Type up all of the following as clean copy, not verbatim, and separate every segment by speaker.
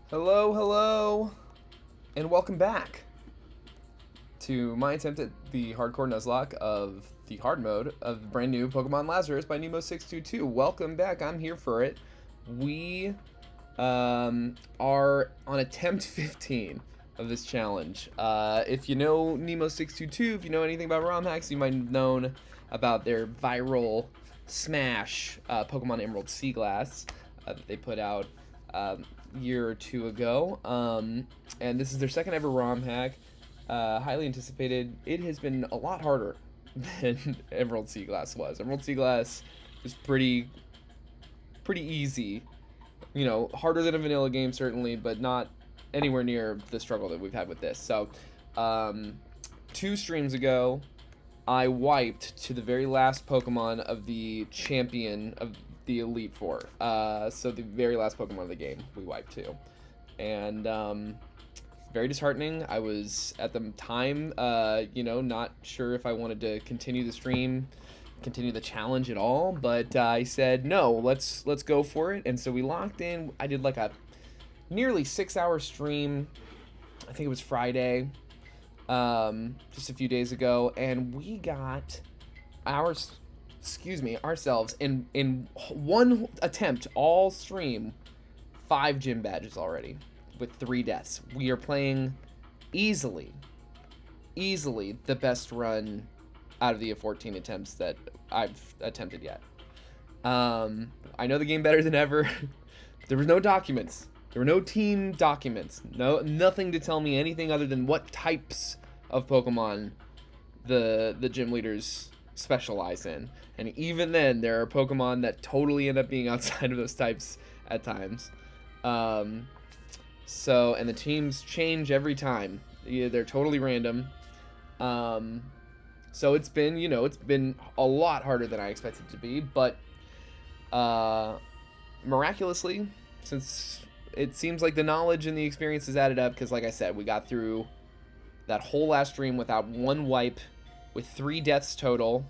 Speaker 1: Hello, hello, and welcome back to my attempt at the Hardcore Nuzlocke of the hard mode of the brand new Pokémon Lazarus by Nemo622. Welcome back, I'm here for it. We are on attempt 15 of this challenge. If you know Nemo622, if you know anything about ROM hacks, you might have known about their viral smash Pokemon Emerald Seaglass that they put out year or two ago, and this is their second ever ROM hack. Highly anticipated. It has been a lot harder than Emerald Seaglass was. Emerald Seaglass is pretty easy, you know, harder than a vanilla game certainly, but not anywhere near the struggle that we've had with this. So 2 streams ago I wiped to the very last Pokemon of the champion of the Elite Four. So the very last Pokemon of the game we wiped to. And very disheartening. I was at the time, you know, not sure if I wanted to continue the stream, continue the challenge at all, but I said no, let's go for it. And so we locked in. I did like a nearly 6-hour stream. I think it was Friday, just a few days ago, and we got ourselves in one attempt all stream 5 gym badges already with 3 deaths. We are playing easily the best run out of the 14 attempts that I've attempted yet. I know the game better than ever. There was no documents. There were no team documents. Nothing to tell me anything other than what types of Pokemon the gym leaders specialize in. And even then, there are Pokemon that totally end up being outside of those types at times. So, and the teams change every time. Yeah, they're totally random. So it's been, you know, it's been a lot harder than I expected it to be, but miraculously, since it seems like the knowledge and the experience is added up, because like I said, we got through that whole last stream without one wipe, with 3 deaths total.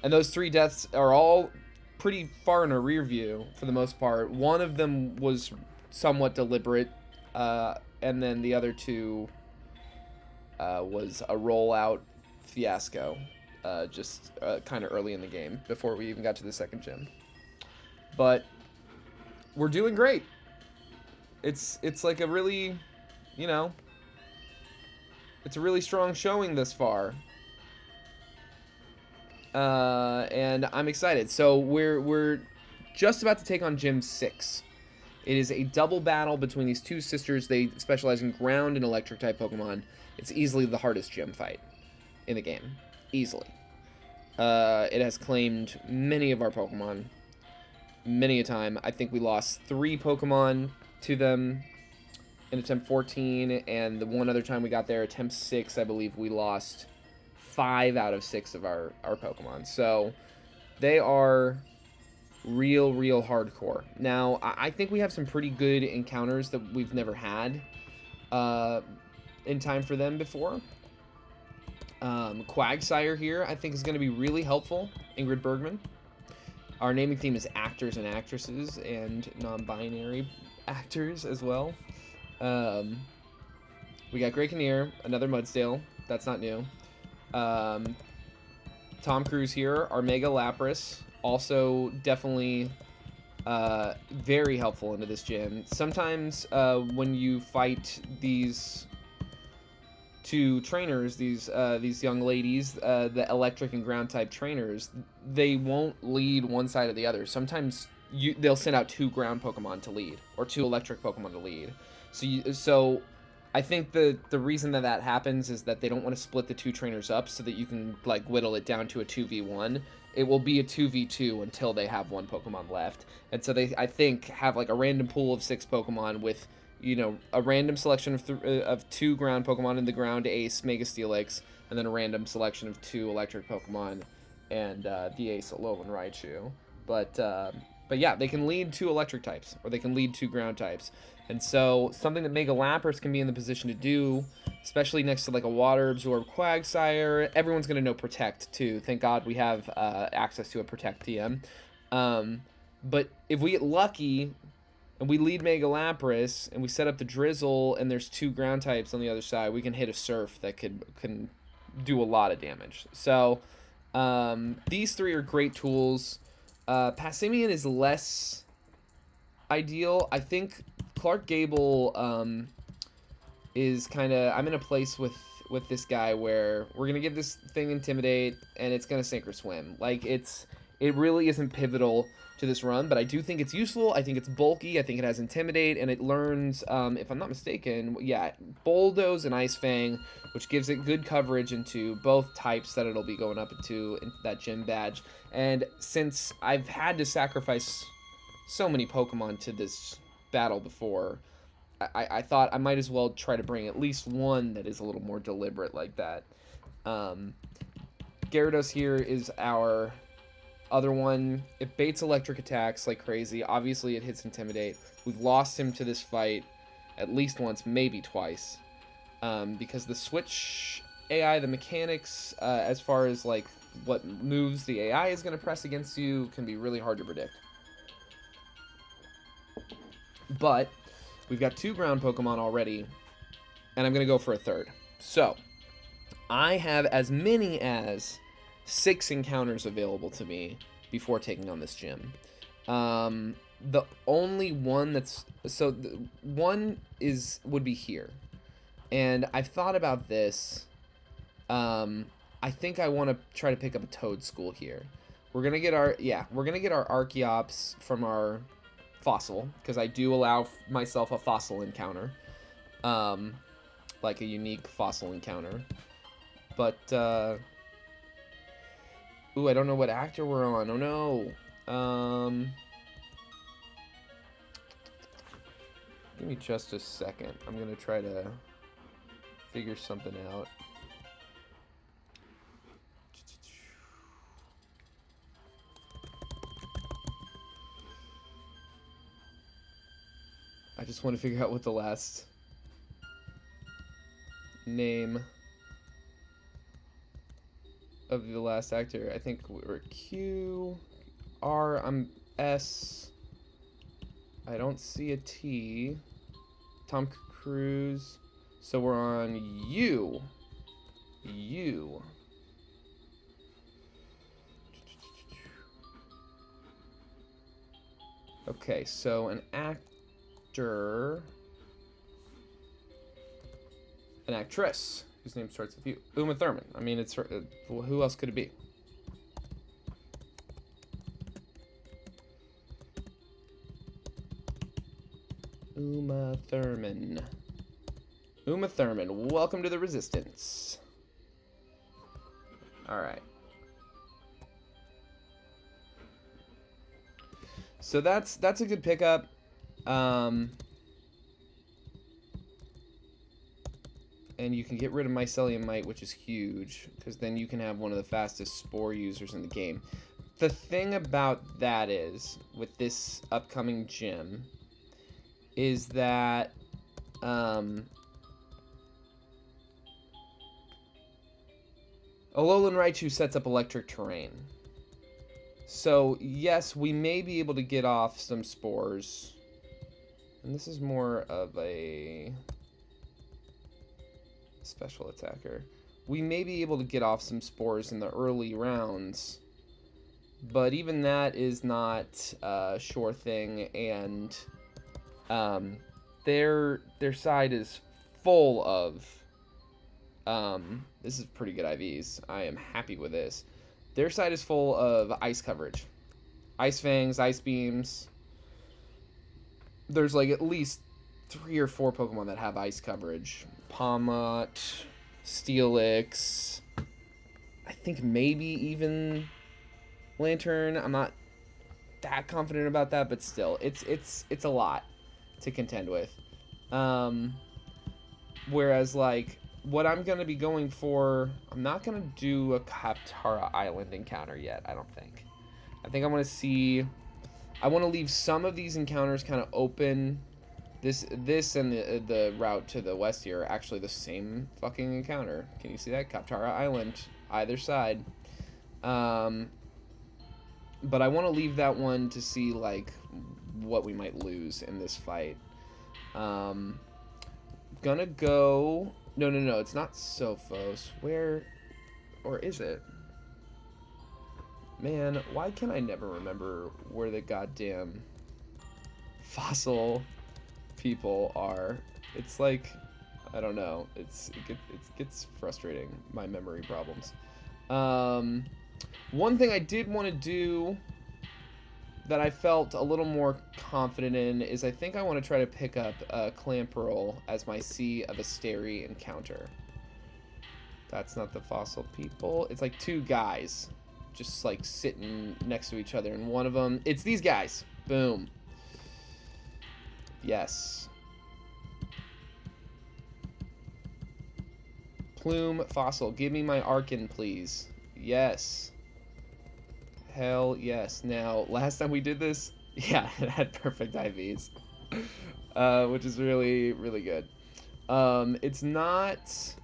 Speaker 1: And those 3 deaths are all pretty far in a rear view for the most part. One of them was somewhat deliberate, and then the other 2 was a rollout fiasco, just kind of early in the game before we even got to the second gym. But we're doing great. It's like a really, you know, it's a really strong showing thus far. And I'm excited. So we're just about to take on Gym 6. It is a double battle between these 2 sisters. They specialize in ground and electric type Pokemon. It's easily the hardest gym fight in the game. Easily. It has claimed many of our Pokemon many a time. I think we lost 3 Pokemon to them in attempt 14, and the one other time we got there, attempt 6, I believe we lost 5 out of 6 of our Pokemon. So they are real hardcore. Now, I think we have some pretty good encounters that we've never had in time for them before. Quagsire here, I think, is going to be really helpful. Ingrid Bergman. Our naming theme is actors and actresses and non-binary actors as well. We got Grey Kinnear, another Mudsdale. That's not new. Tom Cruise here, our Mega Lapras, also definitely very helpful into this gym. Sometimes when you fight these 2 trainers, these young ladies, the electric and ground type trainers, they won't lead one side or the other. Sometimes they'll send out 2 ground Pokemon to lead, or 2 electric Pokemon to lead. So I think the reason that happens is that they don't want to split the 2 trainers up so that you can like whittle it down to a 2v1. It will be a 2v2 until they have 1 Pokemon left. And so they, I think, have like a random pool of 6 Pokemon with, you know, a random selection of 2 ground Pokemon in the ground Ace, Mega Steelix, and then a random selection of 2 electric Pokemon and the Ace Alolan Raichu. But yeah, they can lead 2 electric types, or they can lead 2 ground types. And so something that Mega Lapras can be in the position to do, especially next to like a Water Absorb Quagsire, everyone's going to know Protect too. Thank God we have access to a Protect TM. But if we get lucky and we lead Mega Lapras, and we set up the Drizzle, and there's 2 ground types on the other side, we can hit a Surf that can do a lot of damage. So these 3 are great tools. Passimian is less ideal. I think Clark Gable is kind of... I'm in a place with this guy where we're going to give this thing Intimidate, and it's going to sink or swim. Like, it really isn't pivotal to this run, but I do think it's useful. I think it's bulky. I think it has Intimidate, and it learns, if I'm not mistaken, yeah, Bulldoze and Ice Fang, which gives it good coverage into both types that it'll be going up into in that gym badge. And since I've had to sacrifice so many Pokemon to this battle before, I thought I might as well try to bring at least one that is a little more deliberate like that. Gyarados here is our other one. It baits electric attacks like crazy. Obviously, it hits Intimidate. We've lost him to this fight at least once, maybe twice. Because the Switch AI, the mechanics, as far as like what moves the AI is going to press against you, can be really hard to predict. But we've got 2 ground Pokemon already, and I'm going to go for a 3rd. So, I have as many as 6 encounters available to me before taking on this gym. The only one that's... So, one would be here. And I've thought about this. I think I want to try to pick up a Toedscool here. We're going to get our... Yeah, we're going to get our Archeops from our... Fossil, because I do allow myself a fossil encounter, like a unique fossil encounter. But ooh, I don't know what actor we're on. Oh no. Give me just a second. I'm gonna try to figure something out. I just want to figure out what the last name of the last actor. I think we're Q, R, I'm S. I don't see a T. Tom Cruise. So we're on U. U. Okay, so an actor. An actress whose name starts with U. Uma Thurman. I mean, it's her, who else could it be? Uma Thurman. Uma Thurman, welcome to the Resistance. Alright. So that's a good pickup. And you can get rid of Mycelium Mite, which is huge, because then you can have one of the fastest Spore users in the game. The thing about that is, with this upcoming gym, is that Alolan Raichu sets up electric terrain. So, yes, we may be able to get off some spores. And this is more of a special attacker. We may be able to get off some spores in the early rounds. But even that is not a sure thing. And their side is full of... this is pretty good IVs. I am happy with this. Their side is full of ice coverage. Ice Fangs, Ice Beams. There's like at least 3 or 4 Pokemon that have ice coverage. Palmot, Steelix. I think maybe even Lantern. I'm not that confident about that, but still, it's a lot to contend with. Whereas like what I'm going to be going for, I'm not going to do a Kaptara Island encounter yet, I don't think. I think I want to see... I want to leave some of these encounters kind of open. This and the route to the west here are actually the same fucking encounter. Can you see that? Kaptara Island, either side. But I want to leave that one to see, like, what we might lose in this fight. Gonna go... No, it's not Sophos. Where... Or is it? Man, why can I never remember where the goddamn fossil people are? It's like... I don't know. It gets frustrating, my memory problems. One thing I did want to do that I felt a little more confident in is I think I want to try to pick up Clamperl as my Sea of Asteri encounter. That's not the fossil people. It's like two guys just like sitting next to each other, and one of them, it's these guys. Boom. Yes. Plume fossil. Give me my Arkin, please. Yes. Hell yes. Now, last time we did this, yeah, it had perfect IVs. Which is really, really good. It's not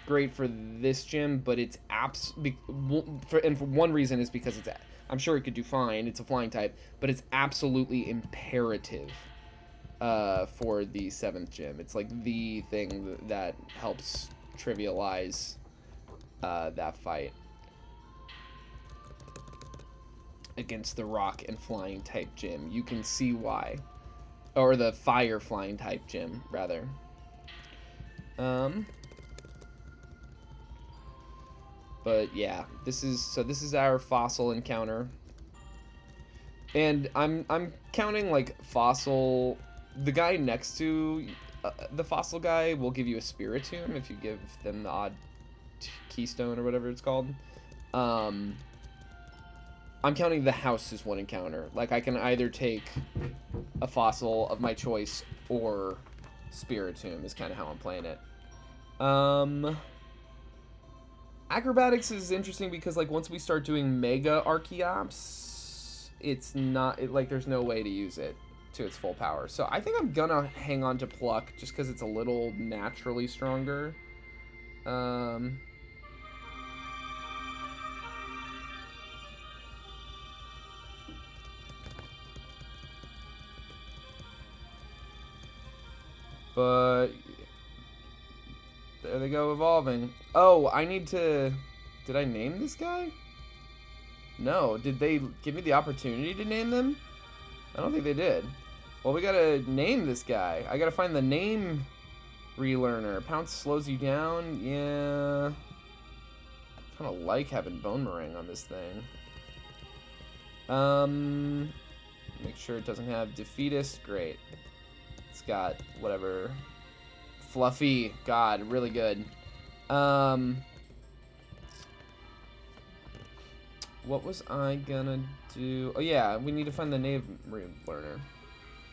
Speaker 1: great for this gym, but it's and for one reason is because it's, I'm sure it could do fine, it's a flying type, but it's absolutely imperative for the 7th gym. It's like the thing that helps trivialize that fight against the rock and flying type gym. You can see why. Or the fire flying type gym, rather. But yeah, this is our fossil encounter. And I'm counting like fossil. The guy next to the fossil guy will give you a Spiritomb if you give them the odd keystone or whatever it's called. I'm counting the house as one encounter. Like, I can either take a fossil of my choice or Spiritomb is kind of how I'm playing it. Acrobatics is interesting because, like, once we start doing Mega Archeops, it's not, like, there's no way to use it to its full power. So I think I'm gonna hang on to Pluck just because it's a little naturally stronger. But there they go, evolving. Oh, I need to... Did I name this guy? No. Did they give me the opportunity to name them? I don't think they did. Well, we gotta name this guy. I gotta find the name relearner. Pounce slows you down. Yeah. Kind of like having Bone Meringue on this thing. Make sure it doesn't have Defeatist. Great. It's got whatever. Fluffy. God, really good. What was I gonna do? Oh yeah, we need to find the name learner.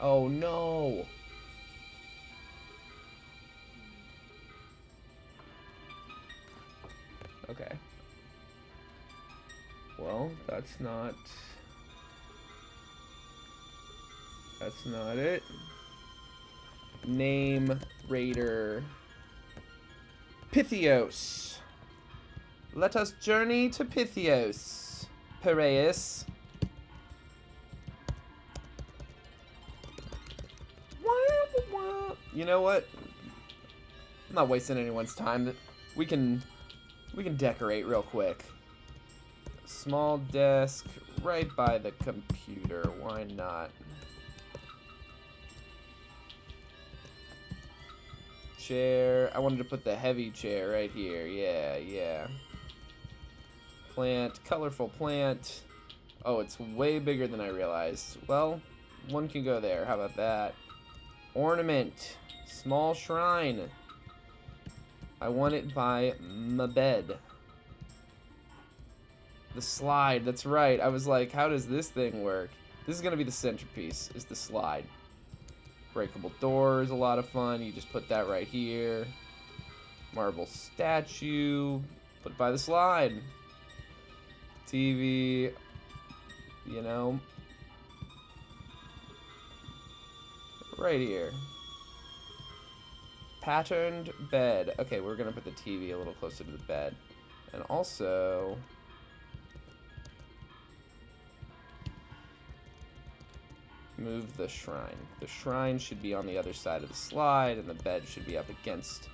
Speaker 1: Oh no. Okay. Well, that's not it. Name Raider Pythios. Let us journey to Pythios. Piraeus. You know what? I'm not wasting anyone's time. We can decorate real quick. Small desk right by the computer. Why not? Chair. I wanted to put the heavy chair right here. Yeah. Plant. Colorful plant. Oh, it's way bigger than I realized. Well, one can go there. How about that? Ornament. Small shrine. I want it by my bed. The slide. That's right. I was like, how does this thing work? This is going to be the centerpiece, is the slide. Breakable door is a lot of fun. You just put that right here. Marble statue. Put it by the slide. TV. You know. Right here. Patterned bed. Okay, we're going to put the TV a little closer to the bed. And also... move the shrine. The shrine should be on the other side of the slide, and the bed should be up against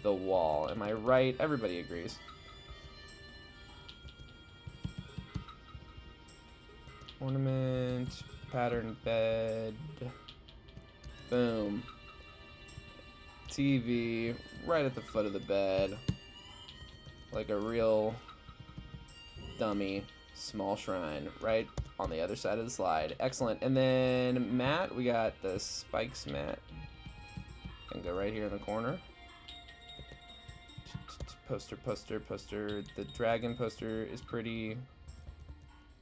Speaker 1: the wall. Am I right? Everybody agrees. Ornament, pattern bed. Boom. TV right at the foot of the bed. Like a real dummy. Small shrine right on the other side of the slide. Excellent. And then mat, we got the spikes mat. Can go right here in the corner. Poster, poster, poster. The dragon poster is pretty.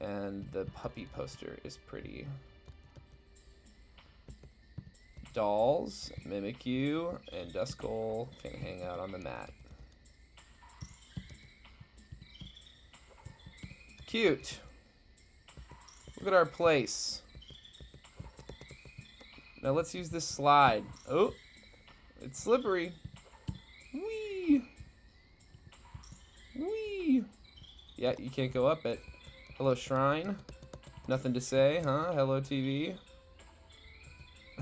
Speaker 1: And the puppy poster is pretty. Dolls, Mimikyu, and Duskull can hang out on the mat. Cute. Look at our place. Now let's use this slide. Oh, it's slippery. Whee! Whee! Yeah, you can't go up it. Hello, shrine. Nothing to say, huh? Hello, TV.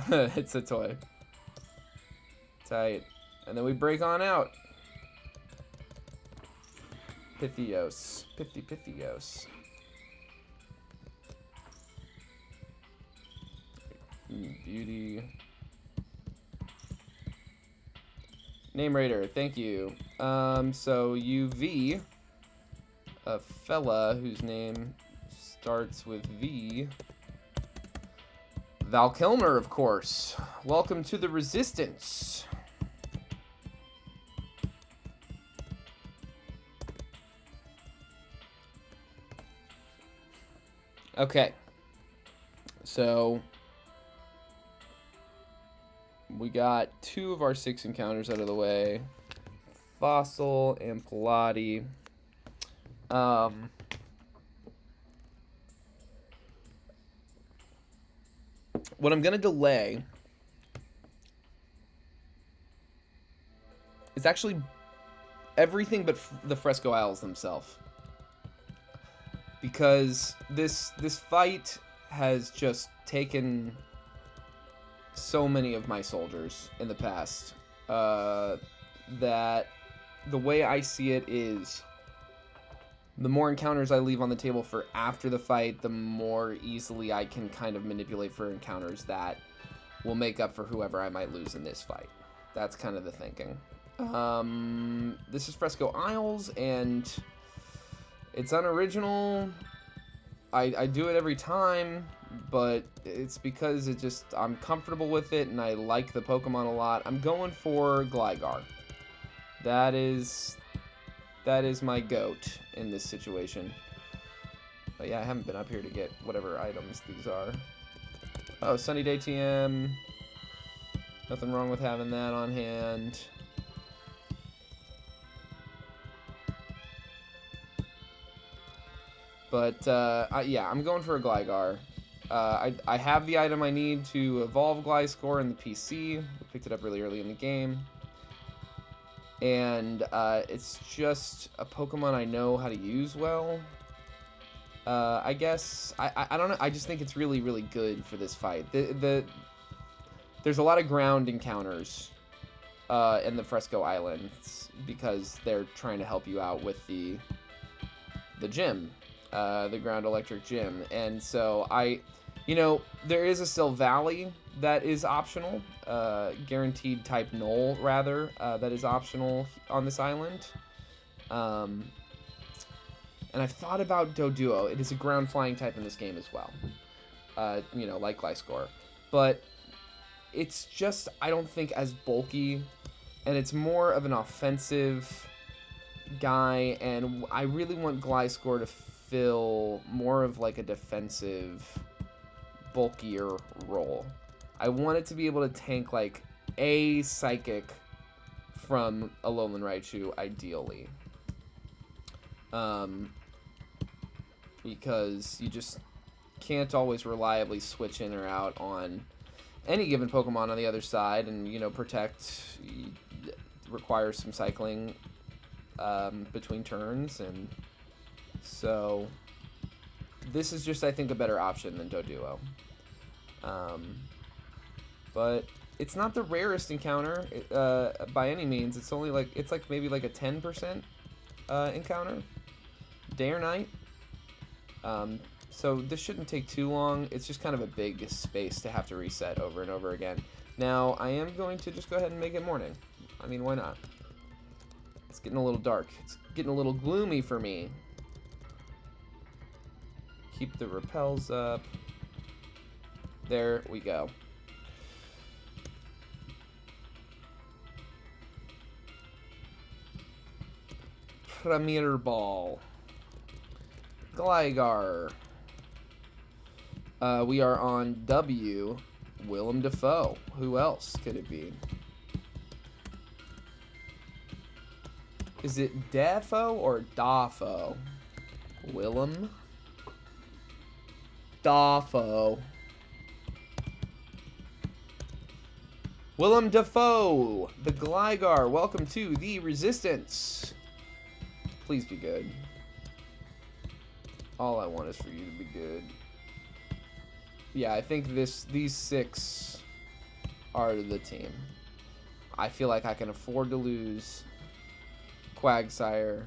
Speaker 1: It's a toy. Tight. And then we break on out. Pythios. Pythios. Beauty. Name Raider, thank you. So UV, a fella whose name starts with V. Val Kilmer, of course. Welcome to the Resistance. Okay. So we got 2 of our 6 encounters out of the way. Fossil and Pilati. What I'm going to delay is actually everything but the Fresco Isles themselves. Because this fight has just taken so many of my soldiers in the past, that the way I see it is the more encounters I leave on the table for after the fight, the more easily I can kind of manipulate for encounters that will make up for whoever I might lose in this fight. That's kind of the thinking. This is Fresco Isles, and it's unoriginal. I do it every time, but it's because I'm comfortable with it and I like the Pokemon a lot. I'm going for Gligar. That is my goat in this situation. But yeah, I haven't been up here to get whatever items these are. Oh, Sunny Day TM. Nothing wrong with having that on hand. But yeah, I'm going for a Gligar. I have the item I need to evolve Gliscor in the PC. I picked it up really early in the game. And it's just a Pokemon I know how to use well. I guess. I don't know. I just think it's really, really good for this fight. There's a lot of ground encounters in the Fresco Islands because they're trying to help you out with the gym. The ground electric gym. And so there is a Silvally that is optional, guaranteed type null rather, that is optional on this island. And I've thought about Doduo. It is a ground flying type in this game as well, like Gliscor, but it's just, I don't think, as bulky, and it's more of an offensive guy, and I really want Gliscor to fill more of like a defensive, bulkier role. I want it to be able to tank like a Psychic from a Alolan Raichu, ideally. Because you just can't always reliably switch in or out on any given Pokemon on the other side, and Protect requires some cycling between turns, and so this is just, I think, a better option than Doduo. But it's not the rarest encounter by any means. It's only like, it's like maybe like a 10% encounter, day or night. So this shouldn't take too long. It's just kind of a big space to have to reset over and over again. Now, I am going to just go ahead and make it morning. I mean, why not? It's getting a little dark. It's getting a little gloomy for me. Keep the repels up. There we go. Premier Ball. Gligar. We are on W. Willem Dafoe. Who else could it be? Is it Dafoe or Dafoe? Willem Dafoe. Willem Dafoe, the Gligar. Welcome to the Resistance. Please be good. All I want is for you to be good. Yeah, I think these 6 are the team. I feel like I can afford to lose Quagsire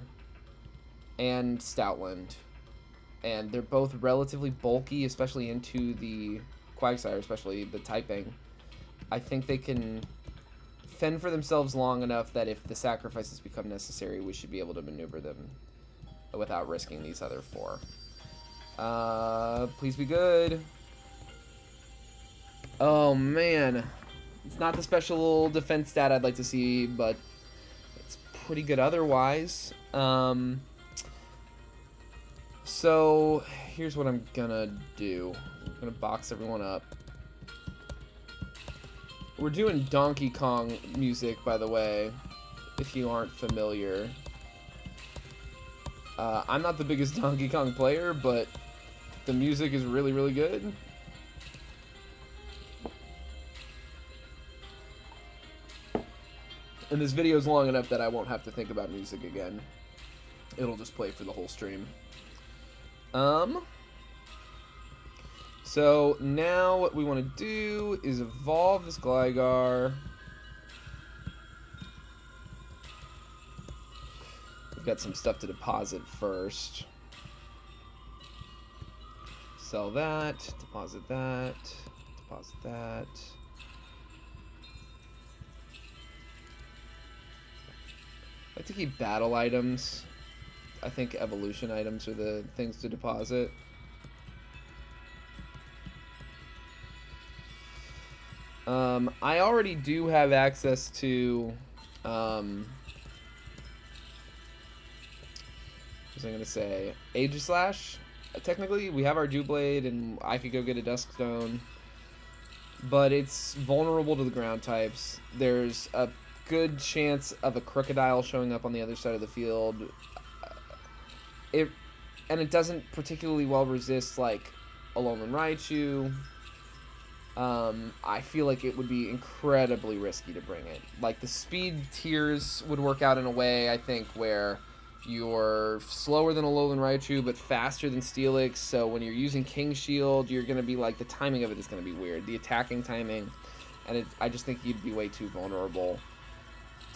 Speaker 1: and Stoutland. And they're both relatively bulky, especially into the Quagsire, especially the typing. I think they can fend for themselves long enough that if the sacrifices become necessary, we should be able to maneuver them without risking these other 4. Please be good. Oh, man. It's not the special defense stat I'd like to see, but it's pretty good otherwise. So, here's what I'm gonna do. I'm gonna box everyone up. We're doing Donkey Kong music, by the way, if you aren't familiar. I'm not the biggest Donkey Kong player, but the music is really, really good. And this video is long enough that I won't have to think about music again. It'll just play for the whole stream. So now what we want to do is evolve this Gligar. We've got some stuff to deposit first. Sell that, deposit that, deposit that. I like to keep battle items. I think evolution items are the things to deposit. I already do have access to, what was I going to say? Aegislash. Technically, we have our Dewblade, and I could go get a Duskstone. But it's vulnerable to the ground types. There's a good chance of a Crocodile showing up on the other side of the field. And it doesn't particularly well resist, like, Alolan Raichu. I feel like it would be incredibly risky to bring it. Like, the speed tiers would work out in a way, I think, where you're slower than Alolan Raichu, but faster than Steelix, so when you're using King Shield, you're going to be, like, the timing of it is going to be weird. The attacking timing, and I just think you'd be way too vulnerable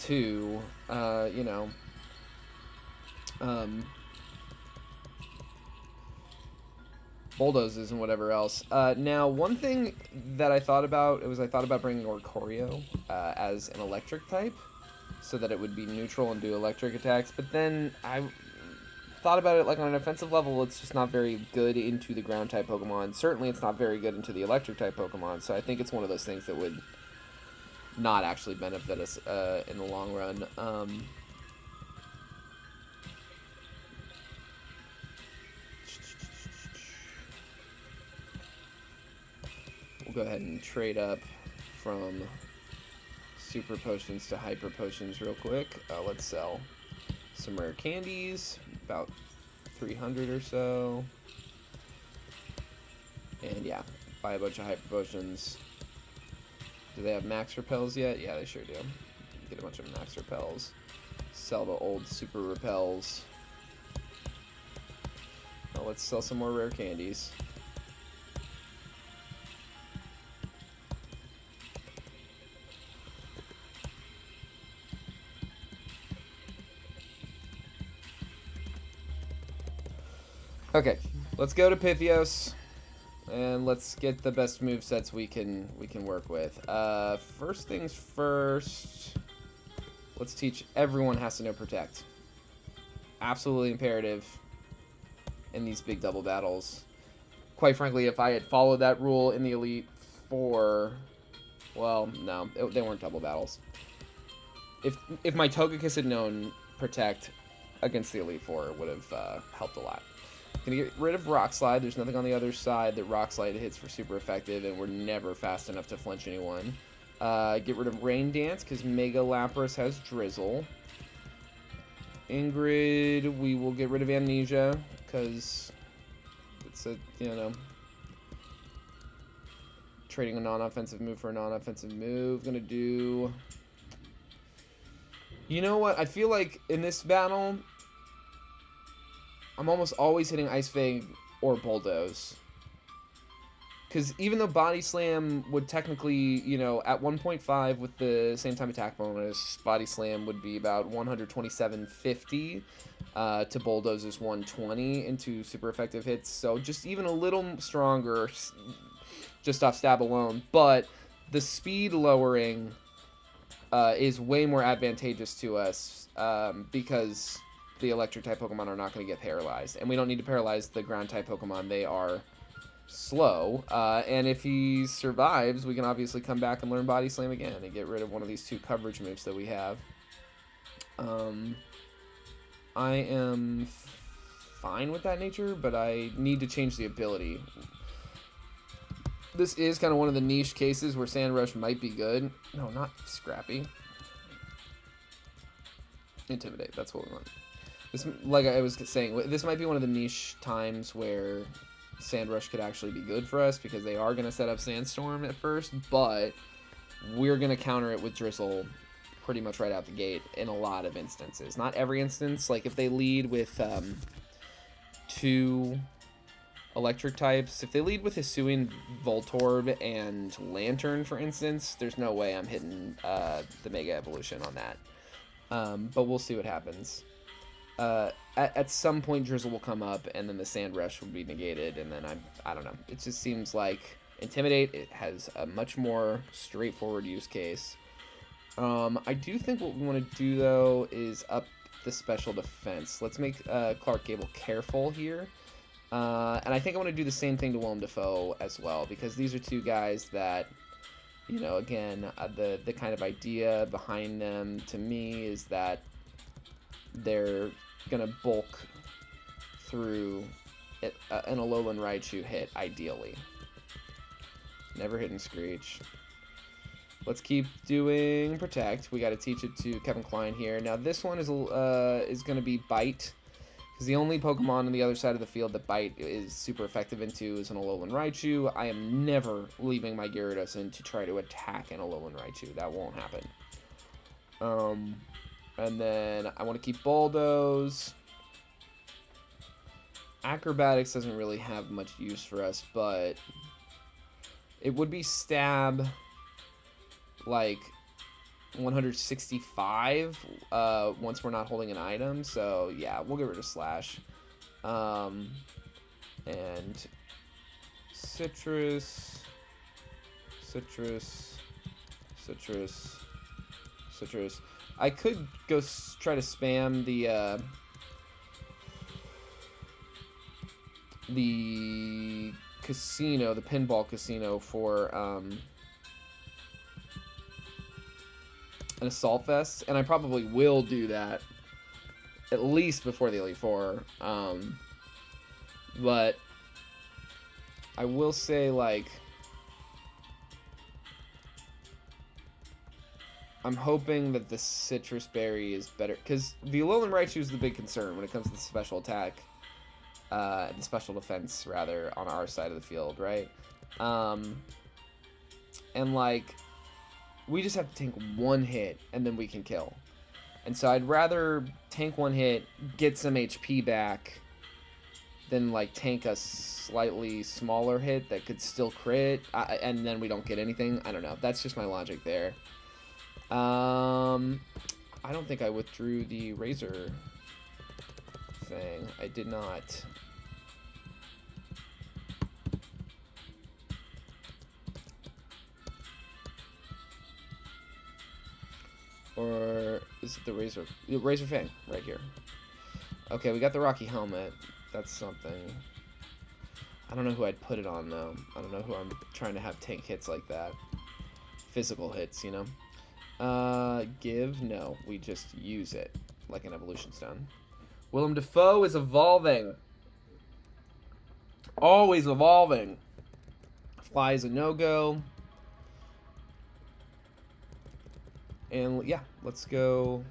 Speaker 1: to, you know, bulldozes and whatever else. Now, one thing that I thought about, I thought about bringing Oricorio as an electric type, so that it would be neutral and do electric attacks, but then I thought about it, like, on an offensive level, it's just not very good into the ground type Pokemon. Certainly it's not very good into the electric type Pokemon, so I think it's one of those things that would not actually benefit us in the long run. We'll go ahead and trade up from Super Potions to Hyper Potions real quick. Let's sell some rare candies, about 300 or so. And yeah, buy a bunch of Hyper Potions. Do they have max repels yet? Yeah, they sure do. Get a bunch of max repels. Sell the old super repels. Now let's sell some more rare candies. Okay, let's go to Pythios, and let's get the best movesets we can work with. First things first, let's teach everyone has to know Protect. Absolutely imperative in these big double battles. Quite frankly, if I had followed that rule in the Elite Four, well, no, they weren't double battles. If my Togekiss had known Protect against the Elite Four, it would have helped a lot. Gonna get rid of Rock Slide. There's nothing on the other side that Rock Slide hits for super effective, and we're never fast enough to flinch anyone. Get rid of Rain Dance, because Mega Lapras has Drizzle. Ingrid, we will get rid of Amnesia, because it's a, you know, trading a non-offensive move for a non-offensive move. Gonna do... You know what? I feel like in this battle, I'm almost always hitting Ice Fang or Bulldoze. Because even though Body Slam would technically, you know, at 1.5 with the same time attack bonus, Body Slam would be about 127.50 to Bulldoze's 120 into super effective hits. So just even a little stronger just off stab alone. But the speed lowering is way more advantageous to us because the electric type Pokemon are not going to get paralyzed. And we don't need to paralyze the ground type Pokemon. They are slow, and if he survives, we can obviously come back and learn Body Slam again and get rid of one of these two coverage moves that we have. I am fine with that nature, but I need to change the ability. This is kind of one of the niche cases where Sand Rush might be good. No, not Scrappy. Intimidate, that's what we want. This, like I was saying, this might be one of the niche times where Sand Rush could actually be good for us because they are going to set up Sandstorm at first, but we're going to counter it with Drizzle pretty much right out the gate in a lot of instances. Not every instance. Like if they lead with two electric types, if they lead with Hisuian, Voltorb, and Lantern, for instance, there's no way I'm hitting the Mega Evolution on that. But we'll see what happens. At some point, Drizzle will come up, and then the Sand Rush will be negated, and then I don't know. It just seems like Intimidate, it has a much more straightforward use case. I do think what we want to do, though, is up the special defense. Let's make Clark Gable careful here. And I think I want to do the same thing to Willem Dafoe as well, because these are two guys that, you know, again, the kind of idea behind them to me is that they're gonna bulk through an Alolan Raichu hit, ideally. Never hitting Screech. Let's keep doing Protect. We got to teach it to Kevin Klein here. Now this one is gonna be Bite, because the only Pokemon on the other side of the field that Bite is super effective into is an Alolan Raichu. I am never leaving my Gyarados in to try to attack an Alolan Raichu. That won't happen. And then I want to keep Bulldoze. Acrobatics doesn't really have much use for us, but it would be Stab, like 165 once we're not holding an item. So yeah, we'll get rid of Slash. And Citrus. I could go try to spam the casino, the pinball casino, for an Assault Vest, and I probably will do that at least before the Elite Four. But I will say, like, I'm hoping that the Citrus Berry is better, because the Alolan Raichu is the big concern when it comes to the special attack, the special defense, rather, on our side of the field, right? And, like, we just have to tank one hit, and then we can kill. And so I'd rather tank one hit, get some HP back, than, like, tank a slightly smaller hit that could still crit, and then we don't get anything. I don't know. That's just my logic there. I don't think I withdrew the Razor thing. I did not. Or is it the Razor? Razor Fang, right here. Okay, we got the Rocky Helmet. That's something. I don't know who I'd put it on, though. I don't know who I'm trying to have tank hits like that. Physical hits, you know? Give? No. We just use it like an evolution stone. Willem Dafoe is evolving. Always evolving. Fly is a no-go. And, yeah, let's go.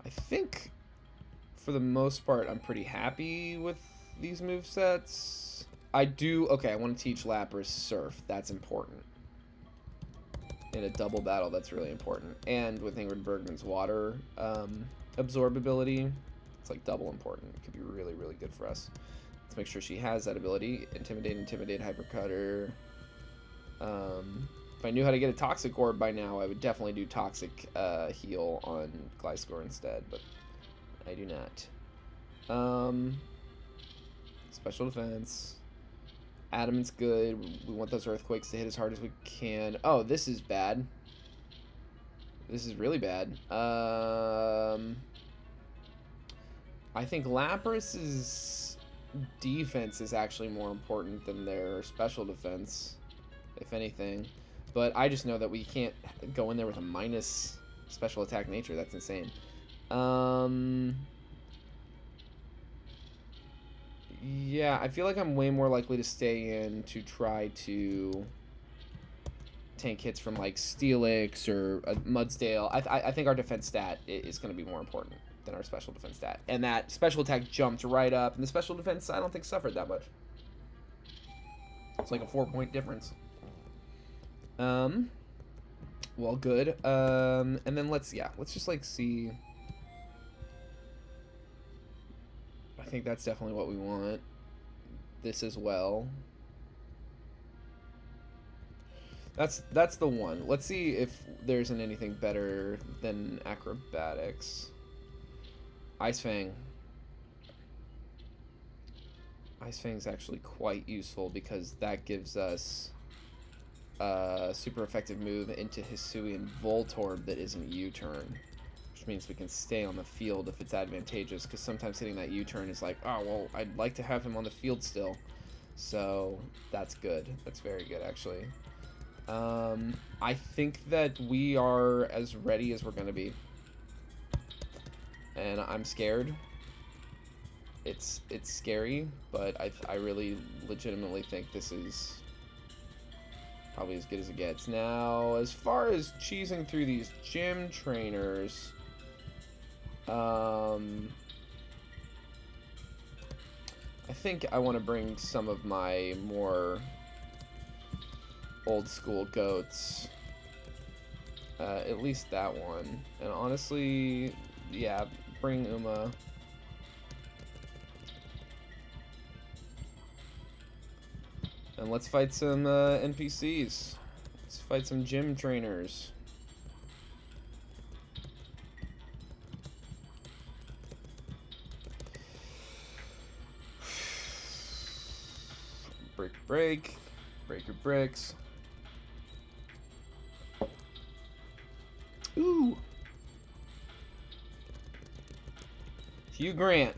Speaker 1: I think, for the most part, I'm pretty happy with these movesets. I do... Okay, I want to teach Lapras Surf. That's important. In a double battle, that's really important. And with Ingrid Bergman's water absorbability, it's like double important. It could be really, really good for us. Let's make sure she has that ability. Intimidate, Hypercutter. If I knew how to get a Toxic Orb by now, I would definitely do Toxic Heal on Gliscor instead, but I do not. Special Defense. Adamant's good. We want those Earthquakes to hit as hard as we can. Oh, this is bad. This is really bad. I think Lapras's defense is actually more important than their special defense, if anything. But I just know that we can't go in there with a minus special attack nature. That's insane. Yeah, I feel like I'm way more likely to stay in to try to tank hits from like Steelix or a Mudsdale. I think our defense stat is going to be more important than our special defense stat. And that special attack jumped right up, and the special defense I don't think suffered that much. It's like a 4-point difference. Well, good. And then let's just like see. I think that's definitely what we want. This as well. That's the one. Let's see if there isn't anything better than acrobatics. Ice Fang. Ice Fang's actually quite useful because that gives us a super effective move into Hisuian Voltorb that isn't U-turn, which means we can stay on the field if it's advantageous, because sometimes hitting that U-turn is like, oh, well, I'd like to have him on the field still. So that's good. That's very good, actually. I think that we are as ready as we're going to be. And I'm scared. It's scary, but I really legitimately think this is probably as good as it gets. Now, as far as cheesing through these gym trainers, I think I want to bring some of my more old school goats. At least that one. And honestly, yeah, bring Uma. And let's fight some NPCs. Let's fight some gym trainers. Break your bricks. Ooh. Hugh Grant,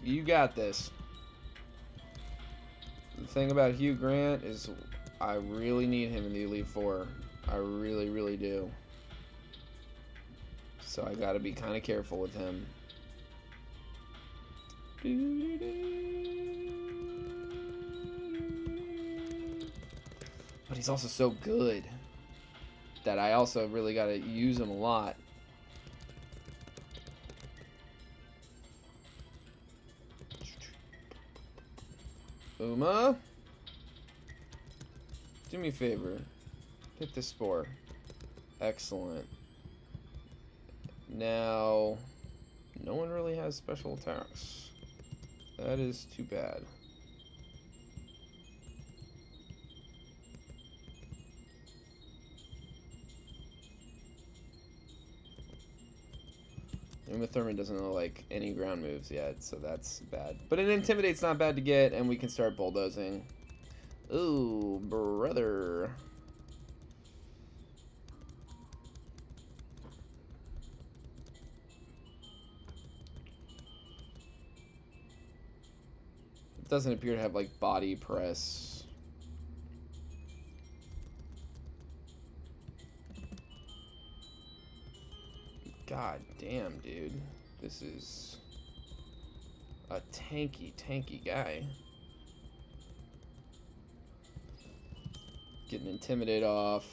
Speaker 1: you got this. The thing about Hugh Grant is I really need him in the Elite Four. I really, really do. So I gotta be kind of careful with him. But he's also so good that I also really gotta use him a lot. Uma, do me a favor. Hit the spore. Excellent. Now, no one really has special attacks. That is too bad. Uma Thurman doesn't know like any ground moves yet, so that's bad. But an Intimidate's not bad to get, and we can start bulldozing. Ooh, brother. doesn't appear to have like body press. God damn, dude. This is a tanky guy. Getting Intimidate off.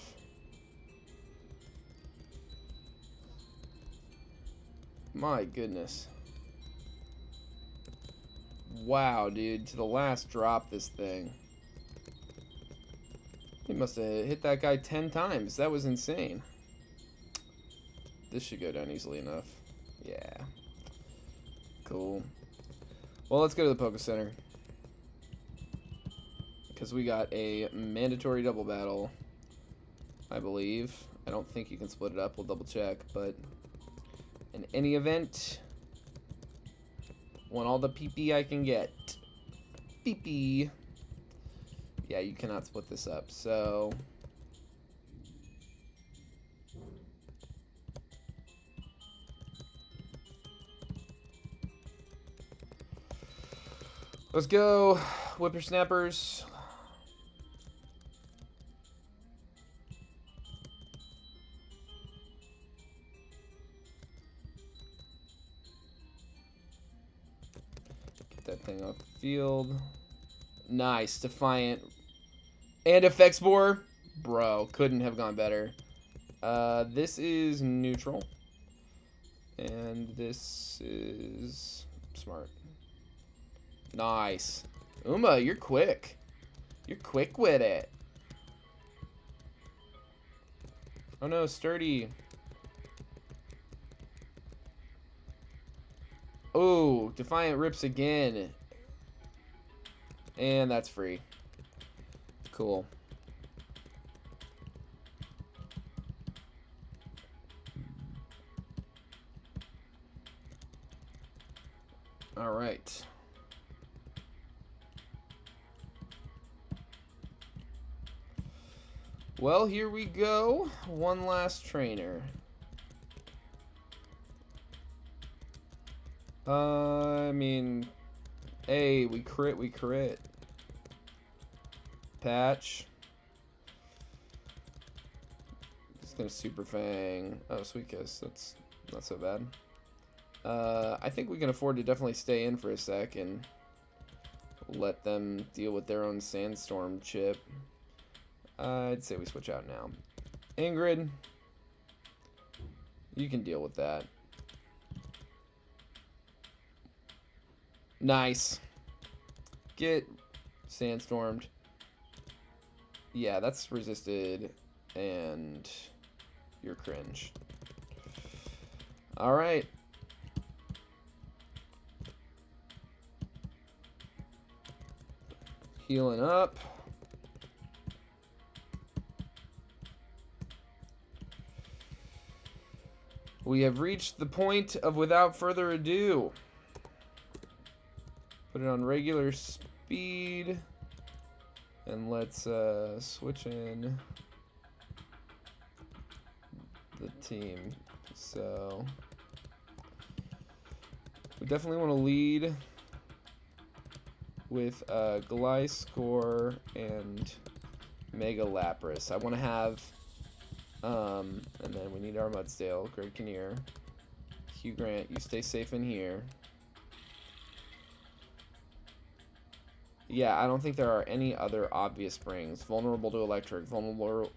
Speaker 1: My goodness. Wow, dude. To the last drop, this thing. He must have hit that guy 10 times. That was insane. This should go down easily enough. Yeah. Cool. Well, let's go to the Poké Center. Because we got a mandatory double battle, I believe. I don't think you can split it up. We'll double check. But in any event, want all the PP I can get. PP. Yeah, you cannot split this up. So let's go, whippersnappers. Get that thing off the field. Nice, Defiant. And Effect Spore. Bro, couldn't have gone better. This is neutral. And this is smart. Nice. Uma, you're quick. You're quick with it. Oh no, Sturdy. Oh, Defiant rips again. And that's free. Cool. All right. Well, here we go. One last trainer. I mean, hey, we crit. Patch. Just gonna Super Fang. Oh, Sweet Kiss. That's not so bad. I think we can afford to definitely stay in for a sec and let them deal with their own Sandstorm chip. I'd say we switch out now. Ingrid, you can deal with that. Nice. Get Sandstormed. Yeah, that's resisted, and you're cringe. Alright. Healing up. We have reached the point of without further ado. Put it on regular speed. And let's switch in the team. So we definitely want to lead with Gliscor and Mega Lapras. I want to have, and then we need our Mudsdale, Great Kinnear, Hugh Grant. You stay safe in here. Yeah, I don't think there are any other obvious springs. Vulnerable to electric, vulnerable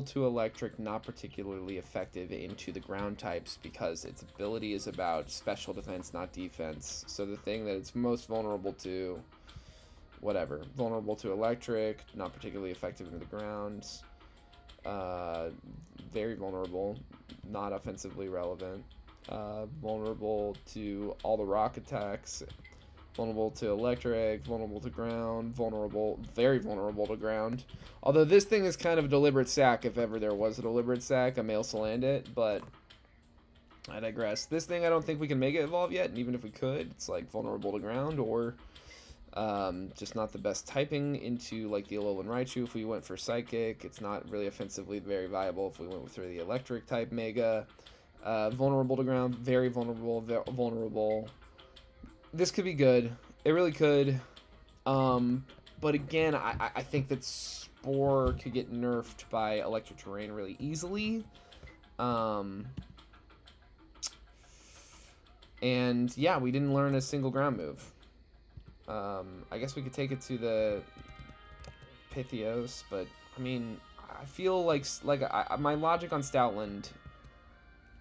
Speaker 1: to electric, not particularly effective into the ground types because its ability is about special defense, not defense. So the thing that it's most vulnerable to, whatever. Vulnerable to electric, not particularly effective into the grounds. Very vulnerable, not offensively relevant. Vulnerable to all the rock attacks. Vulnerable to electric, vulnerable to ground, very vulnerable to ground. Although this thing is kind of a deliberate sack, if ever there was a deliberate sack, a male Salandit, but I digress. This thing I don't think we can make it evolve yet, and even if we could, it's like vulnerable to ground, or just not the best typing into like the Alolan Raichu if we went for Psychic. It's not really offensively very viable if we went through the electric type Mega. Vulnerable to ground, very vulnerable. This could be good. It really could. But again, I think that Spore could get nerfed by Electric Terrain really easily. And yeah, we didn't learn a single ground move. I guess we could take it to the Pythios, but I mean, I feel like my logic on Stoutland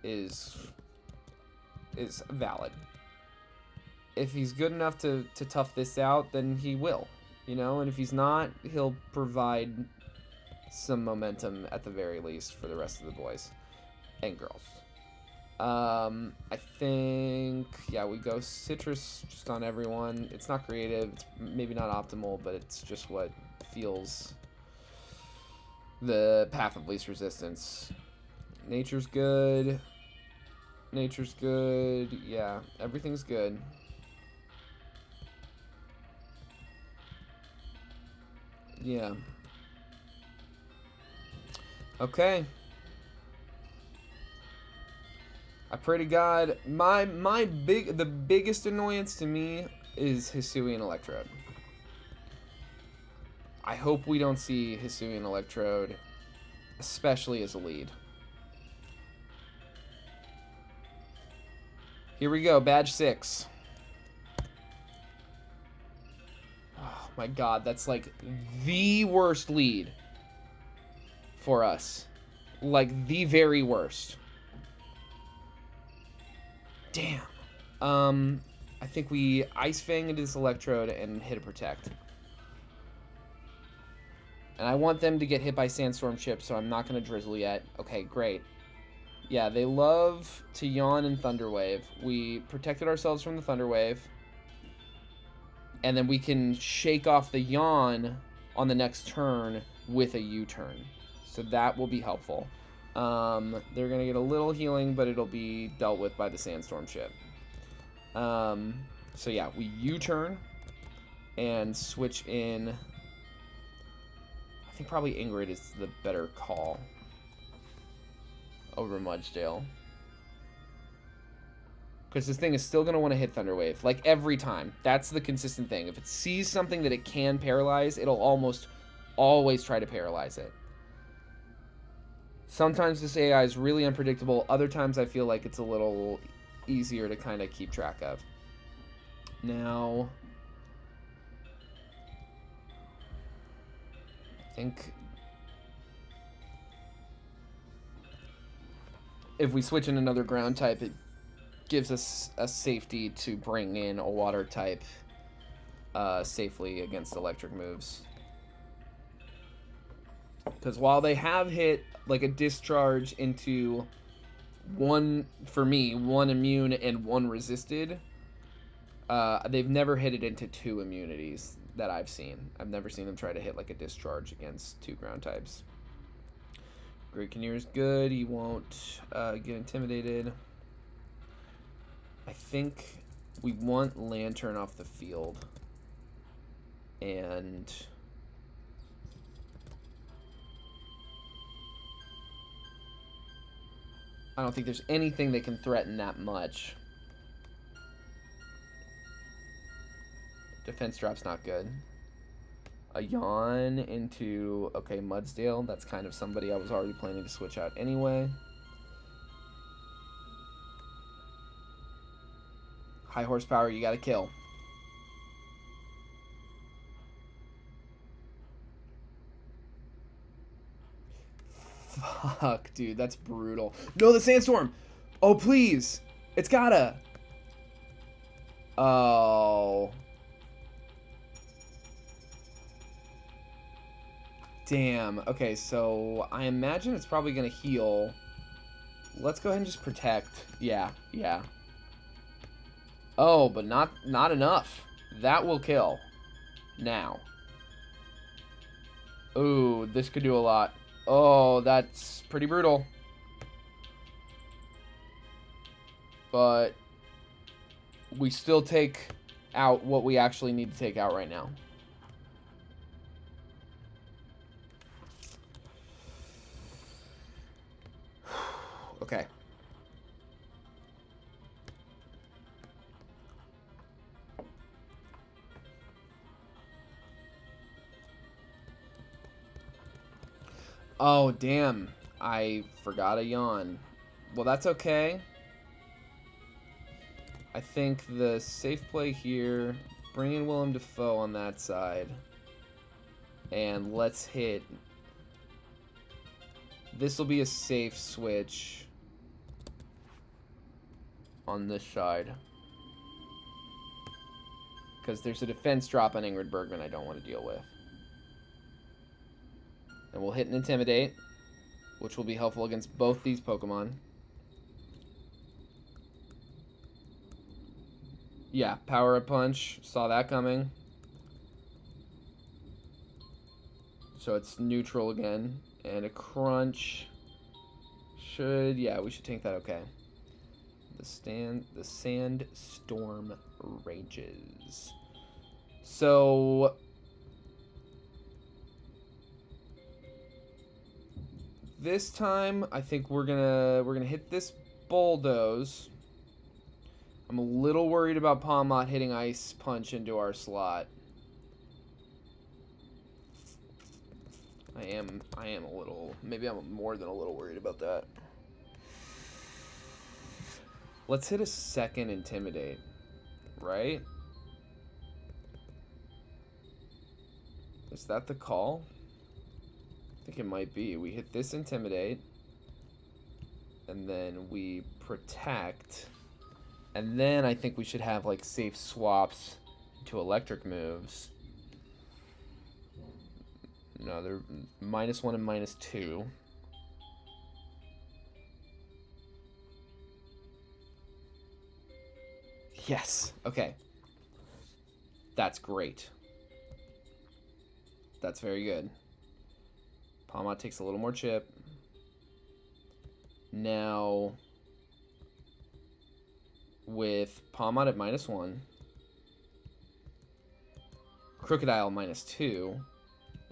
Speaker 1: is valid. If he's good enough to tough this out, then he will, you know, and if he's not, he'll provide some momentum at the very least for the rest of the boys and girls. I think, yeah, we go Citrus just on everyone. It's not creative, it's maybe not optimal, but it's just what feels the path of least resistance. Nature's good. Nature's good. Yeah, everything's good. Yeah. Okay. I pray to God. The biggest annoyance to me is Hisuian Electrode. I hope we don't see Hisuian Electrode, especially as a lead. Here we go, badge 6. Oh my god, that's like the worst lead for us. Like the very worst. Damn. I think we Ice Fang into this Electrode and hit a Protect. And I want them to get hit by Sandstorm Chip, so I'm not going to Drizzle yet. Okay, great. Yeah, they love to Yawn and Thunder Wave. We protected ourselves from the Thunder Wave. And then we can shake off the Yawn on the next turn with a U-turn. So that will be helpful. They're going to get a little healing, but it'll be dealt with by the Sandstorm Chip. So yeah, we U-turn and switch in. I think probably Ingrid is the better call over Mudgedale. Because this thing is still going to want to hit Thunder Wave. Like every time. That's the consistent thing. If it sees something that it can paralyze, it'll almost always try to paralyze it. Sometimes this AI is really unpredictable. Other times I feel like it's a little easier to kind of keep track of. Now, I think if we switch in another ground type, it gives us a safety to bring in a water type safely against electric moves. Because while they have hit like a discharge into one, for me, one immune and one resisted, they've never hit it into 2 immunities that I've seen. I've never seen them try to hit like a discharge against 2 ground types. Great Kinnear is good. He won't get intimidated. I think we want Lantern off the field. And I don't think there's anything that can threaten that much. Defense drop's not good. A Yawn into, okay, Mudsdale. That's kind of somebody I was already planning to switch out anyway. High horsepower, you gotta kill. Fuck, dude, that's brutal. No, the Sandstorm! Oh, please! It's gotta! Oh. Damn. Okay, so I imagine it's probably gonna heal. Let's go ahead and just protect. Yeah, yeah. Oh, but not enough. That will kill. Now. Ooh, this could do a lot. Oh, that's pretty brutal. But we still take out what we actually need to take out right now. Okay. Oh, damn. I forgot a yawn. Well, that's okay. I think the safe play here, bring in Willem Dafoe on that side. And let's hit... This will be a safe switch on this side. Because there's a defense drop on Ingrid Bergman I don't want to deal with. And we'll hit an Intimidate, which will be helpful against both these Pokemon. Yeah, Power Up Punch. Saw that coming. So it's neutral again. And a Crunch should... Yeah, we should tank that okay. The Sandstorm rages. So... This time, I think we're gonna hit this Bulldoze. I'm a little worried about Palmot hitting Ice Punch into our slot. I am a little, maybe I'm more than a little worried about that. Let's hit a second Intimidate, right? Is that the call? I think it might be. We hit this Intimidate, and then we Protect, and then I think we should have like safe swaps to electric moves. No, they're -1 and -2. Yes. Okay. That's great. That's very good. Palmot takes a little more chip. Now, with Palmot at -1, Crocodile -2,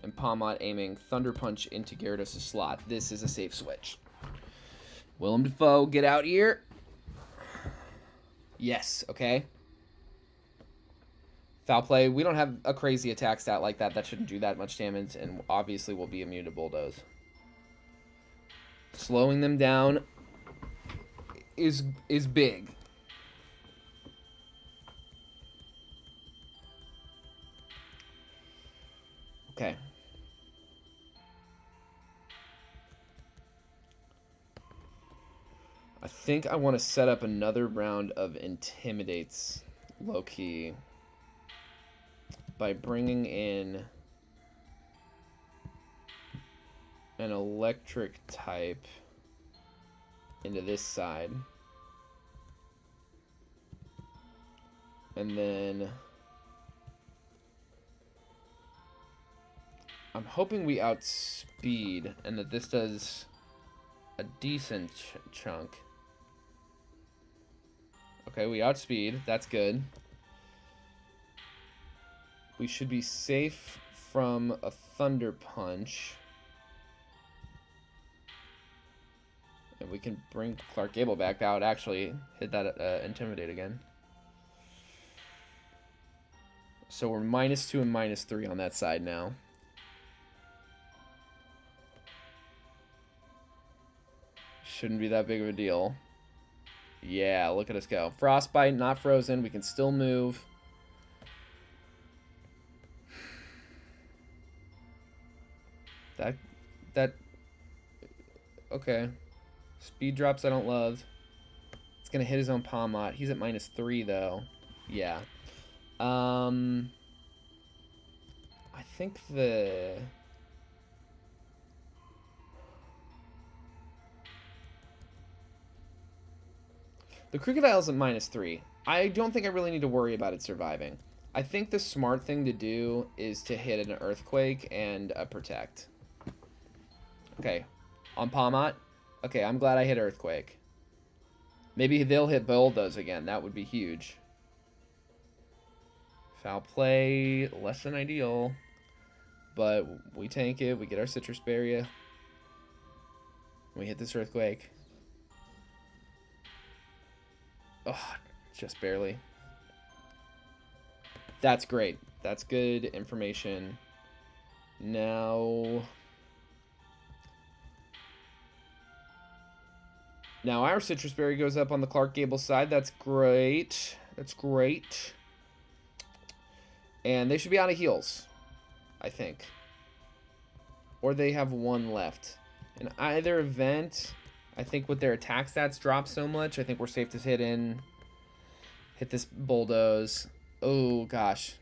Speaker 1: and Palmot aiming Thunder Punch into Gyarados' slot, this is a safe switch. Willem Dafoe, get out here. Yes, okay. Foul play. We don't have a crazy attack stat like that. That shouldn't do that much damage, and obviously we'll be immune to Bulldoze. Slowing them down is big. Okay. I think I want to set up another round of Intimidates low-key by bringing in an electric type into this side. And then I'm hoping we outspeed and that this does a decent chunk. Okay, we outspeed. That's good. We should be safe from a Thunder Punch. And we can bring Clark Gable back. That would actually hit that Intimidate again. So we're -2 and -3 on that side now. Shouldn't be that big of a deal. Yeah, look at us go. Frostbite, not frozen. We can still move. That... Okay. Speed drops I don't love. It's going to hit his own Palmot. He's at -3, though. Yeah. I think the... The Crocodile's at -3. I don't think I really need to worry about it surviving. I think the smart thing to do is to hit an Earthquake and a Protect. Okay. On Palmot? Okay, I'm glad I hit Earthquake. Maybe they'll hit Bulldoze again. That would be huge. Foul play. Less than ideal. But we tank it. We get our Citrus Berry. We hit this Earthquake. Oh, just barely. That's great. That's good information. Now, Now our Citrus Berry goes up on the Clark Gable side. That's great. That's great. And they should be out of heals, I think. Or they have one left. In either event, I think with their attack stats drop so much, I think we're safe to hit this bulldoze. Oh, gosh.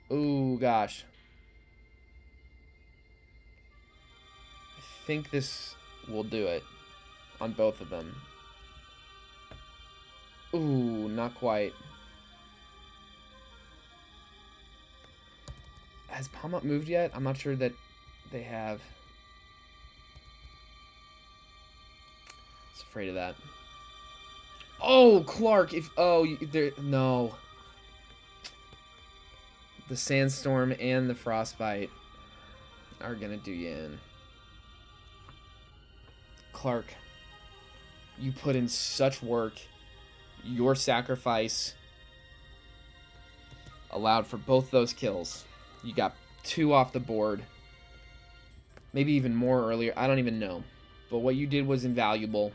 Speaker 1: Oh, gosh. I think this will do it on both of them. Ooh, not quite. Has Palmot moved yet? I'm not sure that they have. I was afraid of that. Oh, Clark! No. The Sandstorm and the Frostbite are gonna do you in. Clark, you put in such work. Your sacrifice allowed for both those kills. You got 2 off the board. Maybe even more earlier. I don't even know. But what you did was invaluable.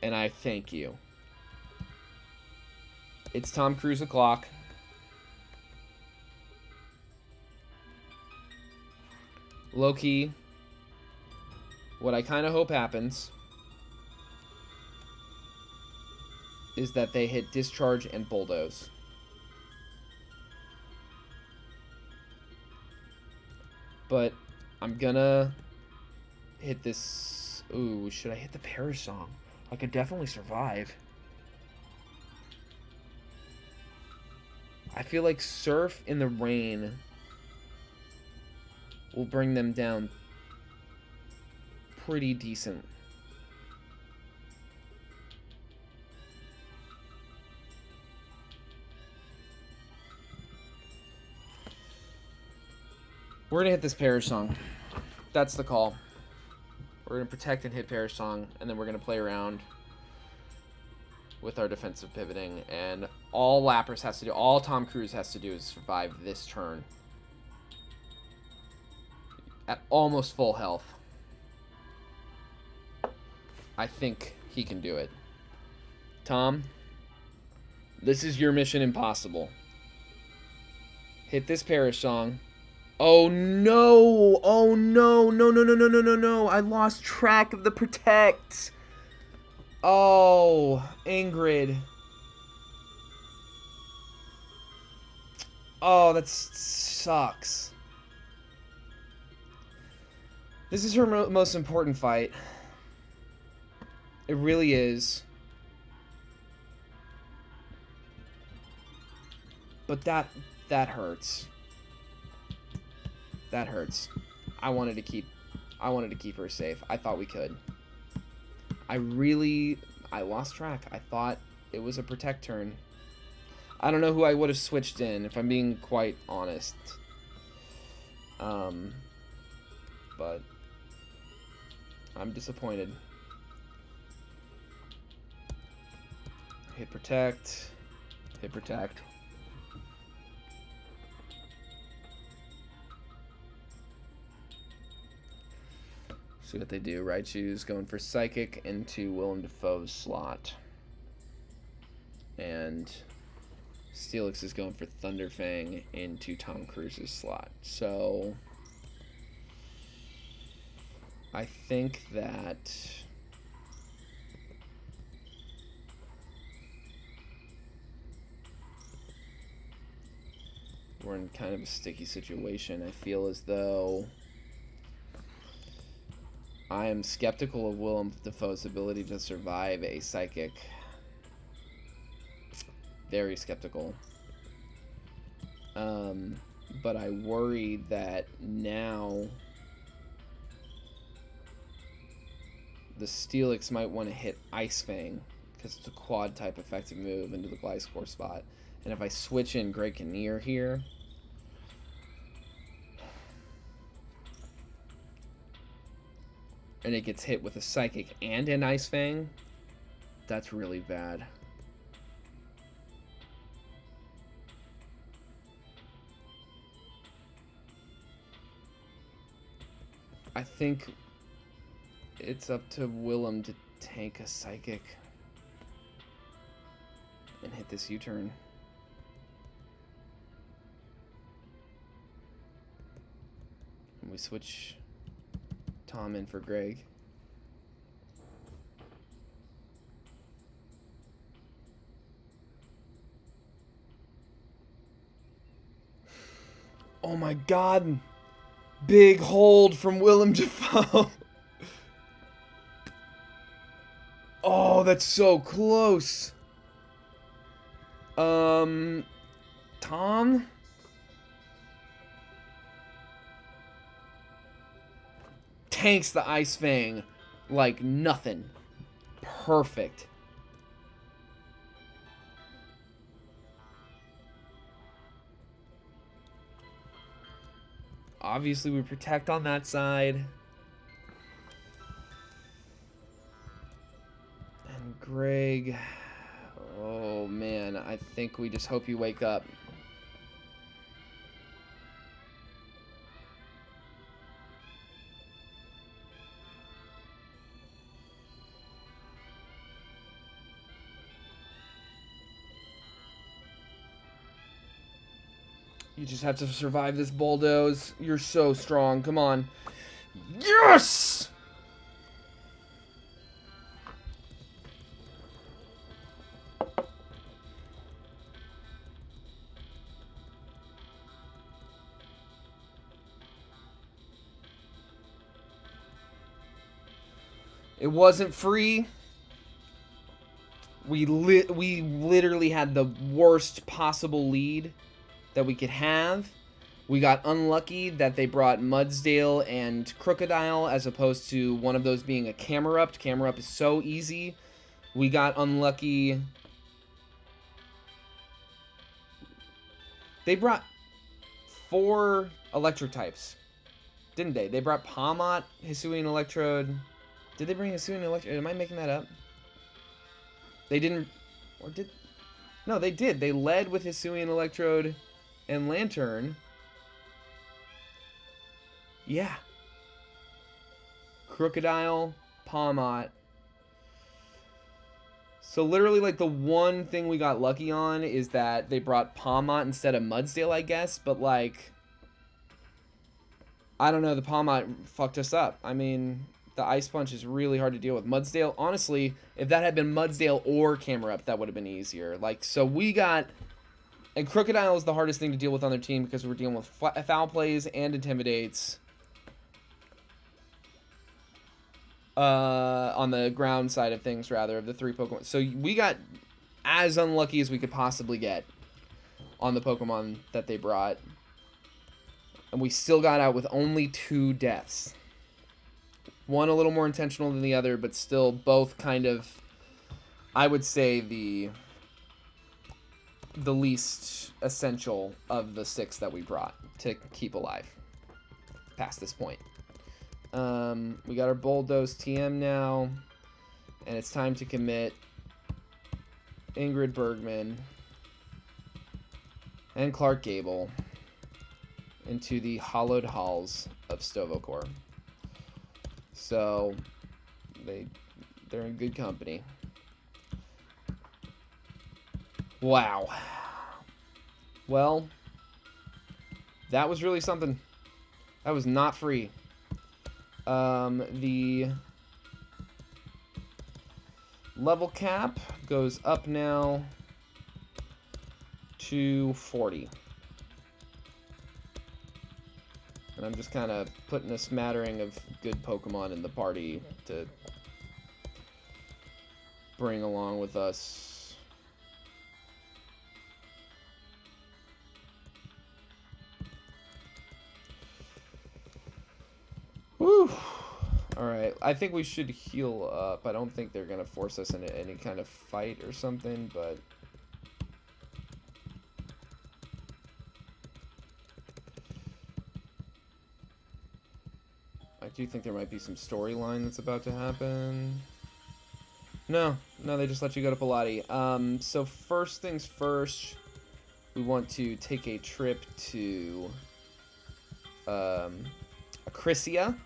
Speaker 1: And I thank you. It's Tom Cruise o'clock. Low-key, what I kind of hope happens is that they hit Discharge and Bulldoze. But I'm gonna hit this. Ooh, should I hit the Perish Song? I could definitely survive. I feel like Surf in the Rain will bring them down pretty decent. We're gonna hit this Perish Song. That's the call. We're gonna protect and hit Perish Song, and then we're gonna play around with our defensive pivoting. And all Lapras has to do, all Tom Cruise has to do is survive this turn at almost full health. I think he can do it. Tom, this is your mission impossible. Hit this Perish Song. Oh no! Oh no! No, no, no, no, no, no, no! I lost track of the protect! Oh, Ingrid. Oh, that sucks. This is her most important fight. It really is. But that hurts. That hurts. I wanted to keep her safe. I thought we could. I lost track. I thought it was a protect turn. I don't know who I would have switched in, if I'm being quite honest. But I'm disappointed. Hit protect. Hit protect. See what they do. Raichu's going for Psychic into Willem Dafoe's slot. And Steelix is going for Thunderfang into Tom Cruise's slot. So I think that we're in kind of a sticky situation. I feel as though I am skeptical of Willem Dafoe's ability to survive a Psychic. Very skeptical. But I worry that now the Steelix might want to hit Ice Fang because it's a quad type effective move into the Gliscor spot. And if I switch in Great Kinnear here, and it gets hit with a Psychic and an Ice Fang, that's really bad. I think it's up to Willem to tank a Psychic and hit this U-turn. And we switch Tom in for Greg. Oh my god! Big hold from Willem Dafoe. Oh, that's so close. Tom? Tanks the Ice Fang like nothing. Perfect. Obviously, we protect on that side. And Greg... Oh, man. I think we just hope you wake up. You just have to survive this bulldoze. You're so strong. Come on. Yes! It wasn't free. We literally had the worst possible lead that we could have. We got unlucky that they brought Mudsdale and Crocodile as opposed to one of those being a Camerupt. Camerupt is so easy. We got unlucky. They brought 4 electric types, didn't they? They brought Palmot, Hisuian Electrode. Did they bring Hisuian Electrode? Am I making that up? They didn't, or did? No, they did. They led with Hisuian Electrode and Lantern. Yeah. Crocodile, Palmot. So literally, like, the one thing we got lucky on is that they brought Palmot instead of Mudsdale, I guess. But, like, I don't know. The Palmot fucked us up. I mean, the Ice Punch is really hard to deal with. Mudsdale, honestly, if that had been Mudsdale or Camerupt, that would have been easier. Like, so we got... And Crocodile is the hardest thing to deal with on their team because we're dealing with foul plays and intimidates. On the ground side of things, rather, of the 3 Pokemon. So we got as unlucky as we could possibly get on the Pokemon that they brought. And we still got out with only 2 deaths. One a little more intentional than the other, but still both kind of, I would say, the least essential of the 6 that we brought to keep alive past this point. We got our Bulldoze TM now, and it's time to commit Ingrid Bergman and Clark Gable into the hollowed halls of Stovokor. So they're in good company. Wow. Well, that was really something. That was not free. The level cap goes up now to 40. And I'm just kind of putting a smattering of good Pokemon in the party to bring along with us. Woo! Alright, I think we should heal up. I don't think they're going to force us into any kind of fight or something, but... I do think there might be some storyline that's about to happen. No, they just let you go to Pilati. So first things first, we want to take a trip to Acrisia.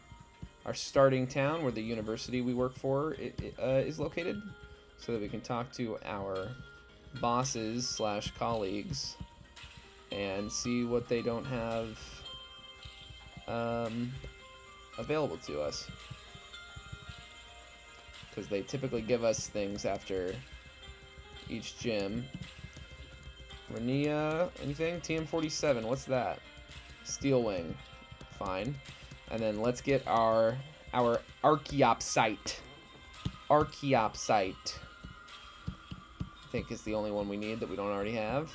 Speaker 1: our starting town where the university we work for is located, so that we can talk to our bosses slash colleagues and see what they don't have available to us, because they typically give us things after each gym. Renia, anything? TM47, what's that? Steel Wing, fine. And then let's get our Archaeopsite. Archaeopsite, I think, is the only one we need that we don't already have.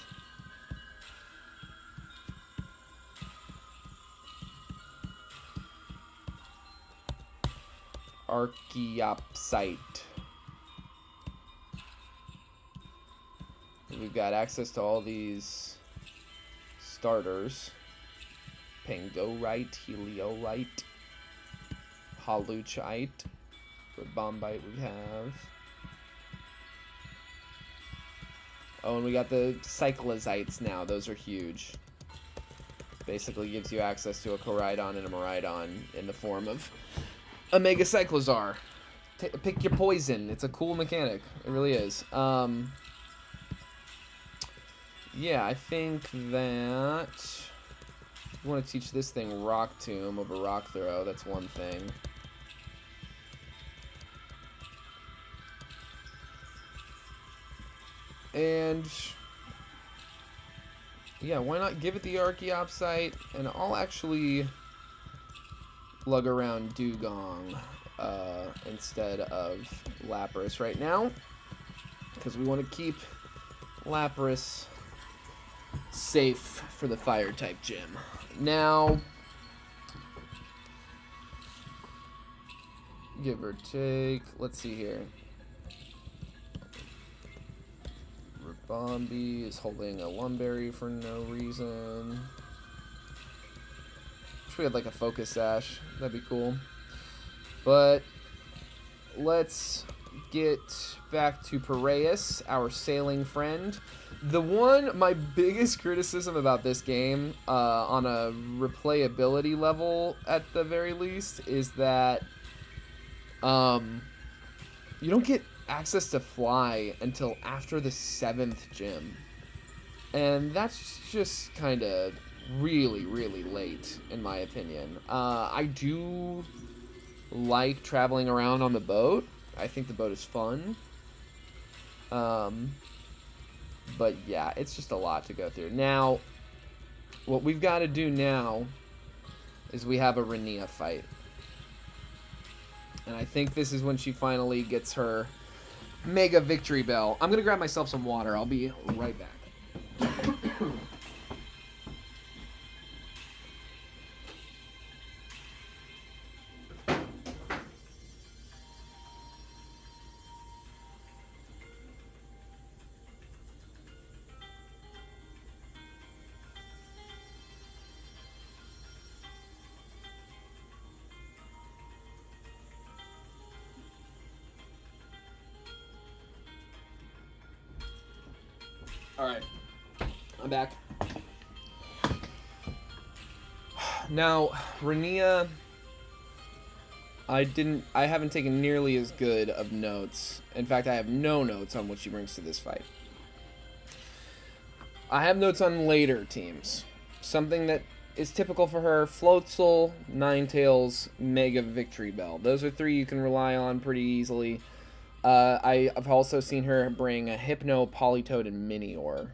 Speaker 1: Archaeopsite. We've got access to all these starters. Pangorite, Heliorite, Holuchite, Bombite we have. Oh, and we got the Cyclozites now. Those are huge. Basically gives you access to a Koraidon and a Miraidon in the form of a Mega Cyclozar. Pick your poison. It's a cool mechanic. It really is. Yeah, I think that we want to teach this thing Rock Tomb over Rock Throw. That's one thing. And yeah, why not give it the Archaeopsite, and I'll actually lug around Dugong instead of Lapras right now, because we want to keep Lapras safe for the fire type gym. Now, give or take, let's see here. Ribombee is holding a Lumberry for no reason. Wish we had like a Focus Sash. That'd be cool. But let's get back to Piraeus, our sailing friend. My biggest criticism about this game, on a replayability level at the very least, is that you don't get access to fly until after the 7th gym. And that's just kind of really, really late, in my opinion. I do like traveling around on the boat. I think the boat is fun. But yeah, it's just a lot to go through. Now, what we've got to do now is we have a Renia fight. And I think this is when she finally gets her Mega Victory Bell. I'm going to grab myself some water. I'll be right back. Alright, I'm back. Now, Renia, I haven't taken nearly as good of notes. In fact, I have no notes on what she brings to this fight. I have notes on later teams. Something that is typical for her: Floatzel, Ninetales, Mega Victory Bell. Those are three you can rely on pretty easily. I've also seen her bring a Hypno, Politoed, and Minior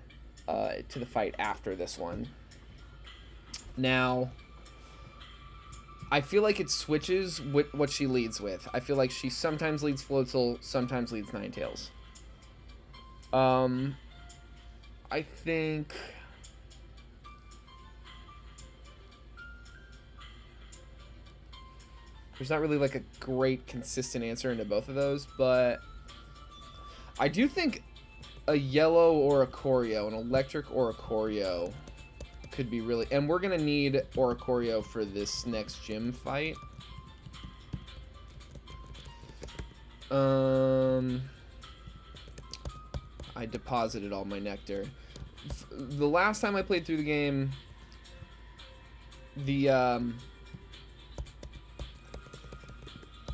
Speaker 1: to the fight after this one. Now, I feel like it switches with what she leads with. I feel like she sometimes leads Floatzel, sometimes leads Ninetales. I think there's not really like a great consistent answer into both of those, but I do think a yellow Oricorio, an electric Oricorio, could be really... And we're going to need Oricorio for this next gym fight. I deposited all my nectar. The last time I played through the game,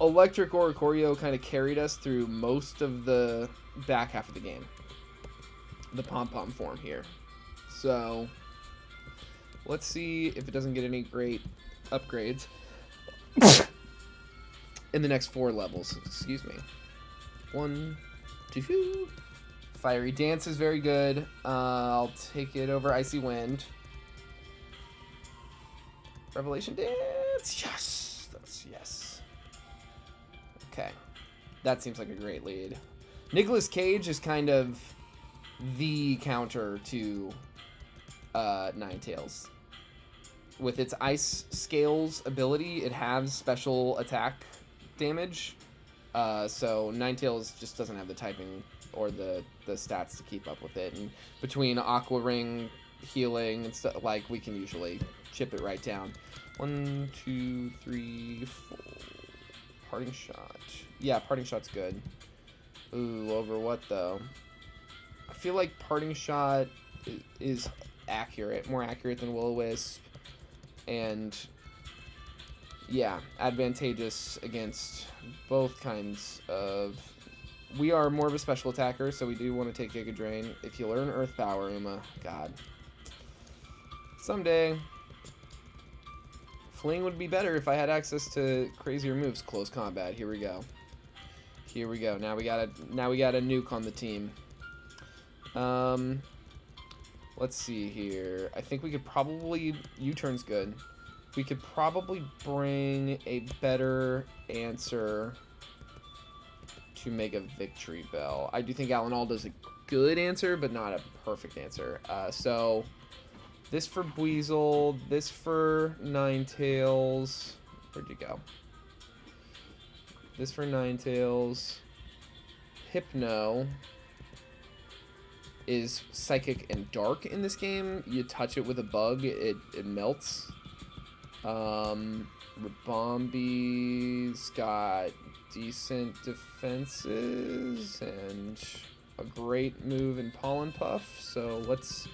Speaker 1: Electric Oricorio kind of carried us through most of the back half of the game. The pom-pom form here. So, let's see if it doesn't get any great upgrades in the next 4 levels. Excuse me. 1, 2. Fiery Dance is very good. I'll take it over Icy Wind. Revelation Dance. Yes. That's yes. Okay. That seems like a great lead. Nicolas Cage is kind of the counter to Ninetales. With its Ice Scales ability, it has special attack damage. So Ninetales just doesn't have the typing or the stats to keep up with it. And between Aqua Ring, healing, and stuff, like, we can usually chip it right down. 1, 2, 3, 4. Parting Shot. Yeah, Parting Shot's good. Ooh, over what, though? I feel like Parting Shot is accurate. More accurate than Will-O-Wisp. And, yeah, advantageous against both kinds of... We are more of a special attacker, so we do want to take Giga Drain. If you learn Earth Power, Uma, God. Someday. Fling would be better if I had access to crazier moves. Close combat. Here we go. Here we go. Now we got a nuke on the team. Let's see here. I think we could probably... U-turn's good. We could probably bring a better answer to Mega Victory Bell. I do think Alan Alda's a good answer, but not a perfect answer. So, this for Buizel, this for Ninetales. Where'd you go? This for Ninetales. Hypno is Psychic and Dark in this game. You touch it with a bug, it melts. Rabombi's got decent defenses and a great move in Pollen Puff, so let's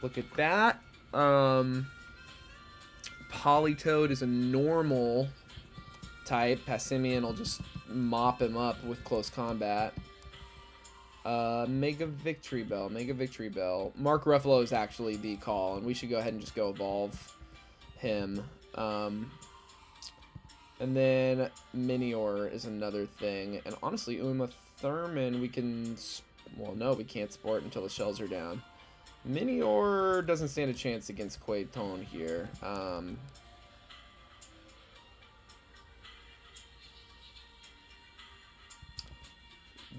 Speaker 1: look at that. Politoed is a normal type. Passimian will just mop him up with close combat. Mega Victory Bell. Mark Ruffalo is actually the call, and we should go ahead and just go evolve him. And then Minior is another thing. And honestly, Uma Thurman, we can... Well, no, we can't sport until the shells are down. Minior doesn't stand a chance against Quaton here.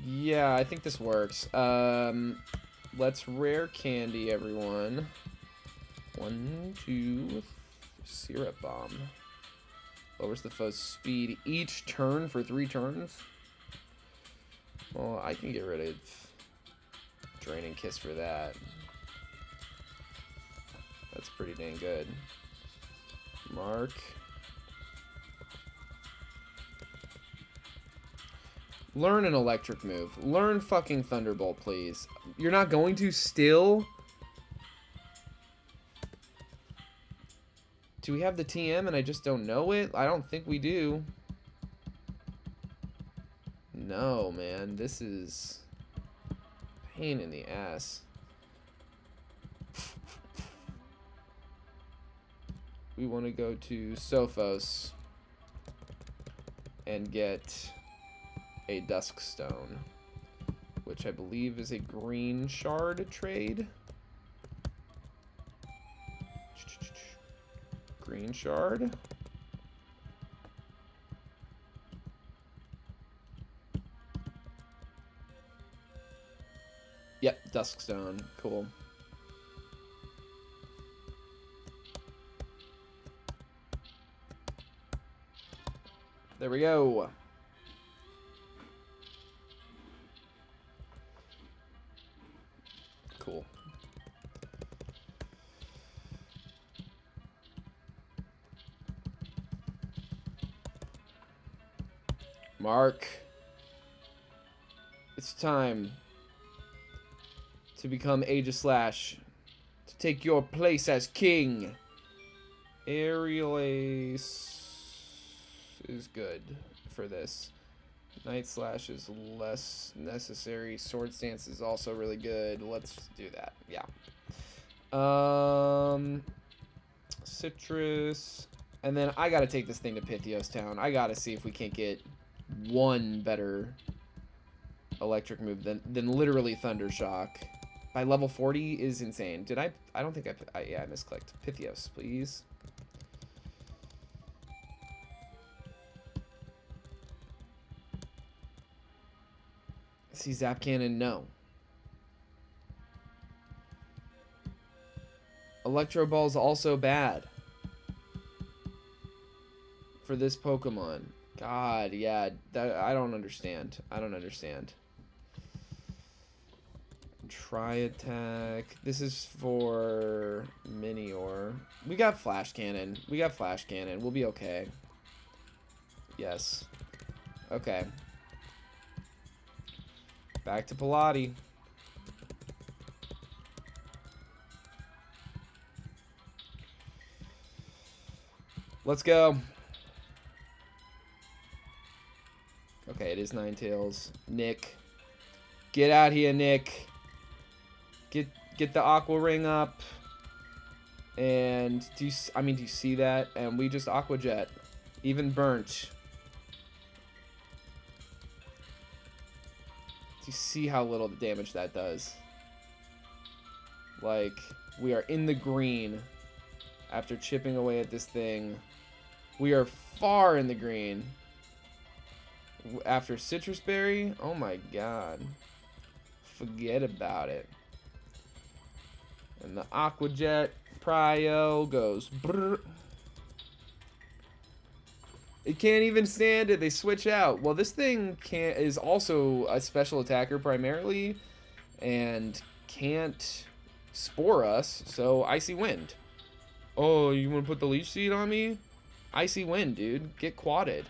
Speaker 1: Yeah, I think this works. Let's rare candy, everyone. 1, 2, Syrup Bomb. Lowers the foe's speed each turn for 3 turns. Well, I can get rid of Draining Kiss for that. That's pretty dang good. Mark. Learn an electric move. Learn fucking Thunderbolt, please. You're not going to still? Do we have the TM and I just don't know it? I don't think we do. No, man. This is pain in the ass. We want to go to Sophos and get a Dusk Stone, which I believe is a green shard trade. Green shard. Yep, Dusk Stone. Cool. There we go. Cool. Mark, it's time to become Aegislash, to take your place as king. Aerial Ace is good for this. Night Slash is less necessary. Sword Stance is also really good. Let's do that. Yeah. Citrus. And then I gotta take this thing to Pythios Town. I gotta see if we can't get one better electric move than literally Thunder Shock. By level 40 is insane. Did I don't think yeah, I misclicked. Pythios, please. See Zap Cannon, no. Electro Ball's also bad for this Pokemon. God, yeah, that I don't understand. I don't understand. Try attack. This is for Minior. We got Flash Cannon. We got Flash Cannon. We'll be okay. Yes. Okay. Back to Pilati. Let's go. Okay, it is Ninetales. Nick. Get out here, Nick. Get the Aqua Ring up. And do you see that? And we just Aqua Jet. Even burnt. Do you see how little damage that does? Like, we are in the green after chipping away at this thing. We are far in the green. After Citrus Berry, oh my god. Forget about it. And the Aqua Jet Prio goes brrr. It can't even stand it. They switch out. Well, this thing is also a special attacker primarily and can't spore us, so Icy Wind. Oh, you want to put the Leech Seed on me? Icy Wind, dude. Get quadded.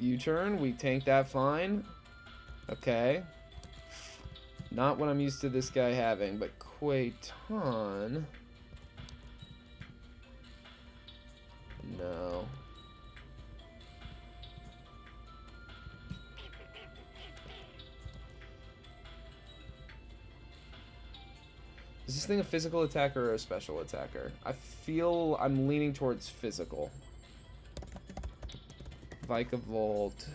Speaker 1: U-turn. We tank that fine. Okay. Not what I'm used to this guy having, but Quaiton. No. Is this thing a physical attacker or a special attacker? I feel I'm leaning towards physical. Vikavolt.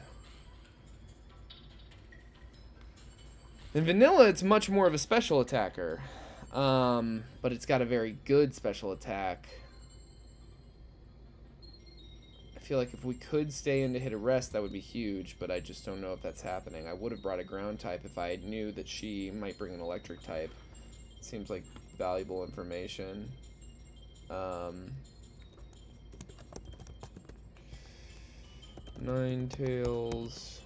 Speaker 1: In vanilla, it's much more of a special attacker. But it's got a very good special attack. I feel like if we could stay in to hit a rest, that would be huge, but I just don't know if that's happening. I would have brought a ground type if I knew that she might bring an electric type. It seems like valuable information. Ninetales.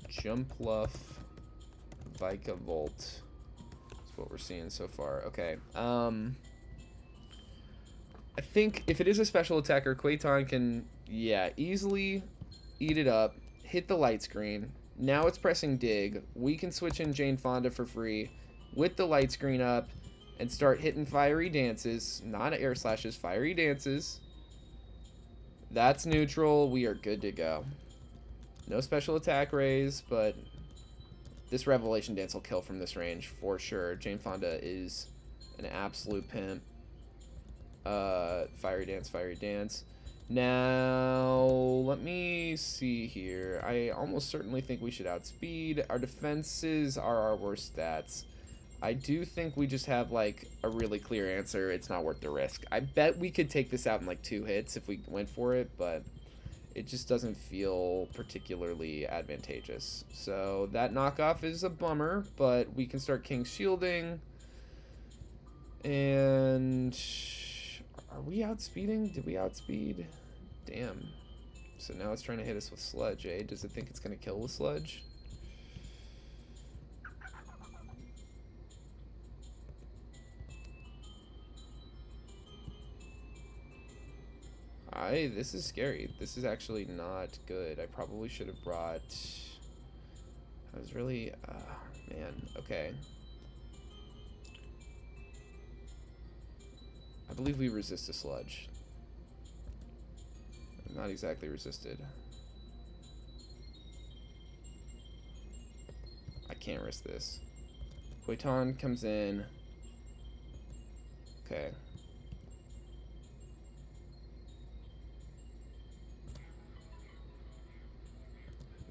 Speaker 1: Jumpluff. Vikavolt. That's what we're seeing so far. Okay. I think if it is a special attacker, Quaiton can, yeah, easily eat it up, hit the light screen. Now it's pressing dig. We can switch in Jane Fonda for free with the light screen up and start hitting fiery dances. Not air slashes, fiery dances. That's neutral. We are good to go. No special attack raise, but this Revelation Dance will kill from this range for sure. Jane Fonda is an absolute pimp. Fiery dance, fiery dance. Now, let me see here. I almost certainly think we should outspeed. Our defenses are our worst stats. I do think we just have, like, a really clear answer. It's not worth the risk. I bet we could take this out in, like, 2 hits if we went for it, but it just doesn't feel particularly advantageous. So, that knockoff is a bummer, but we can start King's Shielding. And are we outspeeding? Did we outspeed? Damn. So now it's trying to hit us with Sludge, eh? Does it think it's going to kill with Sludge? This is scary. This is actually not good. I probably should have brought... I was really... man, okay. I believe we resist a sludge. Not exactly resisted. I can't risk this. Quaiton comes in. Okay.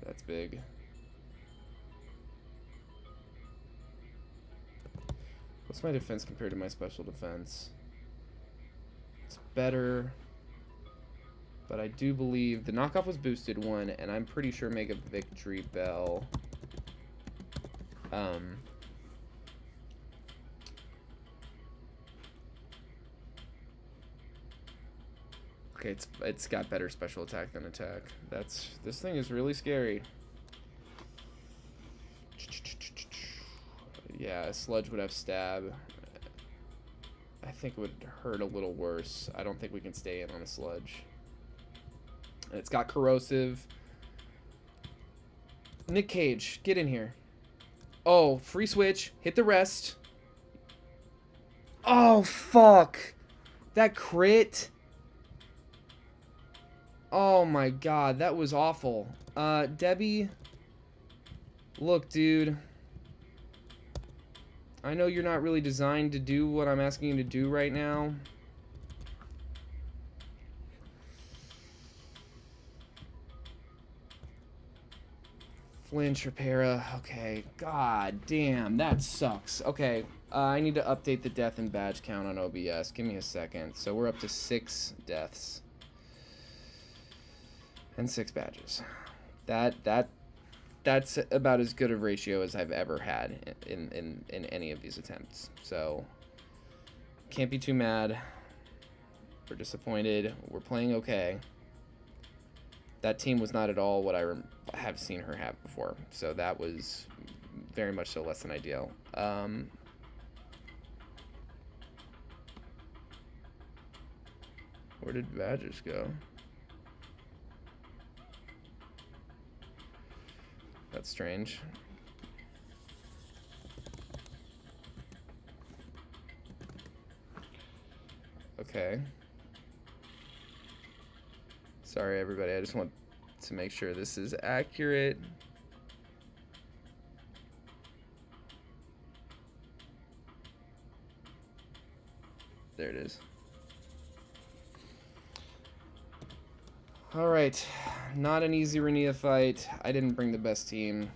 Speaker 1: That's big. What's my defense compared to my special defense? It's better. But I do believe the knockoff was boosted one, and I'm pretty sure Mega Victory Bell. Okay, it's got better special attack than attack. This thing is really scary. Yeah, a sludge would have stab. I think it would hurt a little worse. I don't think we can stay in on a sludge. And it's got corrosive. Nick Cage, get in here. Oh, free switch. Hit the rest. Oh, fuck. That crit. Oh my god, that was awful. Debbie. Look, dude. I know you're not really designed to do what I'm asking you to do right now. Flinch, Repara. Okay. God damn, that sucks. Okay. I need to update the death and badge count on OBS. Give me a second. So we're up to 6 deaths. And 6 badges. That's about as good a ratio as I've ever had in any of these attempts. So can't be too mad. We're disappointed. We're playing okay. That team was not at all what I have seen her have before. So that was very much so less than ideal. Where did badges go? That's strange. Okay. Sorry, everybody. I just want to make sure this is accurate. There it is. All right. Not an easy Renia fight. I didn't bring the best team.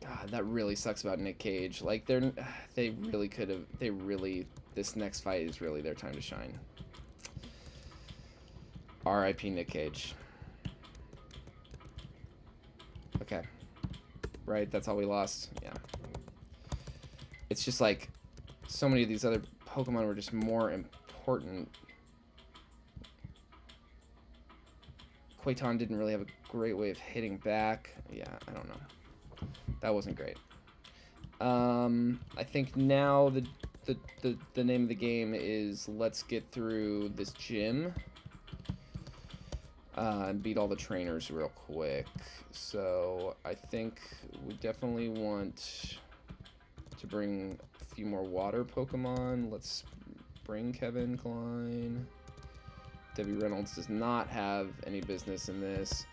Speaker 1: God, that really sucks about Nick Cage. Like, they really could have... This next fight is really their time to shine. R.I.P. Nick Cage. Okay. Right, that's all we lost? Yeah. It's just like, so many of these other Pokemon were just more important. Quaiton didn't really have a great way of hitting back. Yeah, I don't know. That wasn't great. I think now the name of the game is let's get through this gym and beat all the trainers real quick. So I think we definitely want to bring a few more water Pokemon. Let's bring Kevin Klein. Debbie Reynolds does not have any business in this.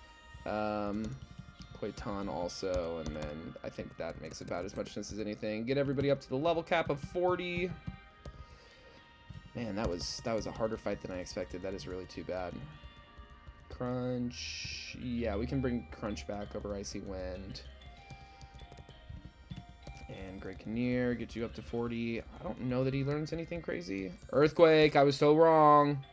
Speaker 1: Quaiton also, and then I think that makes about as much sense as anything. Get everybody up to the level cap of 40. Man, that was a harder fight than I expected. That is really too bad. Crunch. Yeah, we can bring Crunch back over Icy Wind. And Great Kinnear, get you up to 40. I don't know that he learns anything crazy. Earthquake, I was so wrong.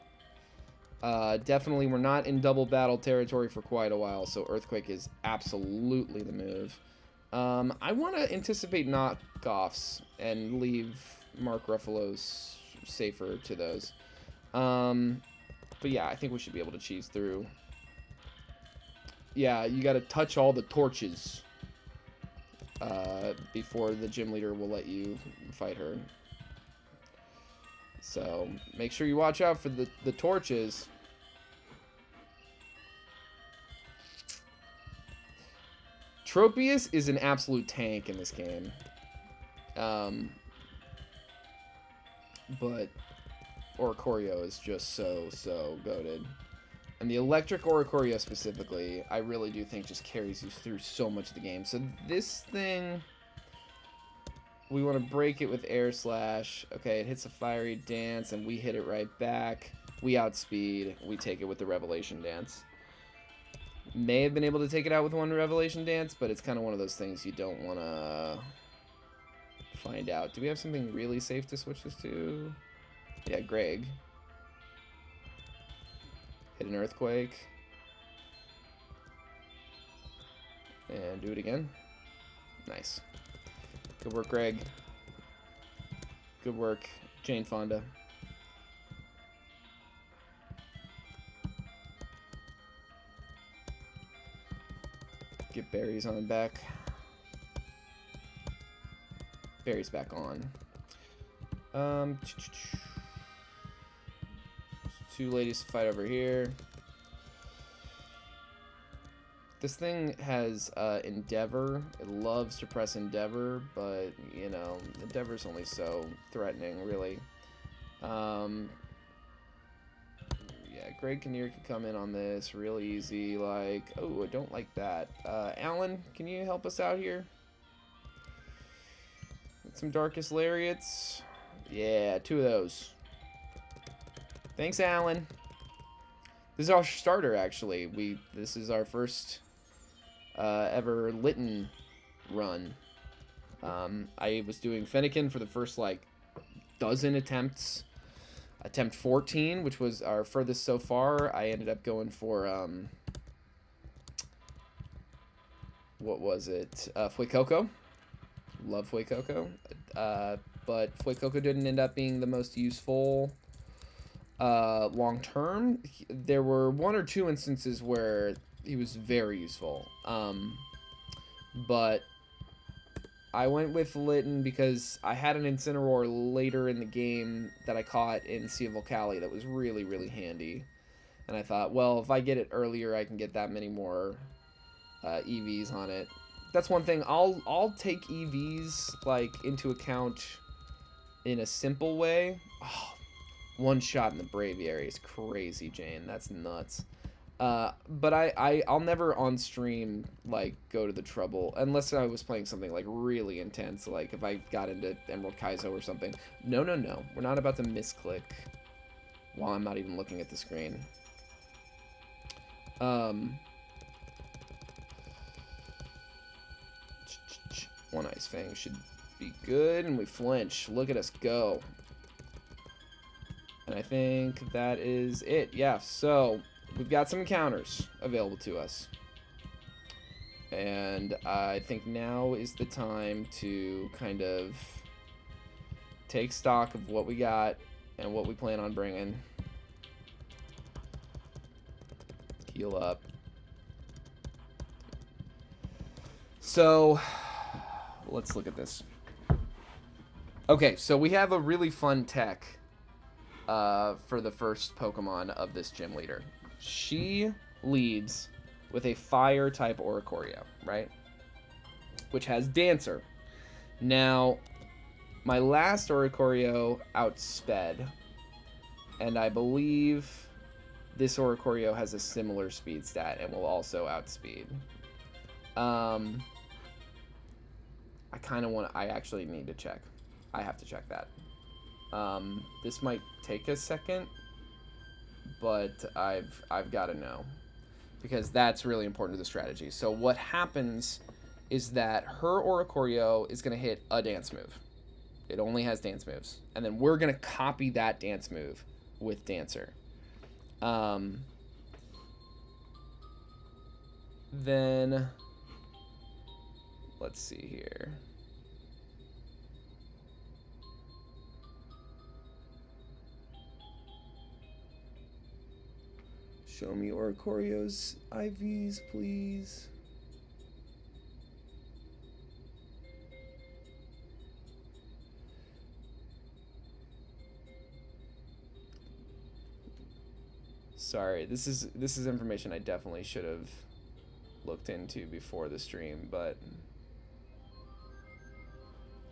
Speaker 1: Definitely we're not in double battle territory for quite a while, so Earthquake is absolutely the move. I want to anticipate knockoffs and leave Mark Ruffalo's safer to those. But yeah, I think we should be able to cheese through. Yeah, you got to touch all the torches before the gym leader will let you fight her. So make sure you watch out for the torches. Tropius is an absolute tank in this game. But Oricorio is just so goated. And the electric Oricorio specifically, I really do think just carries you through so much of the game. So this thing, we want to break it with Air Slash. Okay, it hits a Fiery Dance, and we hit it right back. We outspeed. We take it with the Revelation Dance. May have been able to take it out with one Revelation Dance, but it's kind of one of those things you don't want to find out. Do we have something really safe to switch this to? Yeah, Greg. Hit an Earthquake. And do it again. Nice. Good work, Greg. Good work, Jane Fonda. Get berries on back. Berries back on. Two ladies to fight over here. This thing has Endeavor. It loves to press Endeavor, but, you know, Endeavor's only so threatening, really. Yeah, Greg Kinnear could come in on this real easy, like, oh, I don't like that. Alan, can you help us out here? With some Darkest Lariats. Yeah, 2 of those. Thanks, Alan. This is our starter, actually. This is our first ever Litten run. I was doing Fennekin for the first, like, dozen attempts. Attempt 14, which was our furthest so far. I ended up going for, what was it? Fuecoco. Love Fuecoco. But Fuecoco didn't end up being the most useful long term. There were 1 or 2 instances where he was very useful. But I went with Litten because I had an Incineroar later in the game that I caught in Sea of Volcali that was really, really handy. And I thought, well, if I get it earlier, I can get that many more EVs on it. That's one thing. I'll take EVs, like, into account in a simple way. Oh, 1 shot in the Braviary is crazy, Jane. That's nuts. But I'll never on stream, like, go to the trouble, unless I was playing something, like, really intense, like if I got into Emerald Kaizo or something. No. We're not about to misclick while I'm not even looking at the screen. One Ice Fang should be good, and we flinch. Look at us go. And I think that is it. Yeah, so we've got some encounters available to us. And I think now is the time to kind of take stock of what we got and what we plan on bringing. Heal up. So let's look at this. Okay, so we have a really fun tech for the first Pokemon of this gym leader. She leads with a fire type Oricorio, right? Which has Dancer. Now, my last Oricorio outsped, and I believe this Oricorio has a similar speed stat and will also outspeed. I actually need to check. I have to check that. This might take a second, but I've got to know, because that's really important to the strategy. So what happens is that her Oricorio is going to hit a dance move. It only has dance moves. And then we're going to copy that dance move with Dancer. Then let's see here. Show me Oricorio's IVs, please. Sorry, this is information I definitely should have looked into before the stream, but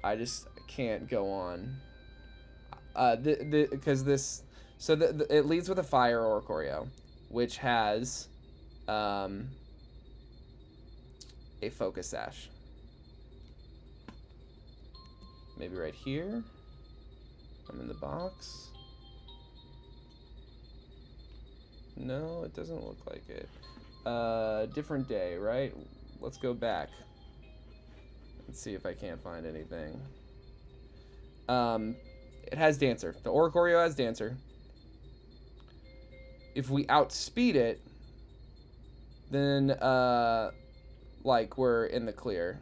Speaker 1: I just can't go on. Because this, so it leads with a fire Oricorio, which has a focus sash. Maybe right here. I'm in the box. No, it doesn't look like it. Different day, right? Let's go back. Let's see if I can't find anything. It has Dancer. The Oricorio has Dancer. If we outspeed it, then, like, we're in the clear.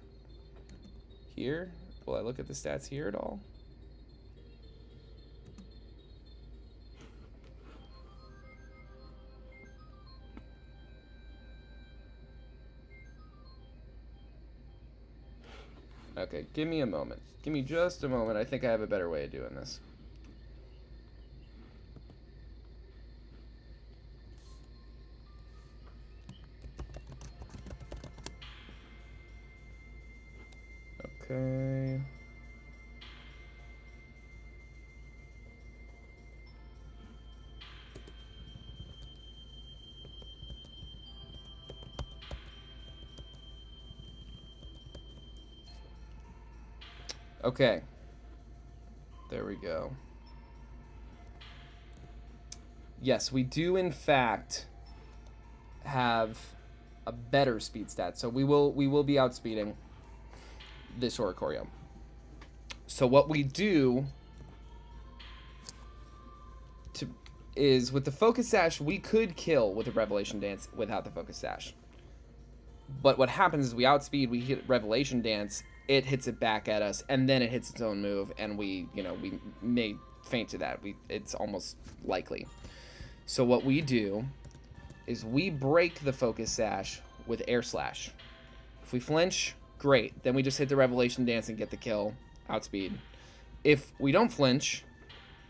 Speaker 1: Here? Will I look at the stats here at all? Okay, give me a moment. Give me just a moment. I think I have a better way of doing this. Okay. Okay. There we go. Yes, we do in fact have a better speed stat. So we will be outspeeding this Oricorio. So what we do is with the Focus Sash, we could kill with a Revelation Dance without the Focus Sash. But what happens is we outspeed, we hit Revelation Dance, it hits it back at us, and then it hits its own move, and we may faint to that. It's almost likely. So what we do is we break the Focus Sash with Air Slash. If we flinch, great. Then we just hit the Revelation Dance and get the kill, outspeed. If we don't flinch,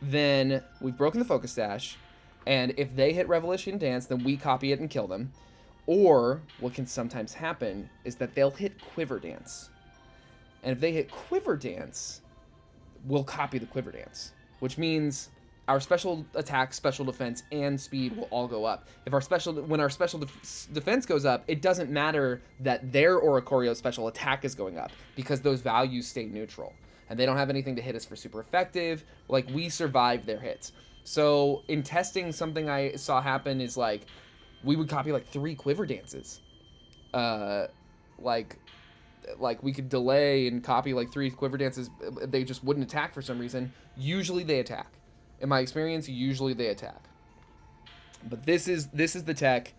Speaker 1: then we've broken the Focus Sash, and if they hit Revelation Dance, then we copy it and kill them. Or what can sometimes happen is that they'll hit Quiver Dance. And if they hit Quiver Dance, we'll copy the Quiver Dance, which means our special attack, special defense, and speed will all go up. If when our special defense goes up, it doesn't matter that their Oricorio special attack is going up because those values stay neutral. And they don't have anything to hit us for super effective. Like, we survived their hits. So in testing, something I saw happen is, like, we would copy, like, 3 Quiver Dances. Like we could delay and copy, like, 3 Quiver Dances. They just wouldn't attack for some reason. Usually they attack. In my experience, usually they attack. But this is the tech.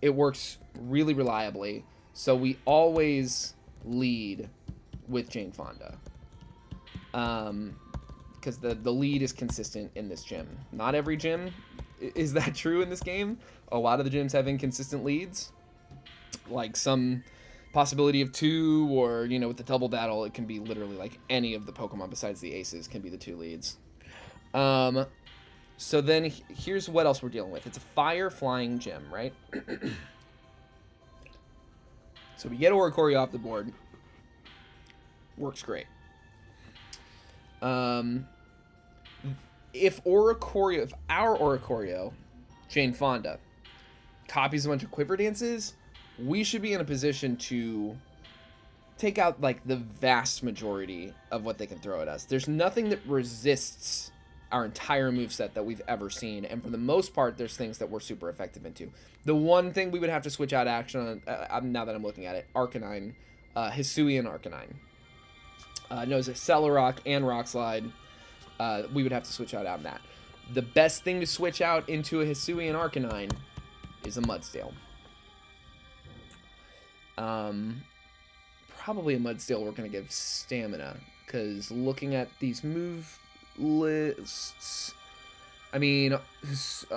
Speaker 1: It works really reliably. So we always lead with Jane Fonda. Because the lead is consistent in this gym. Not every gym is that true in this game. A lot of the gyms have inconsistent leads. Like some possibility of 2, or, with the double battle, it can be literally like any of the Pokemon besides the aces can be the 2 leads. So then here's what else we're dealing with. It's a fire flying gym, right? So we get Oricorio off the board. Works great. If our Oricorio, Jane Fonda, copies a bunch of Quiver Dances, we should be in a position to take out, like, the vast majority of what they can throw at us. There's nothing that resists our entire moveset that we've ever seen, and for the most part, there's things that we're super effective into. The one thing we would have to switch out action on, now that I'm looking at it, Arcanine, Hisuian Arcanine. Knows a Celerock and Rock Slide. We would have to switch out on that. The best thing to switch out into a Hisuian Arcanine is a Mudstale. Probably a Mudstale we're going to give Stamina, because looking at these move lists, I mean,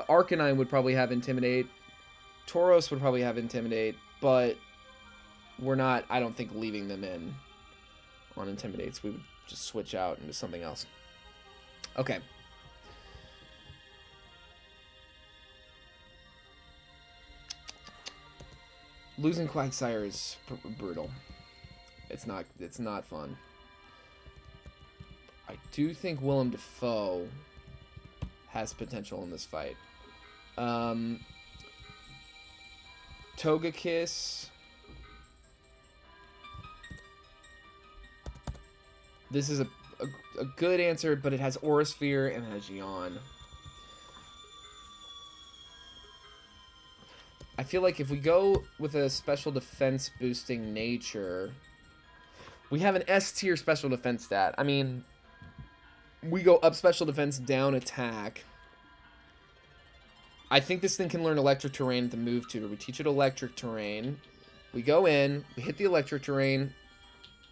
Speaker 1: Arcanine would probably have Intimidate. Tauros would probably have Intimidate, but we're not, I don't think, leaving them in on Intimidates. We would just switch out into something else. Okay. Losing Quagsire is brutal. It's not fun. I do think Willem Dafoe has potential in this fight. Togekiss. This is a good answer, but it has Aura Sphere and has Yawn. I feel like if we go with a special defense boosting nature, we have an S tier special defense stat. I mean, we go up special defense, down attack. I think this thing can learn electric terrain at the move tutor. We teach it electric terrain. We go in, we hit the electric terrain.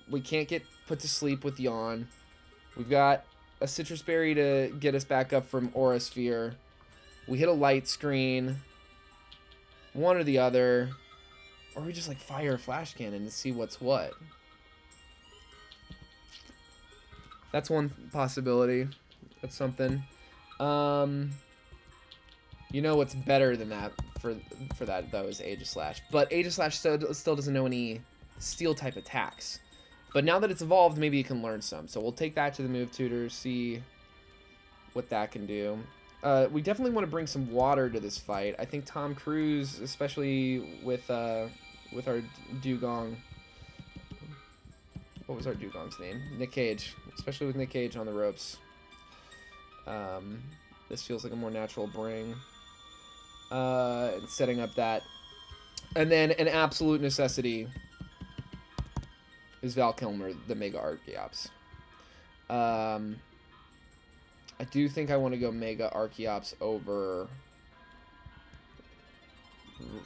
Speaker 1: We can't get put to sleep with Yawn. We've got a Citrus Berry to get us back up from Aura Sphere. We hit a light screen. One or the other. Or we just like fire a flash cannon to see what's what. That's one possibility. That's something. You know what's better than that for that though is Aegislash. But Aegislash still doesn't know any steel type attacks. But now that it's evolved, maybe it can learn some. So we'll take that to the move tutor, see what that can do. We definitely want to bring some water to this fight. I think Tom Cruise, especially with our Dugong. What was our Dugong's name? Nick Cage. Especially with Nick Cage on the ropes. This feels like a more natural bring. Setting up that. And then an absolute necessity is Val Kilmer, the Mega Archeops. I do think I want to go Mega Archeops over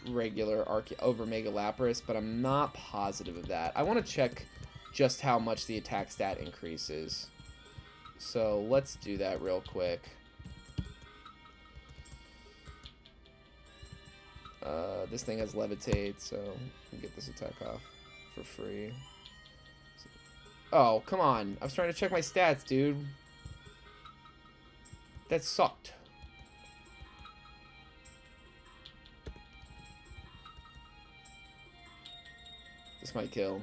Speaker 1: regular over Mega Lapras, but I'm not positive of that. I want to check just how much the attack stat increases. So let's do that real quick. This thing has Levitate, so we can get this attack off for free. Oh, come on. I was trying to check my stats, dude. That sucked. This might kill.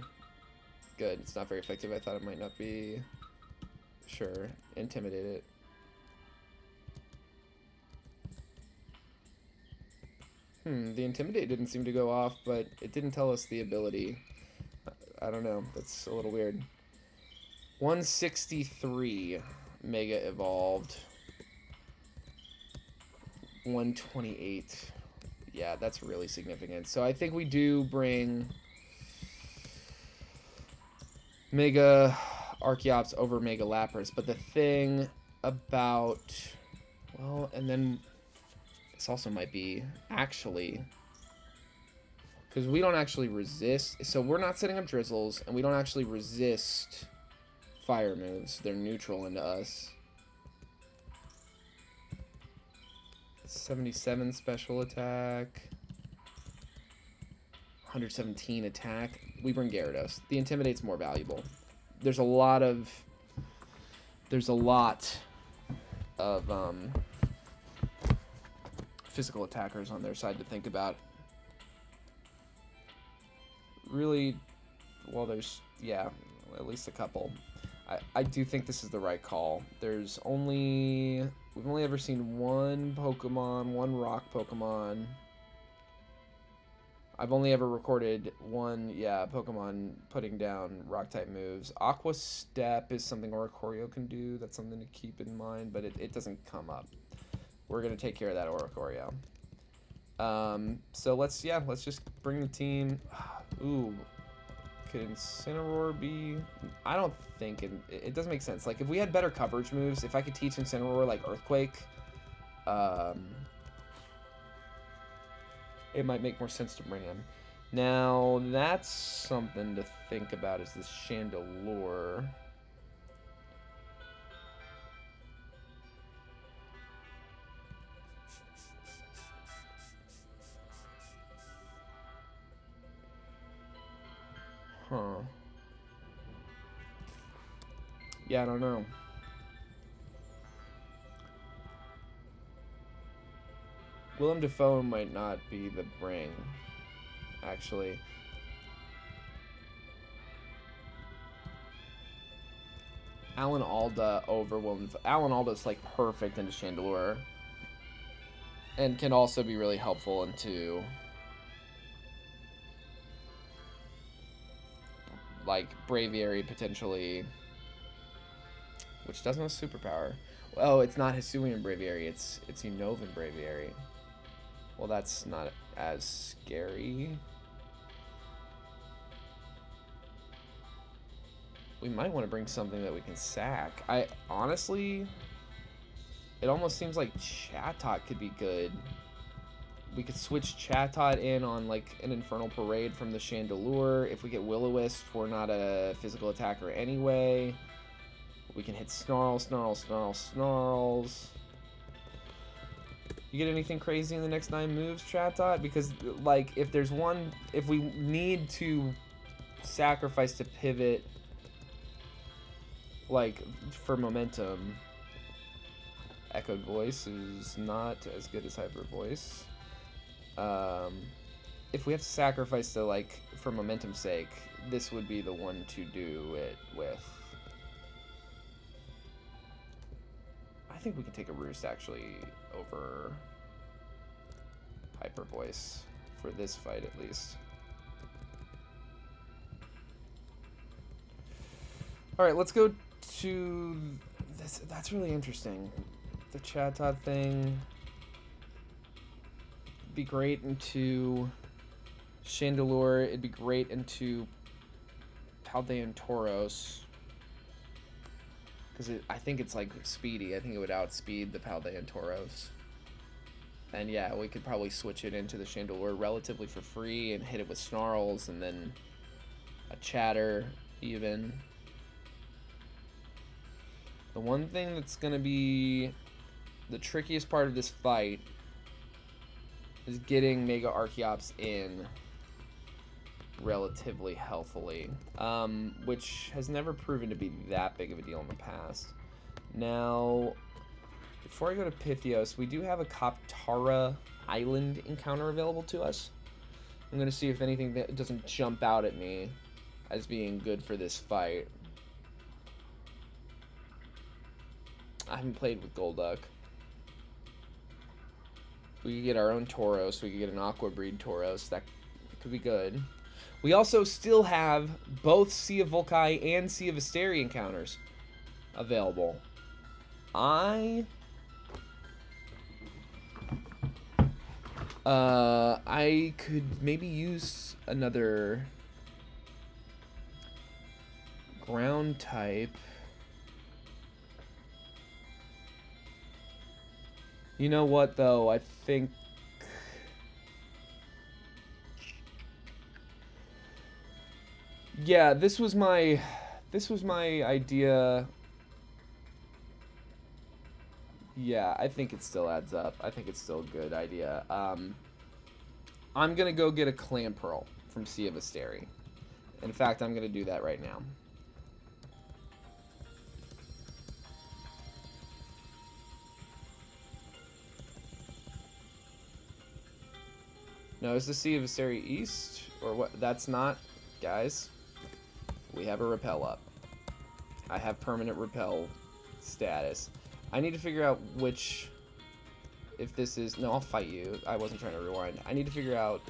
Speaker 1: Good. It's not very effective. I thought it might not be. Sure. Intimidate it. The Intimidate didn't seem to go off, but it didn't tell us the ability. I don't know. That's a little weird. 163 Mega Evolved. 128. Yeah, that's really significant. So I think we do bring Mega Archeops over Mega Lapras. But the thing about... Well, and then... This also might be actually, because we don't actually resist, so we're not setting up Drizzles, and we don't actually resist fire moves. They're neutral into us. 77 special attack, 117 attack. We bring Gyarados. The Intimidate's more valuable. There's a lot of physical attackers on their side to think about. Really, well, there's, yeah, at least a couple. I do think this is the right call. We've only ever seen one rock Pokemon. I've only ever recorded one, Pokemon putting down rock type moves. Aqua Step is something Oricorio can do. That's something to keep in mind, but it doesn't come up. We're going to take care of that Oricorio. So let's just bring the team. Ooh. Could Incineroar be... I don't think it doesn't make sense. Like, if we had better coverage moves, if I could teach Incineroar, like, Earthquake, it might make more sense to bring him. Now, that's something to think about, is this Chandelure. Huh. Yeah, I don't know. Willem Dafoe might not be the bring, actually. Alan Alda overwhelmed. Alan Alda's like perfect into Chandelure. And can also be really helpful into like Braviary potentially, which doesn't have superpower. Oh, it's not Hisuian Braviary, it's Unnovan Braviary. Well, that's not as scary. We might want to bring something that we can sack. I honestly, it almost seems like Chatot could be good. We could switch Chatot in on like an Infernal Parade from the Chandelure. If we get Will-O-Wisp, we're not a physical attacker anyway. We can hit Snarl, Snarl, Snarl, Snarls. You get anything crazy in the next 9 moves, Chatot? Because like if there's one, if we need to sacrifice to pivot like for momentum, Echoed Voice is not as good as Hyper Voice. If we have to sacrifice to like for momentum's sake, this would be the one to do it with. I think we can take a Roost actually over Hyper Voice for this fight at least. All right, let's go to this. That's really interesting. The Chatot thing be great into Chandelure. It'd be great into Paldean Tauros. Because I think it's like speedy. I think it would outspeed the Paldean Tauros. And yeah, we could probably switch it into the Chandelure relatively for free and hit it with Snarls and then a Chatter even. The one thing that's going to be the trickiest part of this fight is getting Mega Archeops in relatively healthily, which has never proven to be that big of a deal in the past. Now, before I go to Pythios, we do have a Kaptara Island encounter available to us. I'm going to see if anything that doesn't jump out at me as being good for this fight. I haven't played with Golduck. We could get our own Tauros. We could get an Aqua Breed Tauros. That could be good. We also still have both Sea of Volkai and Sea of Asteri encounters available. I could maybe use another ground type. You know what, though? I think... Yeah, this was my idea. Yeah, I think it still adds up. I think it's still a good idea. I'm going to go get a Clamperl from Sea of Asteri. In fact, I'm going to do that right now. No, is the Sea of Asteri east? Or what? That's not, guys. We have a repel up. I have permanent repel status. I need to figure out which... If this is... No, I'll fight you. I wasn't trying to rewind. I need to figure out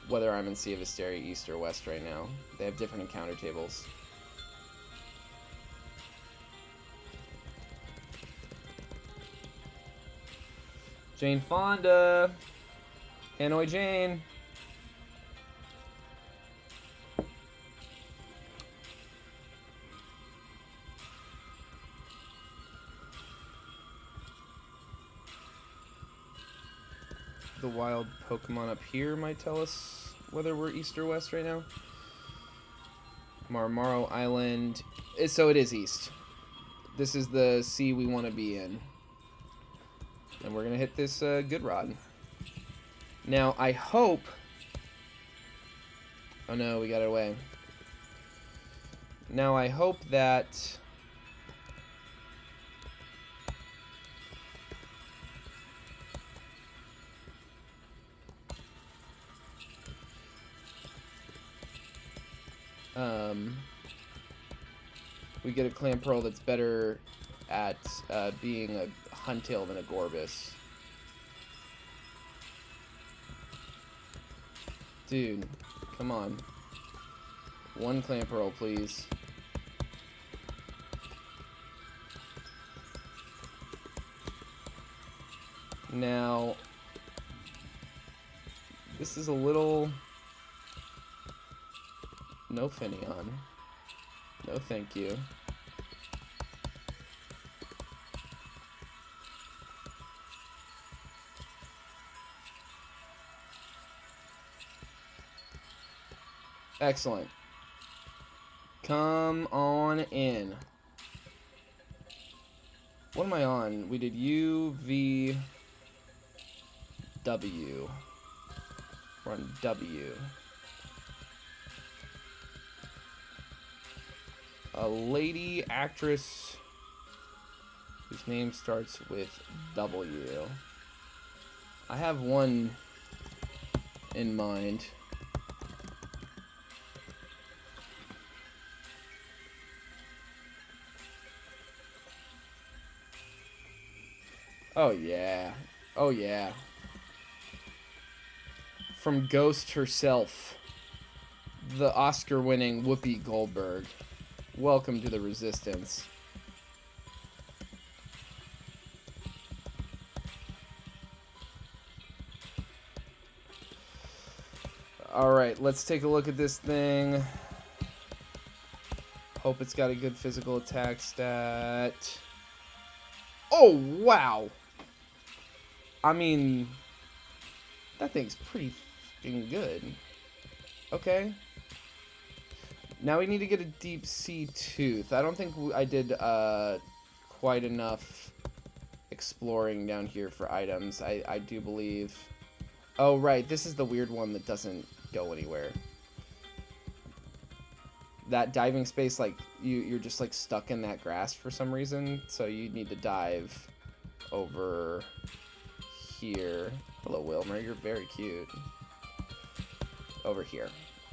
Speaker 1: whether I'm in Sea of Asteri east or west right now. They have different encounter tables. Jane Fonda. Hanoi Jane. The wild Pokemon up here might tell us whether we're east or west right now. Marmaro Island. So it is east. This is the sea we want to be in. And we're going to hit this Good Rod. Now, I hope... Oh no, we got it away. Now, I hope that... we get a Clamperl that's better at being a Huntail than a Gorbis. Dude, come on. One Clamperl, please. Now, this is a little... No Finneon. No thank you. Excellent. Come on in. What am I on? We did U, V, W. We're on W. A lady actress whose name starts with W. I have one in mind. Oh yeah. Oh yeah. From Ghost herself, the Oscar-winning Whoopi Goldberg. Welcome to the Resistance. Alright, let's take a look at this thing. Hope it's got a good physical attack stat. Oh, wow! I mean, that thing's pretty f***ing good. Okay. Now we need to get a deep sea tooth. I don't think I did quite enough exploring down here for items. I do believe... Oh, right. This is the weird one that doesn't go anywhere. That diving space, like, you're just, like, stuck in that grass for some reason. So you need to dive over here. Hello, Wilmer. You're very cute. Over here.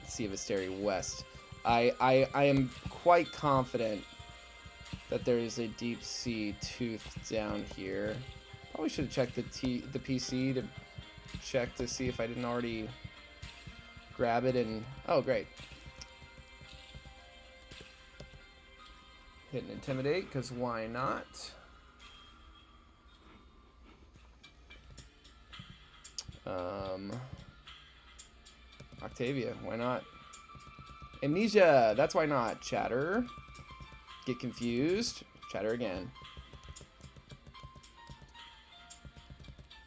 Speaker 1: Sea of Asteri West. I am quite confident that there is a deep sea tooth down here. Probably should have checked the PC to check to see if I didn't already grab it and... Oh, great. Hit and intimidate, because why not? Octavia, why not? Amnesia, that's why not. Chatter. Get confused. Chatter again.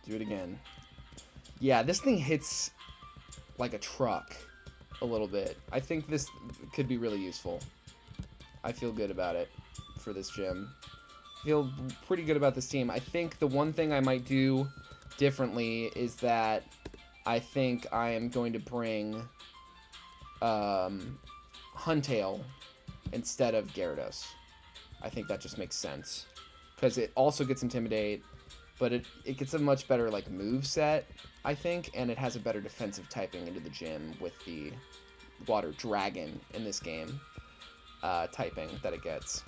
Speaker 1: Do it again. Yeah, this thing hits like a truck a little bit. I think this could be really useful. I feel good about it for this gym. Feel pretty good about this team. I think the one thing I might do differently is that I think I am going to bring Huntail instead of Gyarados. I think that just makes sense. Because it also gets Intimidate, but it gets a much better like move set, I think, and it has a better defensive typing into the gym with the Water Dragon in this game typing that it gets.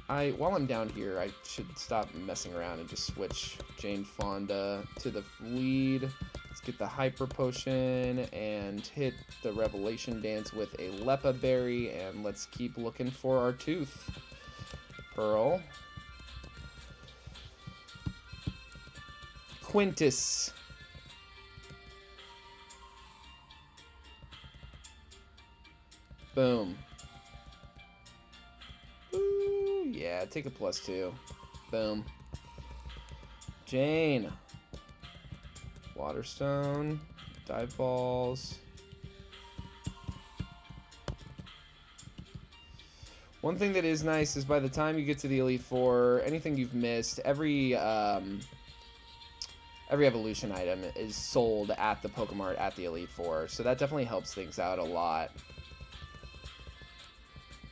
Speaker 1: While I'm down here, I should stop messing around and just switch Jane Fonda to the lead. Let's get the Hyper Potion and hit the Revelation Dance with a Lepa Berry, and let's keep looking for our tooth. Pearl. Quintus. Boom. Ooh, yeah, take a +2. Boom. Jane. Waterstone. Dive balls. One thing that is nice is by the time you get to the Elite Four, anything you've missed, every evolution item is sold at the Pokemart at the Elite Four, so that definitely helps things out a lot.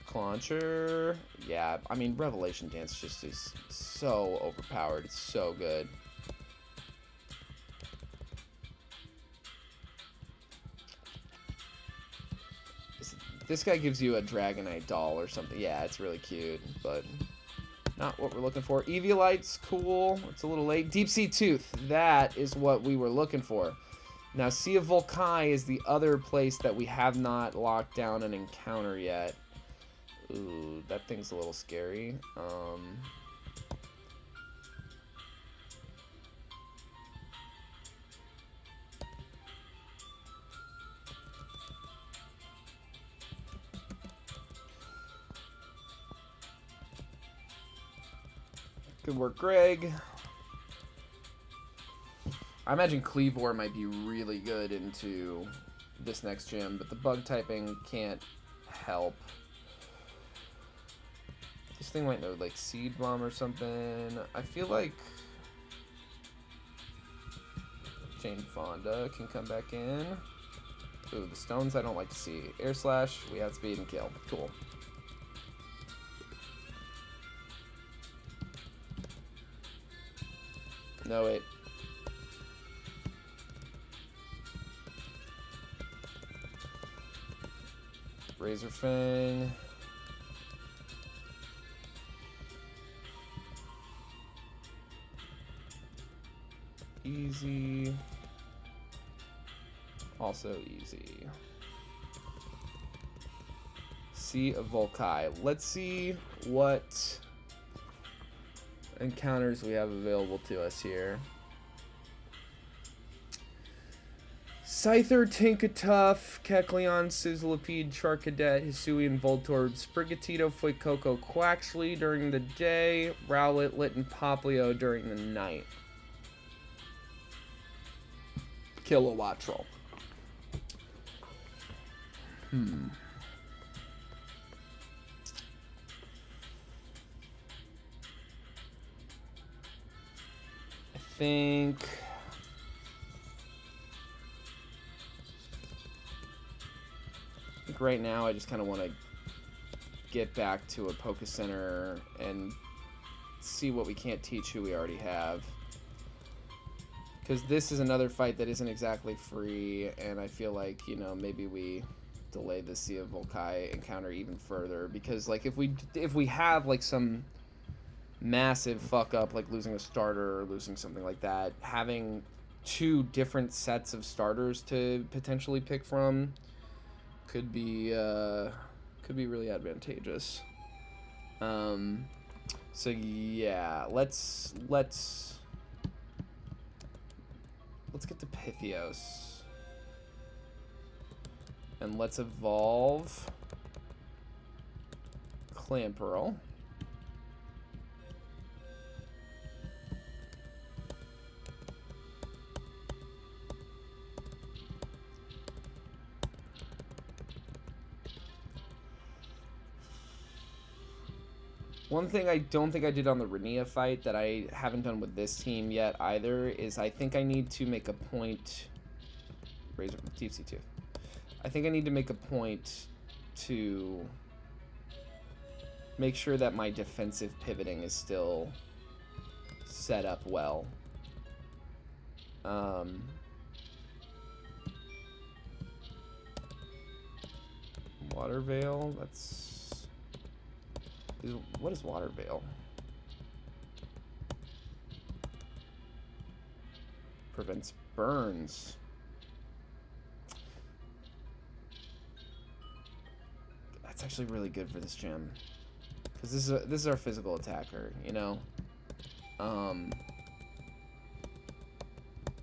Speaker 1: Clauncher, yeah, I mean, Revelation Dance just is so overpowered. It's so good. This guy gives you a Dragonite doll or something. Yeah, it's really cute, but not what we're looking for. Eviolite's cool. It's a little late. Deep Sea Tooth. That is what we were looking for. Now, Sea of Volkai is the other place that we have not locked down an encounter yet. Ooh, that thing's a little scary. Good work, Greg. I imagine Cleavor might be really good into this next gym, but the bug typing can't help. This thing might know, like, Seed Bomb or something. I feel like Jane Fonda can come back in. Ooh, the stones I don't like to see. Air Slash, we outspeed and kill. Cool. No, wait. Razor Fang. Easy. Also easy. Sea of Volkai. Let's see what encounters we have available to us here. Scyther, Tinkatuff, Kecleon, Sizzlipede, Charcadet, Hisuian, Voltorb, Sprigatito, Fuecoco, Quaxley during the day, Rowlet, Lit, and Poplio during the night. Kilowattrel. I think right now I just kind of want to get back to a Poké Center and see what we can't teach who we already have. Because this is another fight that isn't exactly free, and I feel like, you know, maybe we delay the Sea of Volkai encounter even further. Because, like, if we have, like, some massive fuck up, like losing a starter or losing something like that, having two different sets of starters to potentially pick from could be really advantageous. So yeah, let's get to Pythios and let's evolve Clamperl. One thing I don't think I did on the Renia fight that I haven't done with this team yet either is I think I need to make a point... Razor, Deep Sea 2. I think I need to make a point to make sure that my defensive pivoting is still set up well. Water Veil, that's... What is Water Veil? Prevents burns. That's actually really good for this gym. Because this is our physical attacker, you know?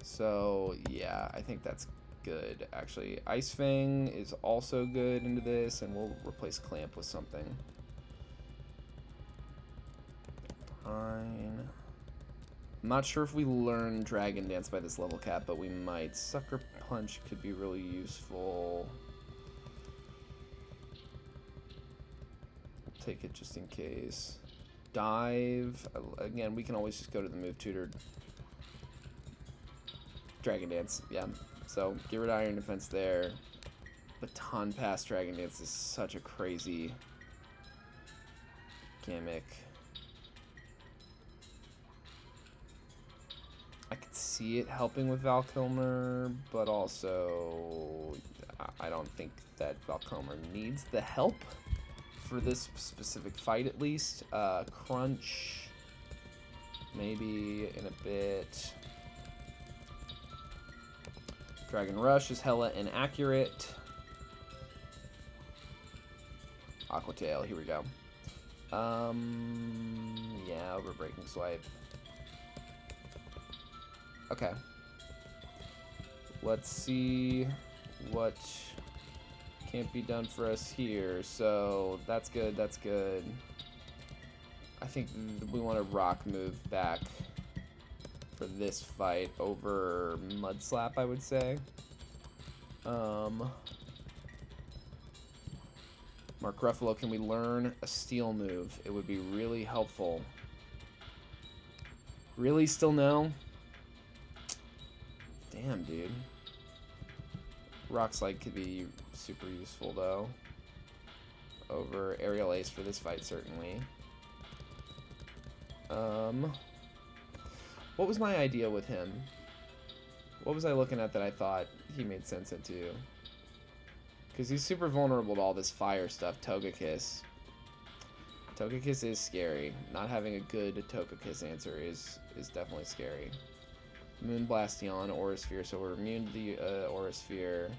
Speaker 1: So, yeah, I think that's good, actually. Ice Fang is also good into this, and we'll replace Clamp with something. Fine. I'm not sure if we learn Dragon Dance by this level cap, but we might. Sucker Punch could be really useful. We'll take it just in case. Dive. Again, we can always just go to the move tutor. Dragon Dance, yeah. So, get rid of Iron Defense there. Baton Pass Dragon Dance is such a crazy gimmick. I could see it helping with Valkilmer, but also I don't think that Valcomer needs the help for this specific fight, at least. Crunch, maybe in a bit. Dragon Rush is hella inaccurate. Aqua Tail, here we go. Yeah, over Breaking Swipe. Okay. Let's see what can't be done for us here. So that's good, that's good. I think we want to rock move back for this fight over Mud Slap, I would say. Mark Ruffalo, can we learn a steel move? It would be really helpful. Really? Still no? Damn, dude. Rock Slide could be super useful, though. Over Aerial Ace for this fight, certainly. What was my idea with him? What was I looking at that I thought he made sense into? Because he's super vulnerable to all this fire stuff. Togekiss. Togekiss is scary. Not having a good Togekiss answer is definitely scary. Moonblastion, Aura Sphere, so we're immune to the Aura Sphere.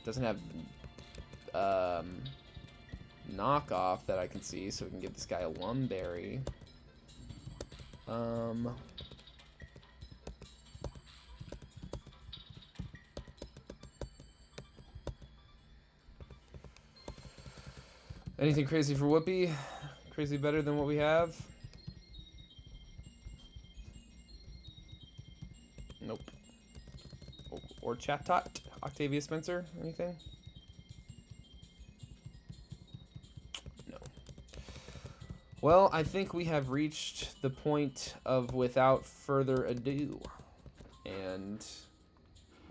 Speaker 1: Doesn't have knockoff that I can see, so we can give this guy a Lumberry. Anything crazy for Whoopi? Crazy better than what we have? Nope. Or Chatot? Octavia Spencer? Anything? No. Well, I think we have reached the point of without further ado. And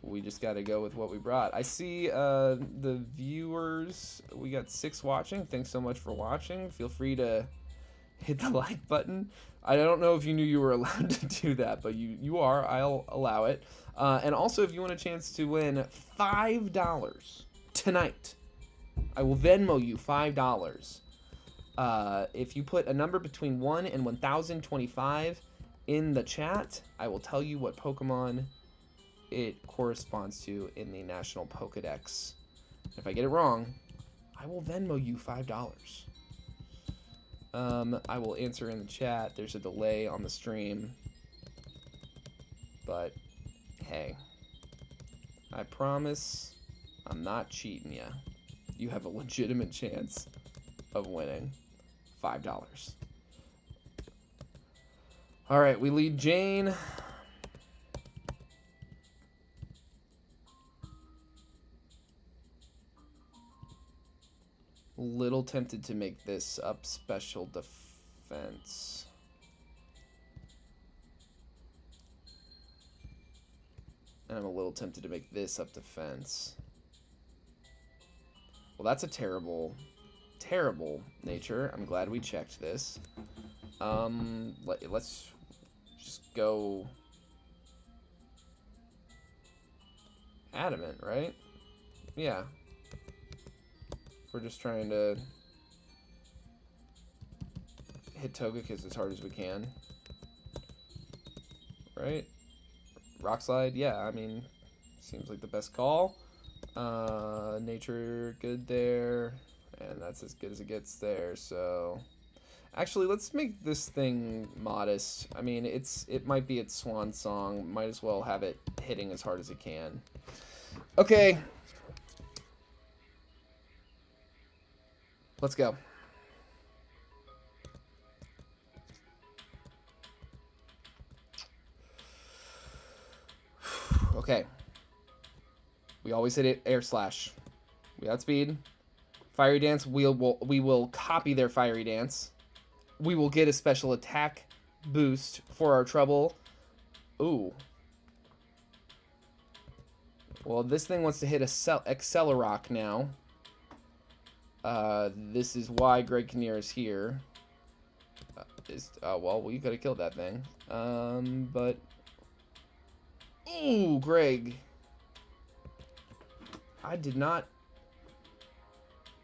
Speaker 1: we just got to go with what we brought. I see the viewers, we got 6 watching. Thanks so much for watching. Feel free to hit the like button. I don't know if you knew you were allowed to do that, but you are. I'll allow it. And also, if you want a chance to win $5 tonight, I will Venmo you $5. If you put a number between 1 and 1025 in the chat, I will tell you what Pokemon it corresponds to in the National Pokedex. If I get it wrong, I will Venmo you $5. I will answer in the chat. There's a delay on the stream, but hey, I promise I'm not cheating ya. You have a legitimate chance of winning $5. All right, we lead Jane. Little tempted to make this up special defense. And I'm a little tempted to make this up defense. Well, that's a terrible, terrible nature. I'm glad we checked this. Let's just go adamant, right? Yeah. We're just trying to hit Togekiss as hard as we can. Right? Rock Slide, yeah, I mean, seems like the best call. Nature, good there. And that's as good as it gets there, so... Actually, let's make this thing modest. I mean, it might be its swan song. Might as well have it hitting as hard as it can. Okay. Let's go. Okay. We always hit it air slash. We outspeed. Fiery Dance, we will copy their Fiery Dance. We will get a special attack boost for our trouble. Ooh. Well, this thing wants to hit a Accelerock now. This is why Greg Kinnear is here. Well, we could have killed that thing. But... Ooh, Greg. I did not...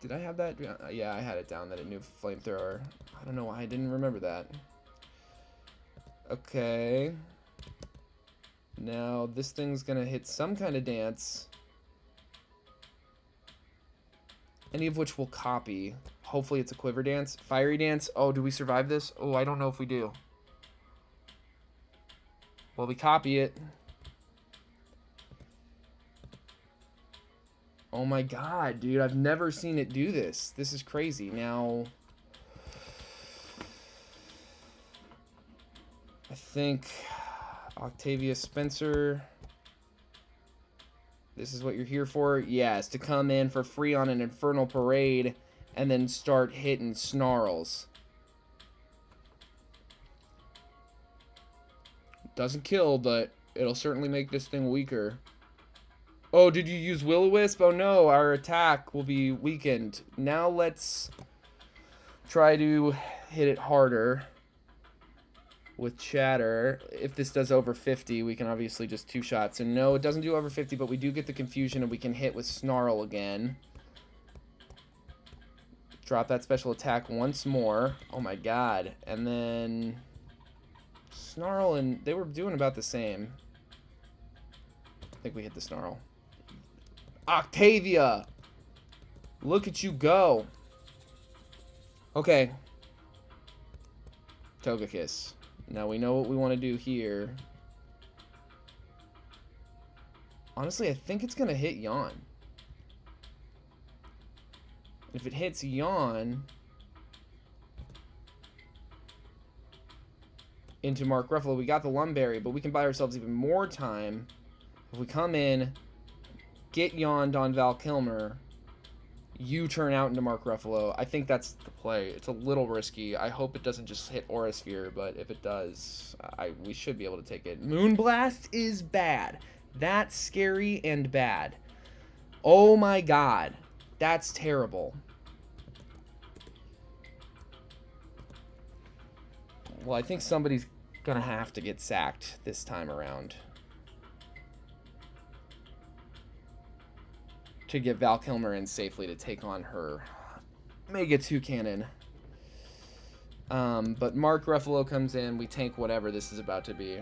Speaker 1: Did I have that? Yeah, I had it down that it knew flamethrower. I don't know why I didn't remember that. Okay. Now, this thing's gonna hit some kind of dance. Any of which will copy. Hopefully it's a quiver dance. Fiery dance. Oh, do we survive this? Oh, I don't know if we do. Well, we copy it. Oh my god, dude. I've never seen it do this. This is crazy. Now, I think Octavia Spencer, this is what you're here for? Yes, to come in for free on an Infernal Parade and then start hitting snarls. Doesn't kill, but it'll certainly make this thing weaker. Oh, did you use Will-O-Wisp? Oh no, our attack will be weakened. Now let's try to hit it harder with Chatter. If this does over 50, we can obviously just two-shot. So no, it doesn't do over 50, but we do get the confusion and we can hit with Snarl again. Drop that special attack once more. Oh my god. And then Snarl, and they were doing about the same. I think we hit the Snarl. Octavia! Look at you go. Okay. Togekiss. Now we know what we want to do here. Honestly, I think it's going to hit Yawn. If it hits Yawn into Mark Ruffalo, we got the Lumberry, but we can buy ourselves even more time if we come in, get Yawned on Val Kilmer, you turn out into Mark Ruffalo. I think that's the play. It's a little risky. I hope it doesn't just hit Aura Sphere, but if it does, we should be able to take it. Moonblast is bad. That's scary and bad. Oh my god. That's terrible. Well, I think somebody's gonna have to get sacked this time around to get Val Kilmer in safely to take on her Mega 2 Cannon. But Mark Ruffalo comes in. We tank whatever this is about to be.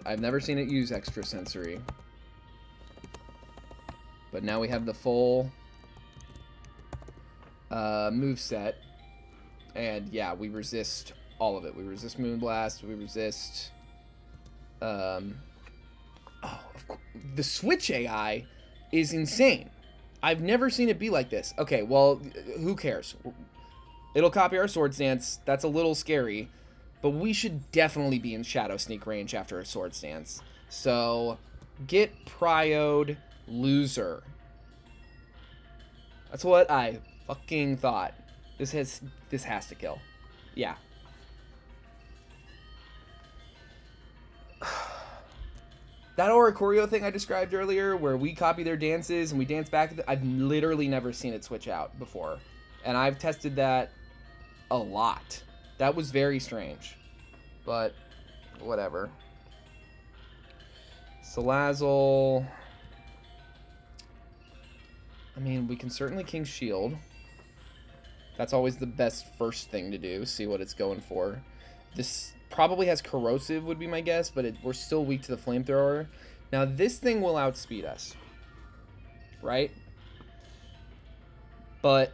Speaker 1: I've never seen it use extra sensory. But now we have the full move set. And yeah, we resist all of it. We resist Moonblast. We resist... oh, of course. The Switch AI is insane. I've never seen it be like this. Okay, well, who cares? It'll copy our Swords Dance. That's a little scary. But we should definitely be in Shadow Sneak range after a Swords Dance. So, get Prio'd, loser. That's what I fucking thought. This has to kill. Yeah. That Oricorio thing I described earlier, where we copy their dances and we dance back, I've literally never seen it switch out before. And I've tested that a lot. That was very strange. But, whatever. Salazzle. I mean, we can certainly King's Shield. That's always the best first thing to do. See what it's going for. This probably has Corrosive, would be my guess, but we're still weak to the Flamethrower. Now, this thing will outspeed us. Right? But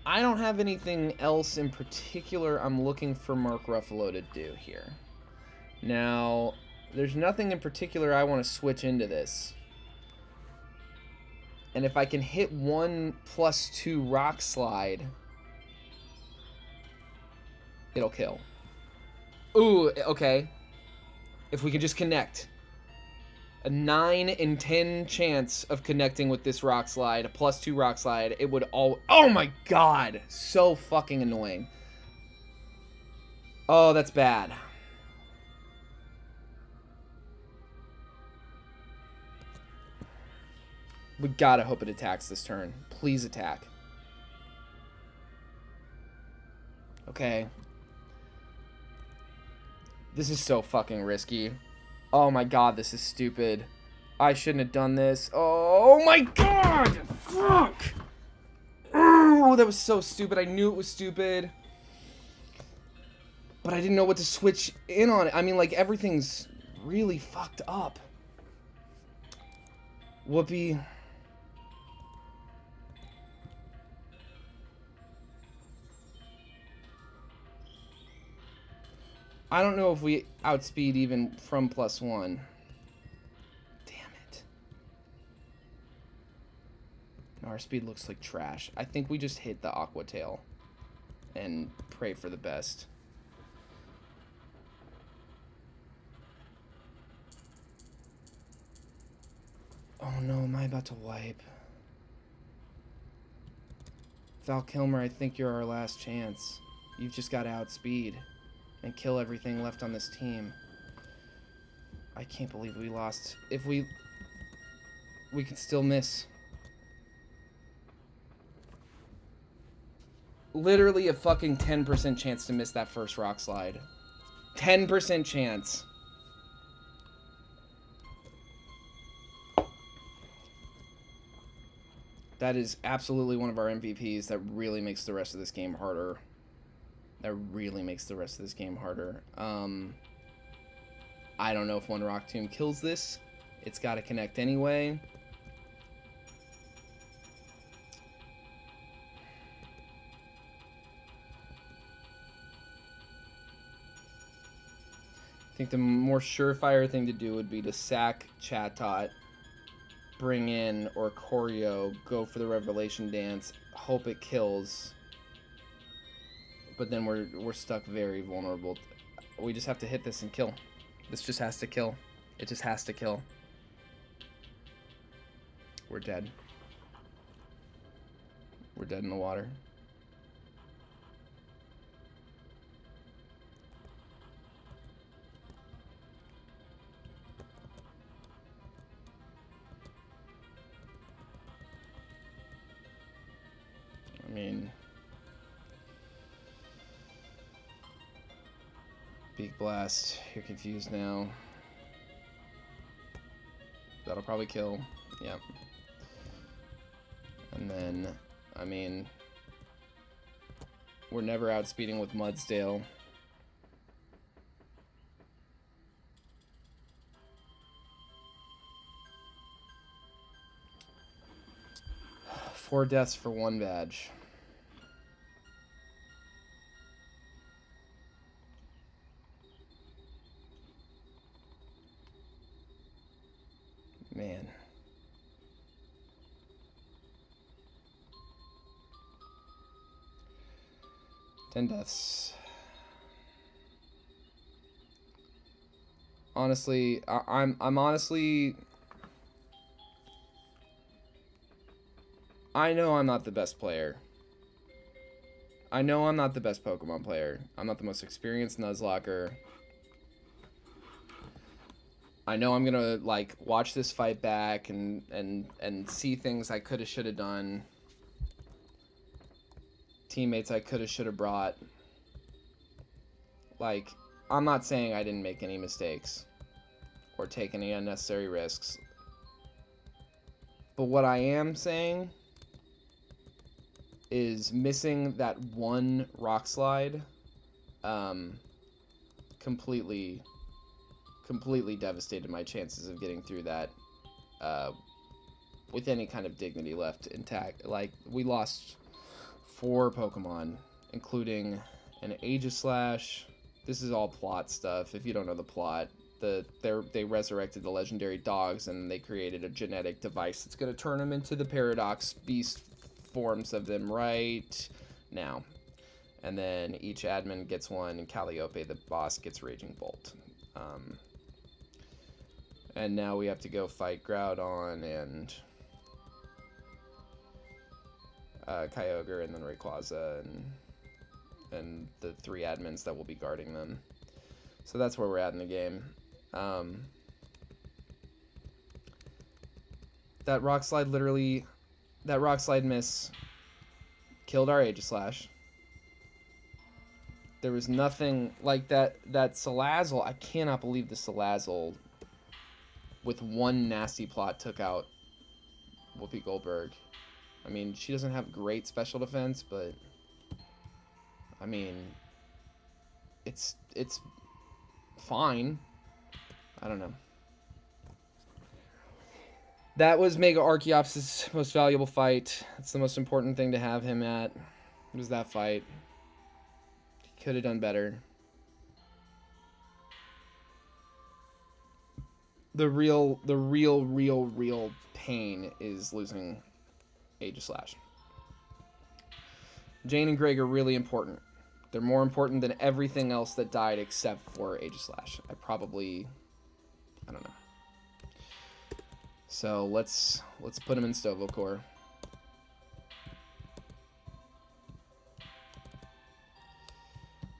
Speaker 1: I don't have anything else in particular I'm looking for Mark Ruffalo to do here. Now, there's nothing in particular I want to switch into this. And if I can hit 1+2 Rock Slide, it'll kill. Ooh, okay. If we can just connect. A 9 in 10 chance of connecting with this Rock Slide, a +2 Rock Slide, it would all... Oh my god! So fucking annoying. Oh, that's bad. We gotta hope it attacks this turn. Please attack. Okay. This is so fucking risky. Oh my god, this is stupid. I shouldn't have done this. Oh my god! Fuck! Oh, that was so stupid. I knew it was stupid. But I didn't know what to switch in on it. I mean, like, everything's really fucked up. Whoopee. I don't know if we outspeed even from +1. Damn it. Our speed looks like trash. I think we just hit the Aqua Tail and pray for the best. Oh no, am I about to wipe? Val Kilmer, I think you're our last chance. You've just got to outspeed and kill everything left on this team. I can't believe we lost. If we can still miss. Literally a fucking 10% chance to miss that first rock slide. 10% chance. That is absolutely one of our MVPs. That really makes the rest of this game harder. That really makes the rest of this game harder. I don't know if one Rock Tomb kills this. It's got to connect anyway. I think the more surefire thing to do would be to sack Chatot, bring in or choreo, go for the Revelation Dance, hope it kills. But then we're stuck very vulnerable. We just have to hit this and kill. This just has to kill. It just has to kill. We're dead. We're dead in the water. I mean, Beak Blast, you're confused now. That'll probably kill. Yep. And then, I mean, we're never outspeeding with Mudsdale. Four deaths for one badge. Man. Ten deaths. Honestly, I'm honestly, I know I'm not the best player. I know I'm not the best Pokemon player. I'm not the most experienced Nuzlocker. I know I'm gonna like watch this fight back and see things I coulda shoulda done. Teammates I coulda shoulda brought. Like, I'm not saying I didn't make any mistakes or take any unnecessary risks. But what I am saying is missing that one rock slide completely devastated my chances of getting through that with any kind of dignity left intact. Like, we lost 4 Pokemon, including an Aegislash. This is all plot stuff. If you don't know the plot, they resurrected the legendary dogs and they created a genetic device that's going to turn them into the Paradox Beast forms of them right now. And then each admin gets one, and Calliope, the boss, gets Raging Bolt. And now we have to go fight Groudon and Kyogre and then Rayquaza and the 3 admins that will be guarding them. So that's where we're at in the game. That Rock Slide miss killed our Aegislash. There was nothing like that. That Salazzle, I cannot believe the Salazzle with one nasty plot took out Whoopi Goldberg. I mean, she doesn't have great special defense, but I mean, it's fine. I don't know. That was Mega Archeops' most valuable fight. It's the most important thing to have him at. Was that fight. He could have done better. The real pain is losing Aegislash. Jane and Greg are really important. They're more important than everything else that died except for Aegislash. I don't know. So let's put him in Stovocore.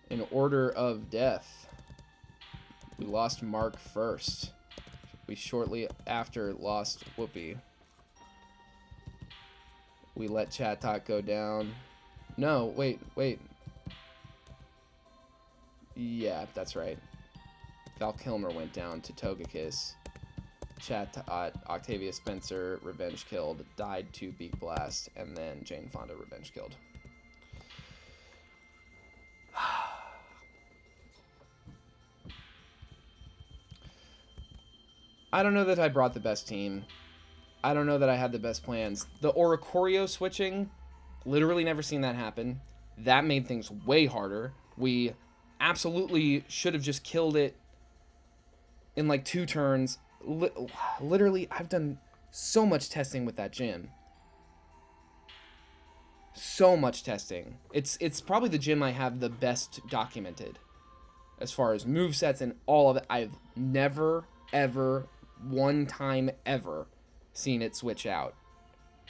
Speaker 1: In order of death, we lost Mark first. We shortly after lost Whoopi. We let Chatot go down. No, wait. Yeah, that's right. Val Kilmer went down to Togekiss. Chatot, Octavia Spencer, revenge killed, died to Beak Blast, and then Jane Fonda revenge killed. I don't know that I brought the best team. I don't know that I had the best plans. The Oricorio switching, literally never seen that happen. That made things way harder. We absolutely should have just killed it in like 2 turns. Literally, I've done so much testing with that gym. So much testing. It's probably the gym I have the best documented as far as movesets and all of it. I've never, ever, one time ever seen it switch out.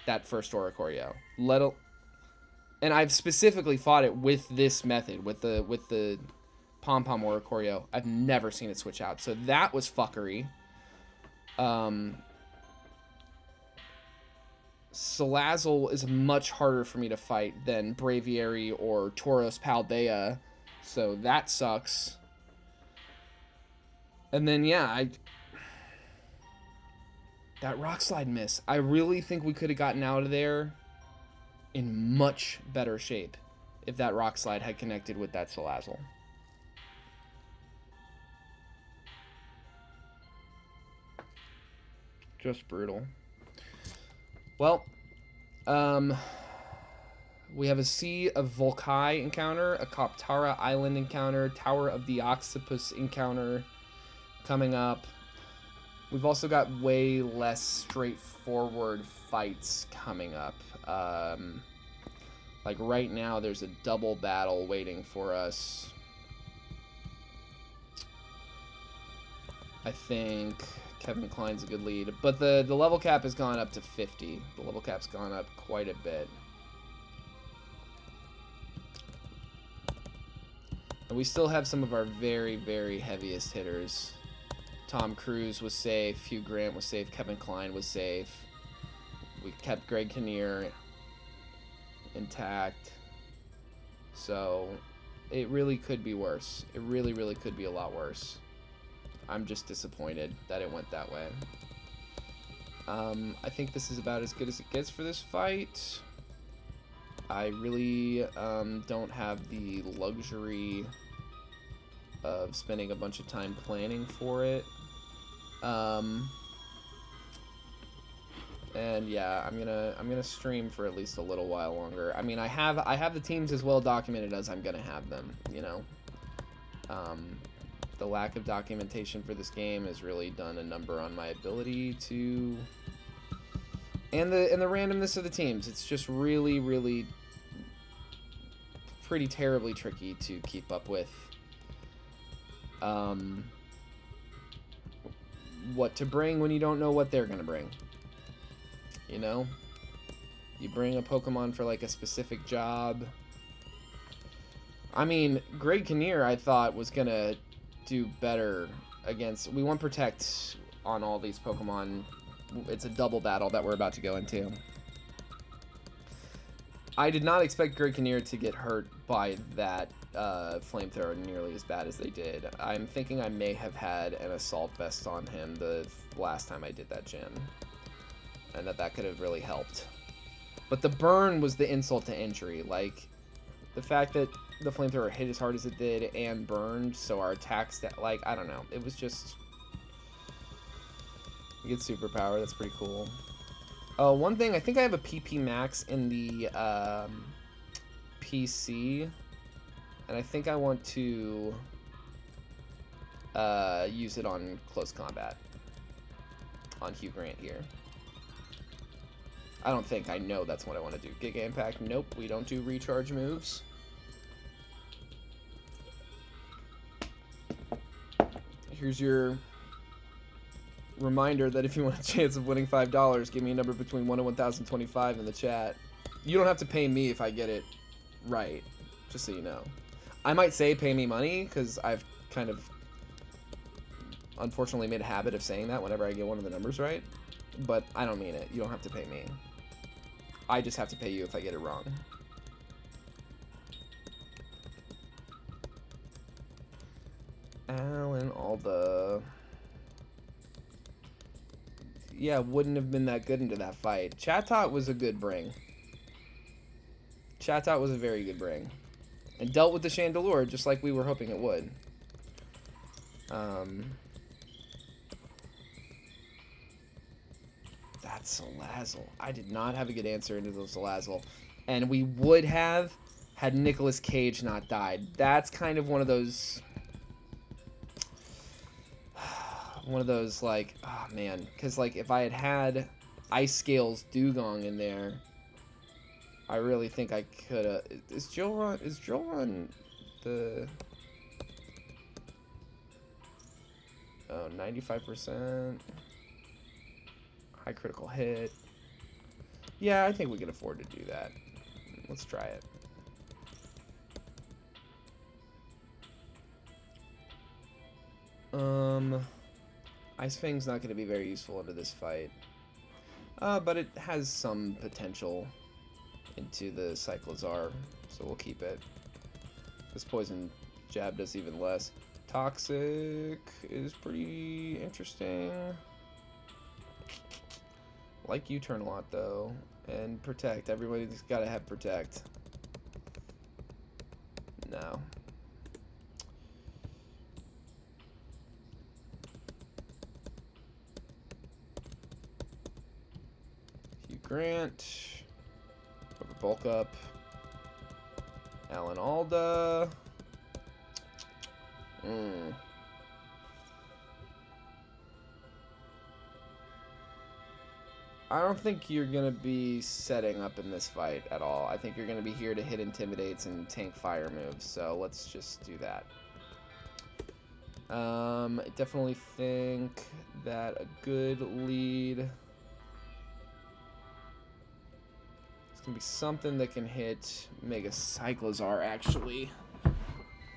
Speaker 1: That first Oricorio. And I've specifically fought it with this method, with the Pom-Pom Oricorio. I've never seen it switch out. So that was fuckery. Salazzle is much harder for me to fight than Braviary or Tauros Paldea, so that sucks. And then, yeah, that Rock Slide miss. I really think we could have gotten out of there in much better shape if that Rock Slide had connected with that Salazzle. Just brutal. Well, we have a Sea of Volkai encounter, a Koptara Island encounter, Tower of the Octopus encounter coming up. We've also got way less straightforward fights coming up. Like right now, there's a double battle waiting for us. I think Kevin Klein's a good lead, but the level cap has gone up to 50. The level cap's gone up quite a bit. And we still have some of our very, very heaviest hitters. Tom Cruise was safe, Hugh Grant was safe, Kevin Kline was safe. We kept Greg Kinnear intact. So it really could be worse. It really, really could be a lot worse. I'm just disappointed that it went that way. I think this is about as good as it gets for this fight. I really don't have the luxury of spending a bunch of time planning for it. And yeah, I'm gonna stream for at least a little while longer. I mean, I have the teams as well documented as I'm gonna have them, you know. The lack of documentation for this game has really done a number on my ability to, and the randomness of the teams. It's just really, really pretty terribly tricky to keep up with. What to bring when you don't know what they're gonna bring. You know, you bring a Pokemon for like a specific job. I mean, Greg Kinnear I thought was gonna do better against. We won Protect on all these Pokemon. It's a double battle that we're about to go into. I did not expect Great to get hurt by that flamethrower nearly as bad as they did. I'm thinking I may have had an assault vest on him the last time I did that gen, and that could have really helped. But the burn was the insult to injury. Like, the fact that the flamethrower hit as hard as it did and burned, so our attacks, like, I don't know. It was just... You get superpower, that's pretty cool. Oh, one thing, I think I have a PP max in the PC, and I think I want to use it on close combat on Hugh Grant here. I don't think, I know that's what I want to do. Giga Impact, nope, we don't do recharge moves. Here's your reminder that if you want a chance of winning $5, give me a number between 1 and 1025 in the chat. You don't have to pay me if I get it right, just so you know. I might say pay me money, because I've kind of unfortunately made a habit of saying that whenever I get one of the numbers right, but I don't mean it. You don't have to pay me. I just have to pay you if I get it wrong. Alan, all the... Yeah, wouldn't have been that good into that fight. Chatot was a good bring. Chatot was a very good bring. And dealt with the Chandelure just like we were hoping it would. That's Salazzle. I did not have a good answer into the Salazzle. And we would have had Nicolas Cage not died. That's kind of one of those... like, oh man, because like if I had had Ice Scales Dugong in there, I really think I could have. Is Jolron the 95% high critical hit? Yeah, I think we can afford to do that. Let's try it. Ice Fang's not going to be very useful into this fight. But it has some potential into the Cyclozar, so we'll keep it. This poison jab does even less. Toxic is pretty interesting. Like U-turn a lot though. And Protect. Everybody's got to have Protect. No. Grant, over bulk up, Alan Alda. I don't think you're going to be setting up in this fight at all. I think you're going to be here to hit Intimidates and tank fire moves, so let's just do that. I definitely think that a good lead... Gonna be something that can hit Mega Cyclozar, actually.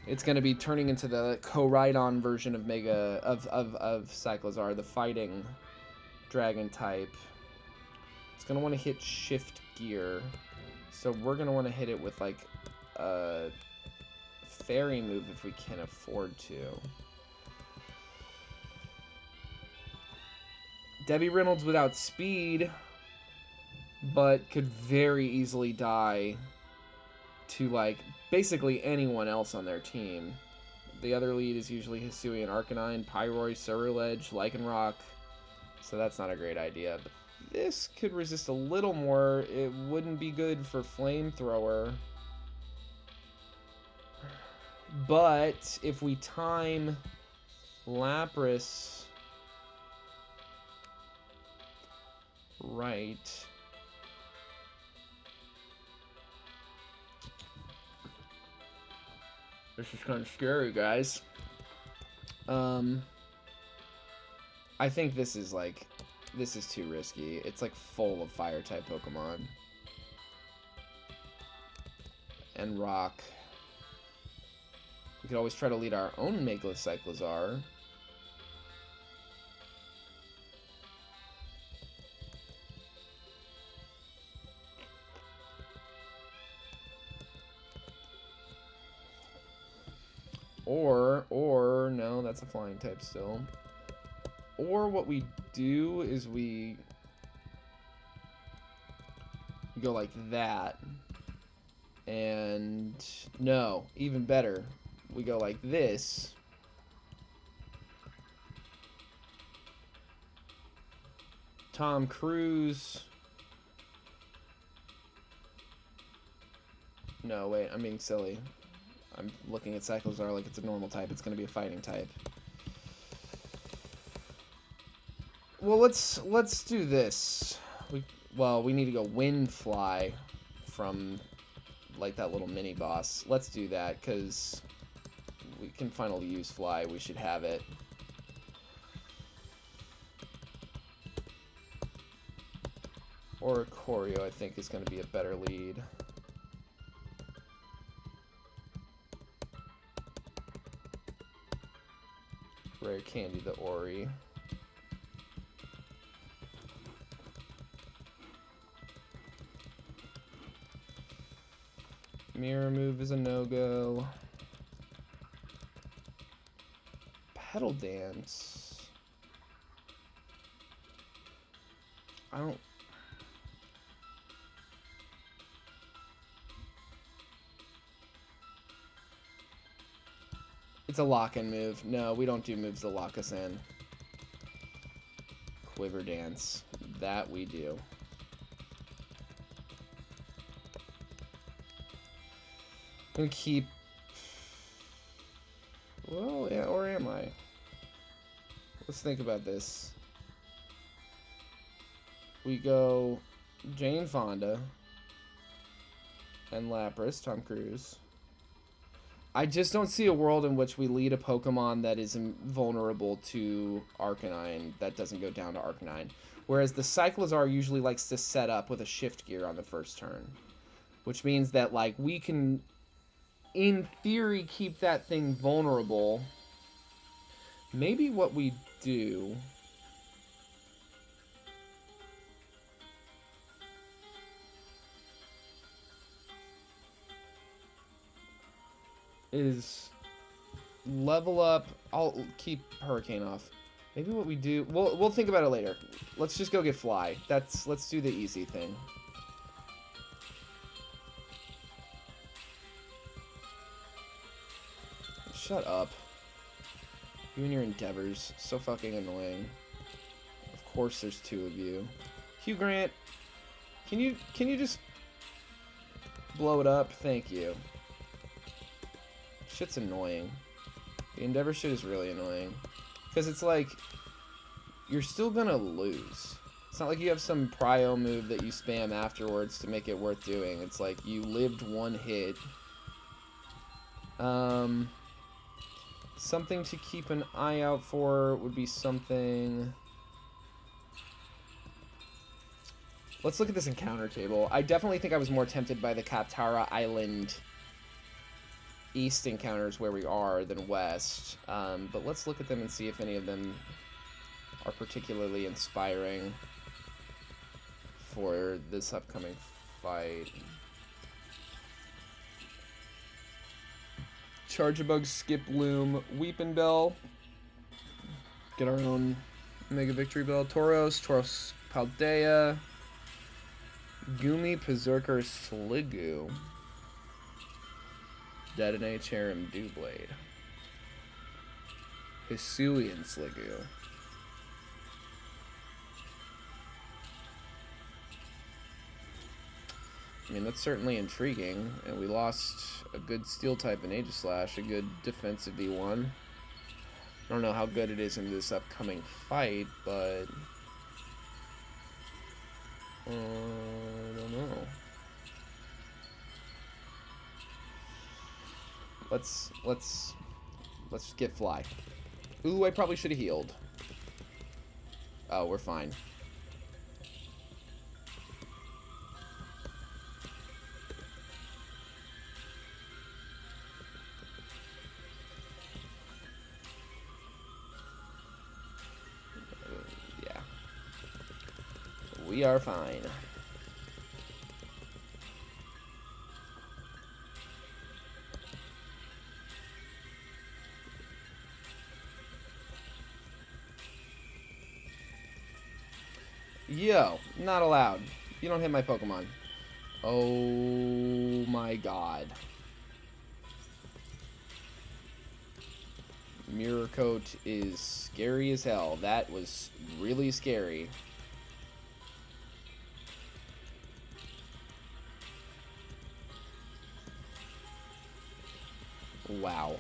Speaker 1: It's gonna be turning into the Koraidon version of Cyclozar, the fighting dragon type. It's gonna want to hit Shift Gear. So we're gonna want to hit it with like a fairy move if we can afford to. Debbie Reynolds without speed, but could very easily die to, like, basically anyone else on their team. The other lead is usually Hisui and Arcanine, Pyroy, Ceruledge, Lycanroc, so that's not a great idea. But this could resist a little more. It wouldn't be good for Flamethrower. But if we time Lapras right... This is kind of scary, guys. I think this is too risky. It's like full of fire-type Pokemon. And Rock. We could always try to lead our own Mega Cyclozar. Or, no, that's a flying type still. Or what we do is we go like that. And, no, even better. We go like this. Tom Cruise. No, wait, I'm being silly. I'm looking at Cyclozar like it's a normal type. It's going to be a fighting type. Well, let's do this. We need to go Wind Fly from like that little mini boss. Let's do that because we can finally use Fly. We should have it. Or Choreo, I think, is going to be a better lead. Rare Candy the Ori. Mirror Move is a no-go. Petal Dance. I don't... It's a lock-in move. No, we don't do moves to lock us in. Quiver Dance. That we do. I'm gonna keep... Well, yeah, or am I? Let's think about this. We go Jane Fonda and Lapras, Tom Cruise. I just don't see a world in which we lead a Pokemon that is vulnerable to Arcanine that doesn't go down to Arcanine. Whereas the Cyclozar usually likes to set up with a Shift Gear on the first turn. Which means that, like, we can, in theory, keep that thing vulnerable. Maybe what we do... is level up. I'll keep Hurricane off. Maybe what we do, we'll think about it later. Let's just go get Fly. Let's do the easy thing. Shut up. You and your endeavors. So fucking annoying. Of course there's two of you. Hugh Grant, can you just blow it up? Thank you. Shit's annoying. The Endeavor shit is really annoying. Because it's like, you're still gonna lose. It's not like you have some prio move that you spam afterwards to make it worth doing. It's like, you lived one hit. Something to keep an eye out for would be something... Let's look at this encounter table. I definitely think I was more tempted by the Katara Island... East encounters where we are than West, but let's look at them and see if any of them are particularly inspiring for this upcoming fight. Charjabug, Skiploom, Weepinbell. Get our own Mega Victory Bell. Tauros Paldea. Gumi, Berserker, Sliggoo. Detonate, Cherim, Doublade. Hisuian Sliggoo. I mean, that's certainly intriguing, and we lost a good Steel type in Aegislash, a good defensive V1. I don't know how good it is in this upcoming fight, but... I don't know. Let's get Fly. Ooh, I probably should have healed. Oh, we're fine. Yeah. We are fine. Yo, not allowed. You don't hit my Pokemon. Oh my god. Mirror Coat is scary as hell. That was really scary. Wow.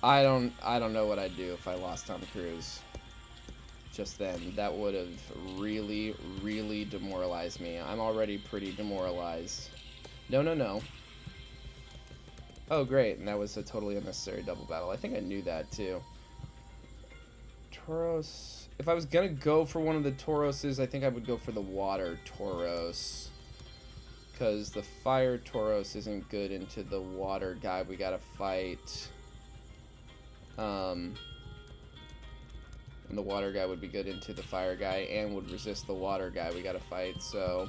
Speaker 1: I don't know what I'd do if I lost Tom Cruise just then. That would have really, really demoralized me. I'm already pretty demoralized. No, no, no. Oh, great. And that was a totally unnecessary double battle. I think I knew that, too. Tauros. If I was going to go for one of the Tauroses, I think I would go for the Water Tauros. Because the Fire Tauros isn't good into the Water guy we gotta fight. And the Water guy would be good into the Fire guy and would resist the Water guy we gotta fight, so...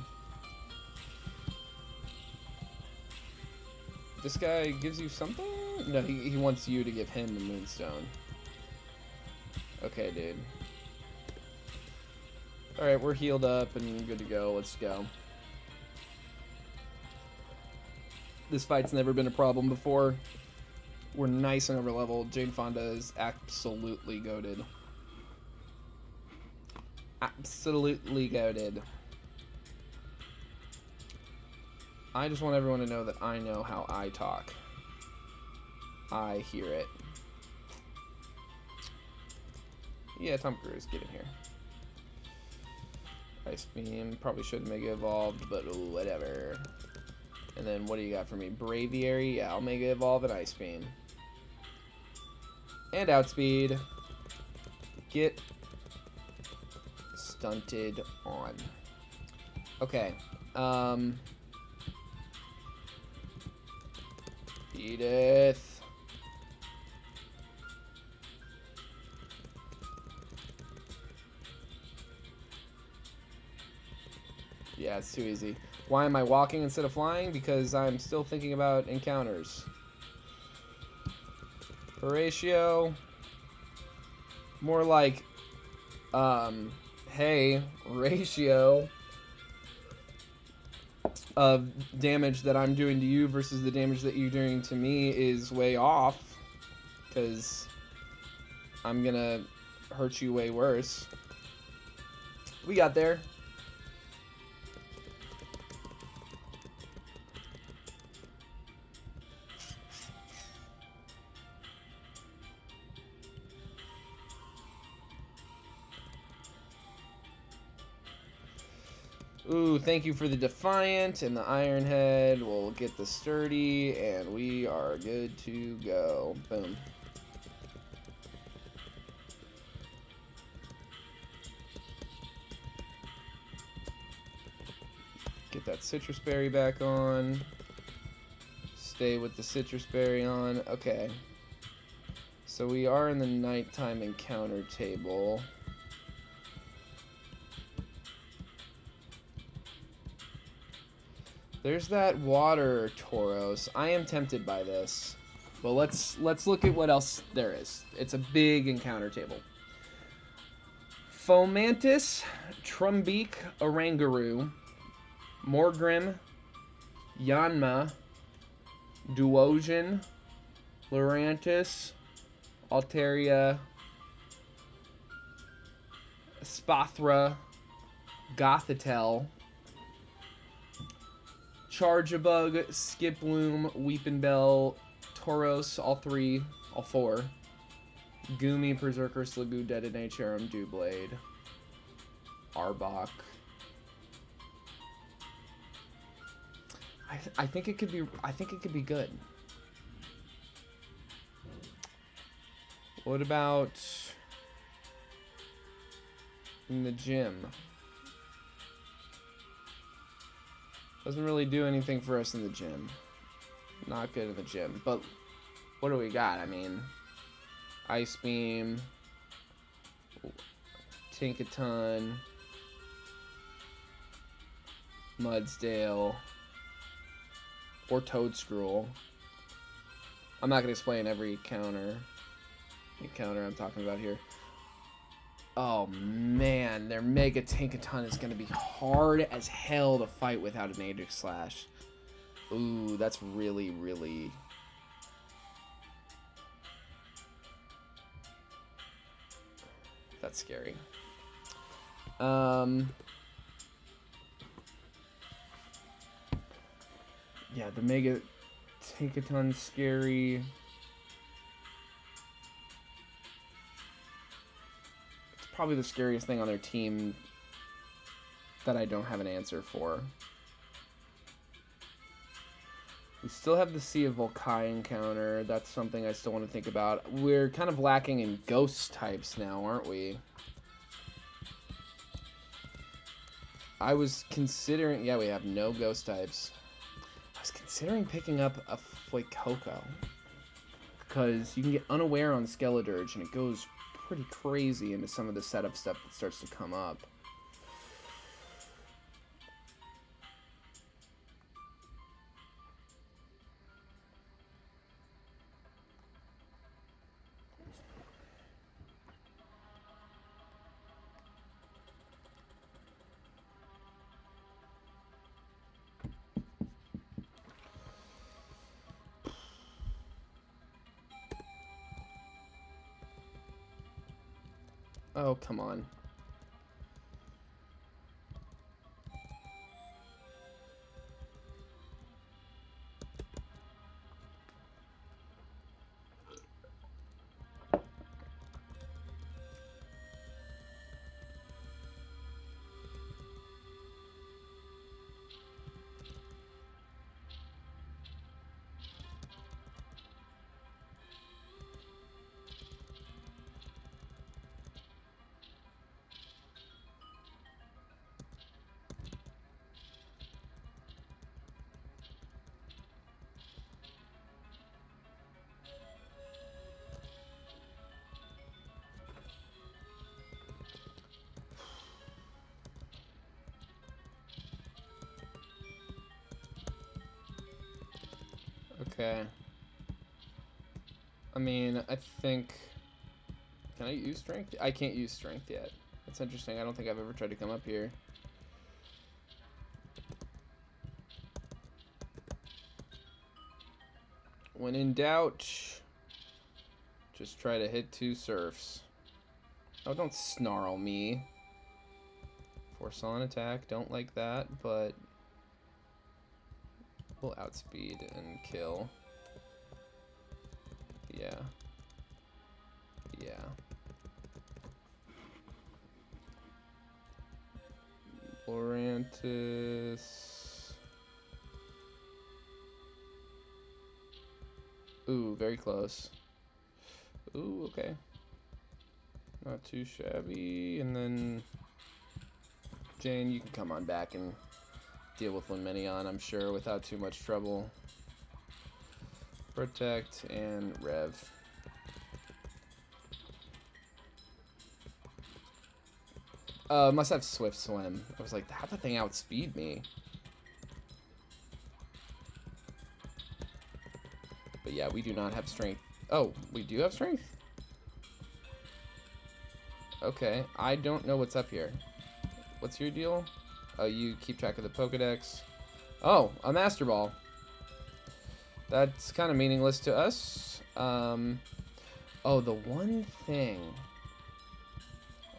Speaker 1: This guy gives you something? No, he wants you to give him the Moonstone. Okay, dude. Alright, we're healed up and good to go. Let's go. This fight's never been a problem before. We're nice and overleveled. Jane Fonda is absolutely goated. Absolutely goated. I just want everyone to know that I know how I talk. I hear it. Yeah, Tom Cruise, get in here. Ice Beam, probably shouldn't Mega Evolved, but whatever. And then what do you got for me? Braviary, yeah, I'll Mega Evolve and Ice Beam. And Outspeed. Get stunted on. Okay. Edith. Yeah, it's too easy. Why am I walking instead of flying? Because I'm still thinking about encounters. Horatio. More like, hey, ratio of damage that I'm doing to you versus the damage that you're doing to me is way off. Because I'm gonna hurt you way worse. We got there. Ooh, thank you for the Defiant and the Iron Head. We'll get the Sturdy, and we are good to go. Boom. Get that Citrus Berry back on. Stay with the Citrus Berry on. Okay. So we are in the nighttime encounter table. There's that Water Tauros. I am tempted by this. But let's look at what else there is. It's a big encounter table. Fomantis, Trumbeak, Oranguru, Morgrim, Yanma, Duosion, Lurantis, Altaria, Spathra, Gothitelle, Charjabug, Skiploom, Weepinbell, Tauros, all four. Goomy, Berserker, Sliggoo, Detonate, Cherum, Doublade, Arbok. I think it could be good. What about in the gym? Doesn't really do anything for us in the gym. Not good in the gym. But what do we got? I mean, Ice Beam, Tinkaton, Mudsdale, or Toadscruel. I'm not going to explain every encounter I'm talking about here. Oh man, their Mega Tankaton is gonna be hard as hell to fight without an Aegis Slash. Ooh, that's really, really... That's scary. Yeah, the Mega Tankaton's scary. It's probably the scariest thing on their team that I don't have an answer for. We still have the Sea of Volkai encounter. That's something I still want to think about. We're kind of lacking in ghost types now, aren't we? I was considering... Yeah, we have no ghost types. I was considering picking up a Fuecoco, because you can get unaware on Skeledirge, and it goes pretty crazy into some of the setup stuff that starts to come up. Oh, come on. Okay. I mean, I think... Can I use strength? I can't use strength yet. That's interesting. I don't think I've ever tried to come up here. When in doubt, just try to hit 2 surfs. Oh, don't snarl me. Force on attack. Don't like that, but... We'll outspeed and kill. Yeah. Yeah. Lorantis. Ooh, very close. Ooh, okay. Not too shabby. And then... Jane, you can come on back and deal with Luminion, I'm sure, without too much trouble. Protect and Rev. Must have Swift Swim. I was like, how'd that thing outspeed me? But yeah, we do not have strength. Oh, we do have strength? Okay, I don't know what's up here. What's your deal? Oh, you keep track of the Pokedex. Oh, a Master Ball. That's kind of meaningless to us. Oh, the one thing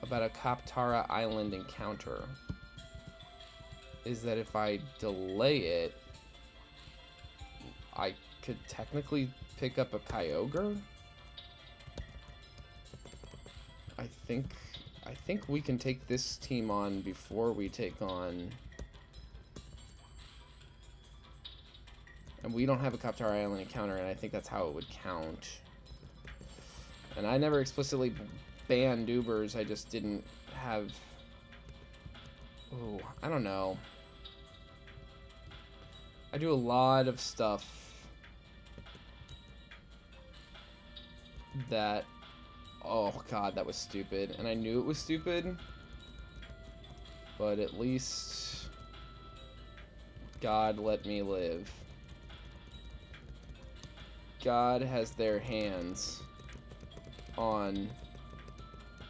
Speaker 1: about a Kaptara Island encounter is that if I delay it, I could technically pick up a Kyogre. I think we can take this team on before we take on... And we don't have a Kaptara Island encounter, and I think that's how it would count. And I never explicitly banned Ubers, I just didn't have... Oh, I don't know. I do a lot of stuff that... Oh god, that was stupid. And I knew it was stupid. But at least... God let me live. God has their hands on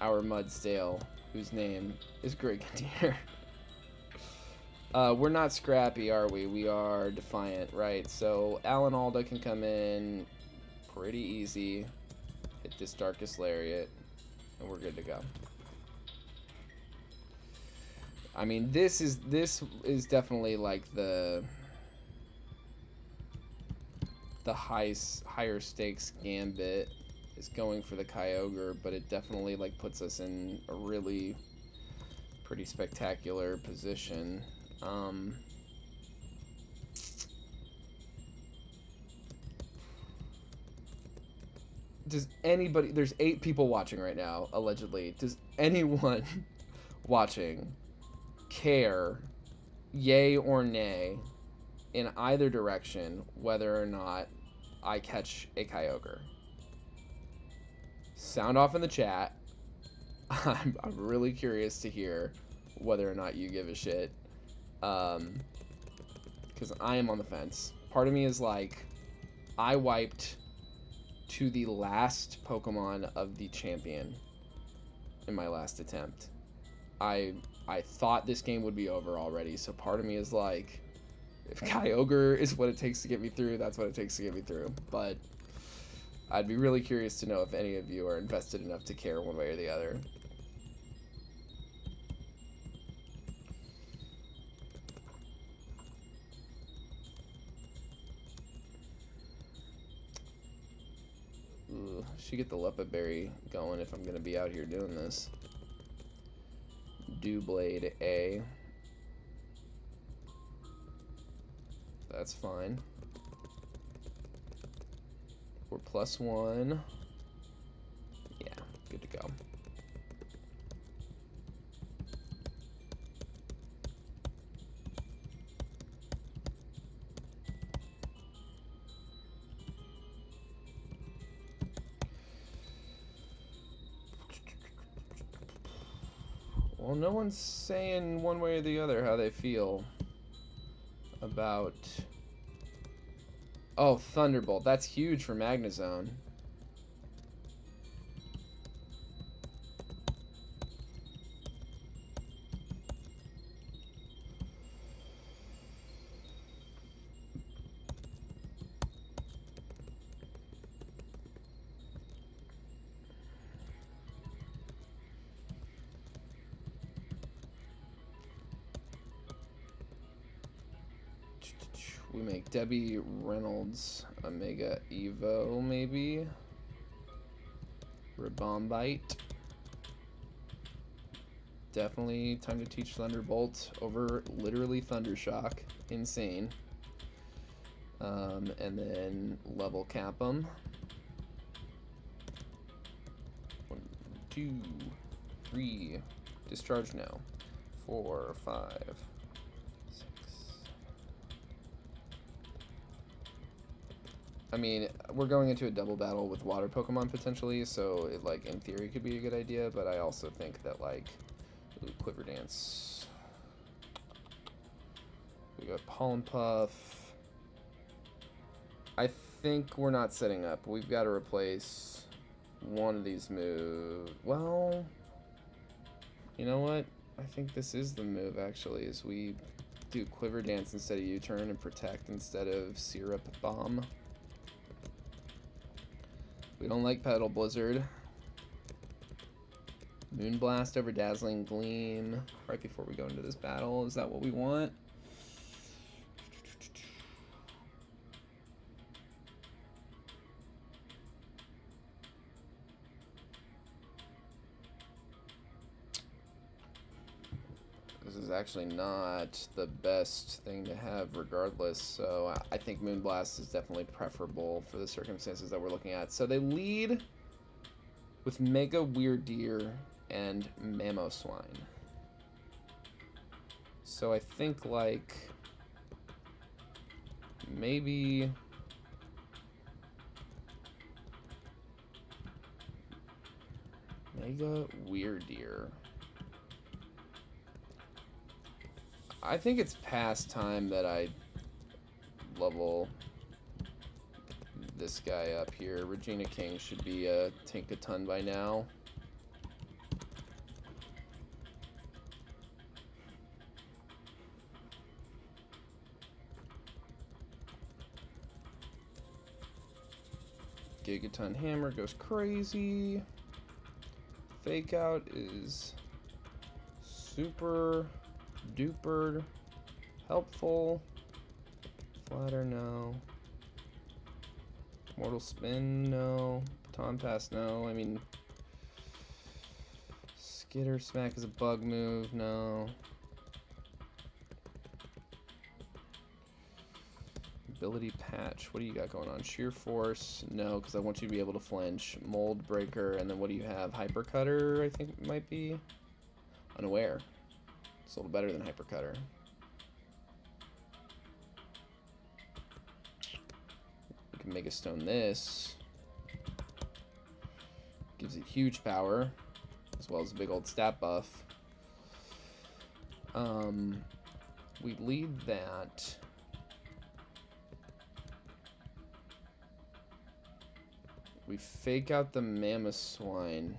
Speaker 1: our Mudstale, whose name is Brigadier. We're not scrappy, are we? We are defiant, right? So Alan Alda can come in pretty easy, hit this Darkest Lariat, and we're good to go. I mean, this is definitely like the higher stakes gambit is going for the Kyogre, but it definitely like puts us in a really pretty spectacular position. Does anybody, there's 8 people watching right now, allegedly. Does anyone watching care, yay or nay, in either direction, whether or not I catch a Kyogre? Sound off in the chat. I'm really curious to hear whether or not you give a shit. Because I am on the fence. Part of me is like, I wiped to the last Pokemon of the champion in my last attempt. I thought this game would be over already, so part of me is like, if Kyogre is what it takes to get me through, that's what it takes to get me through. But I'd be really curious to know if any of you are invested enough to care one way or the other. Ooh, should get the Lepid Berry going if I'm going to be out here doing this. Doublade A. That's fine. We're +1. Yeah, good to go. Well, no one's saying one way or the other how they feel about... Oh, Thunderbolt. That's huge for Magnezone. We make Debbie Reynolds a Mega Evo, maybe. Ribombite. Definitely time to teach Thunderbolt over literally Thundershock. Insane. And then level cap them. 1, 2, 3. Discharge now. 4, 5. I mean, we're going into a double battle with water Pokemon potentially, so it, like, in theory could be a good idea, but I also think that, like, ooh, Quiver Dance. We got Pollen Puff. I think we're not setting up. We've got to replace one of these moves. Well, you know what? I think this is the move, actually, is we do Quiver Dance instead of U-turn and Protect instead of Syrup Bomb. We don't like Petal Blizzard. Moonblast over Dazzling Gleam right before we go into this battle. Is that what we want? This is actually not the best thing to have regardless, so I think Moonblast is definitely preferable for the circumstances that we're looking at. So they lead with Mega Weirdeer and Mamoswine. So I think, like, maybe... Mega Weirdeer. I think it's past time that I level this guy up here. Regina King should be a Tinkaton by now. Gigaton Hammer goes crazy. Fake Out is super duper helpful. Flatter, no. Mortal Spin, no. Baton Pass, no. I mean, Skitter Smack is a bug move, no. Ability Patch, what do you got going on? Sheer Force, no, because I want you to be able to flinch. Mold Breaker, and then what do you have? Hyper Cutter, I think it might be. Unaware. It's a little better than Hyper Cutter. We can Mega Stone this. Gives it huge power, as well as a big old stat buff. We lead that. We Fake Out the Mamoswine,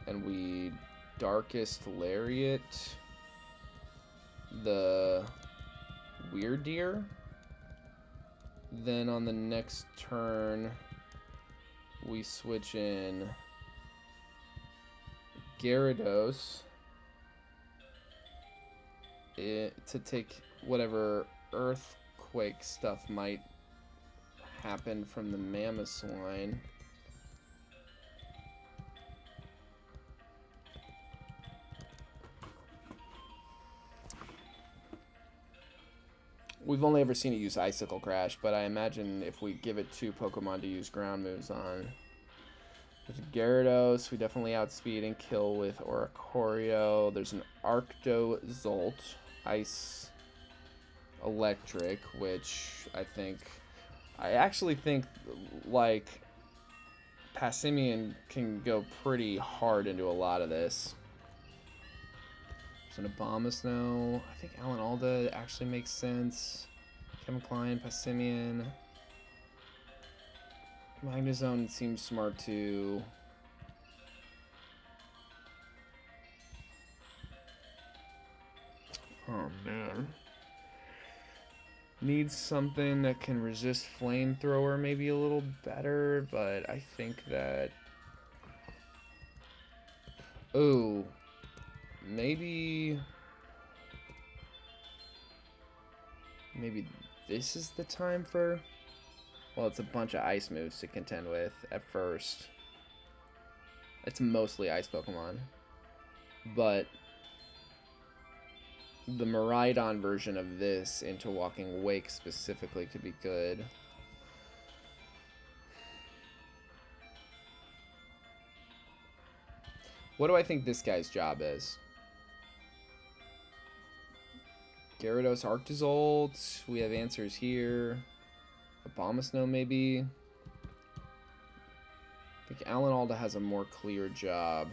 Speaker 1: and we Darkest Lariat the Weird Deer. Then on the next turn, we switch in Gyarados to take whatever earthquake stuff might happen from the Mamoswine. We've only ever seen it use Icicle Crash, but I imagine if we give it 2 Pokemon to use ground moves on. There's Gyarados, we definitely outspeed and kill with Oricorio. There's an Arctozolt, Ice Electric, which I actually think, like, Passimian can go pretty hard into a lot of this. There's an Abomasnow. I think Alan Alda actually makes sense. Kevin Klein, Passimian. Magnezone seems smart too. Oh man. Needs something that can resist Flamethrower maybe a little better, but I think that... Ooh. Maybe this is the time for... Well, it's a bunch of ice moves to contend with at first. It's mostly ice Pokemon. But the Miraidon version of this into Walking Wake specifically could be good. What do I think this guy's job is? Gyarados, Arctozolt. We have answers here. Abomasnow, maybe. I think Alan Alda has a more clear job.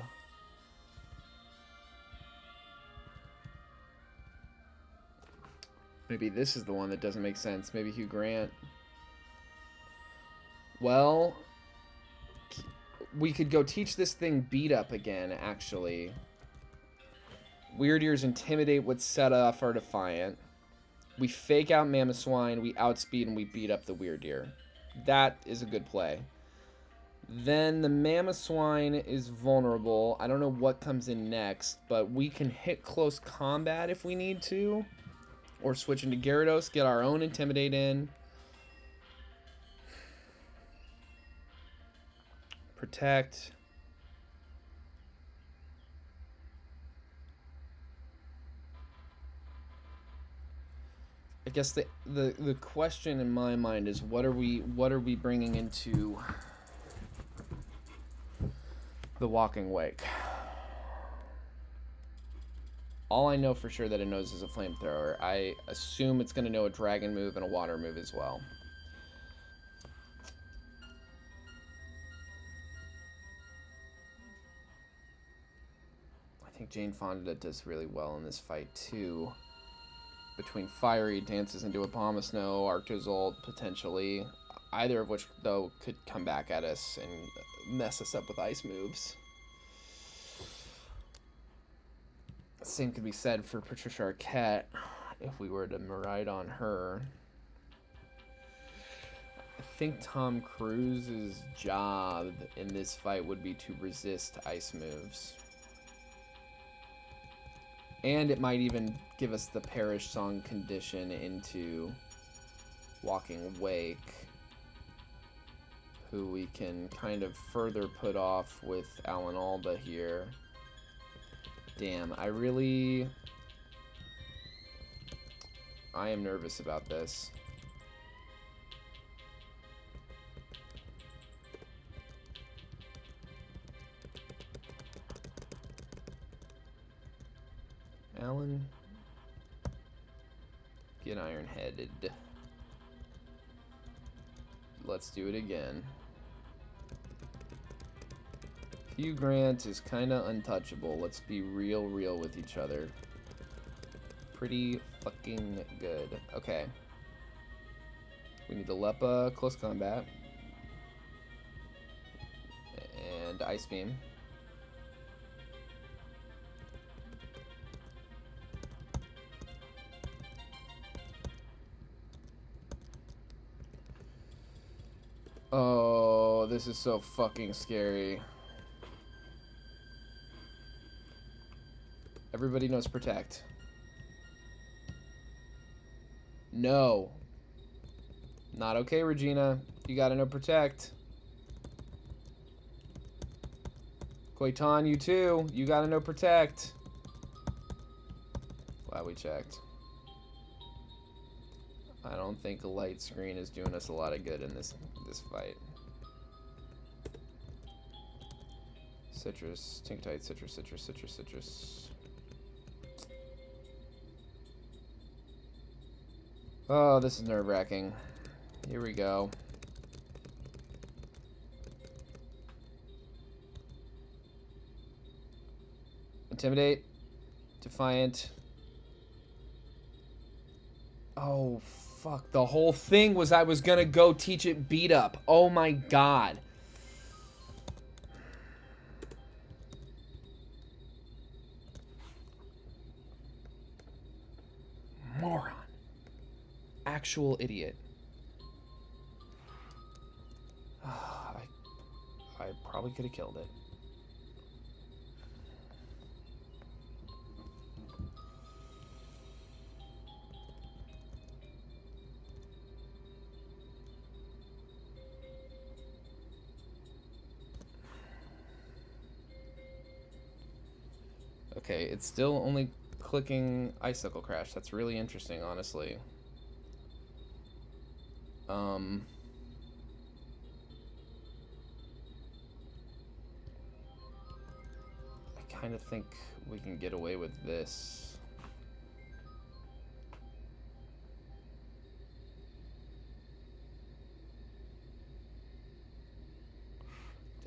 Speaker 1: Maybe this is the one that doesn't make sense. Maybe Hugh Grant. Well, we could go teach this thing Beat Up again, actually. Weird Ears Intimidate would set off our Defiant. We Fake Out Mamoswine, we outspeed, and we beat up the Weird Ear. That is a good play. Then the Mamoswine is vulnerable. I don't know what comes in next, but we can hit close combat if we need to. Or switch into Gyarados, get our own Intimidate in. Protect. I guess the question in my mind is what are we bringing into the Walking Wake? All I know for sure that it knows is a Flamethrower. I assume it's going to know a Dragon move and a Water move as well. I think Jane Fonda does really well in this fight too. Between Fiery, dances into Abomasnow, Arctozolt, potentially. Either of which, though, could come back at us and mess us up with ice moves. Same could be said for Patricia Arquette if we were to Miraidon her. I think Tom Cruise's job in this fight would be to resist ice moves. And it might even give us the Perish Song condition into Walking Wake, who we can kind of further put off with Alan Alda here. Damn, I am nervous about this. Alan, get iron-headed. Let's do it again. Hugh Grant is kind of untouchable. Let's be real with each other. Pretty fucking good. Okay. We need the Lepa close combat. And Ice Beam. Oh, this is so fucking scary. Everybody knows Protect. No. Not okay, Regina. You gotta know Protect. Quaitan, you too. You gotta know Protect. Glad we checked. I don't think a light screen is doing us a lot of good in this fight. Citrus, Tinkatite, Citrus. Oh, this is nerve-wracking. Here we go. Intimidate. Defiant. Oh, fuck. The whole thing was I was gonna go teach it beat up. Oh my god. Moron. Actual idiot. I probably could have killed it. Okay, it's still only clicking Icicle Crash. That's really interesting, honestly. I kind of think we can get away with this.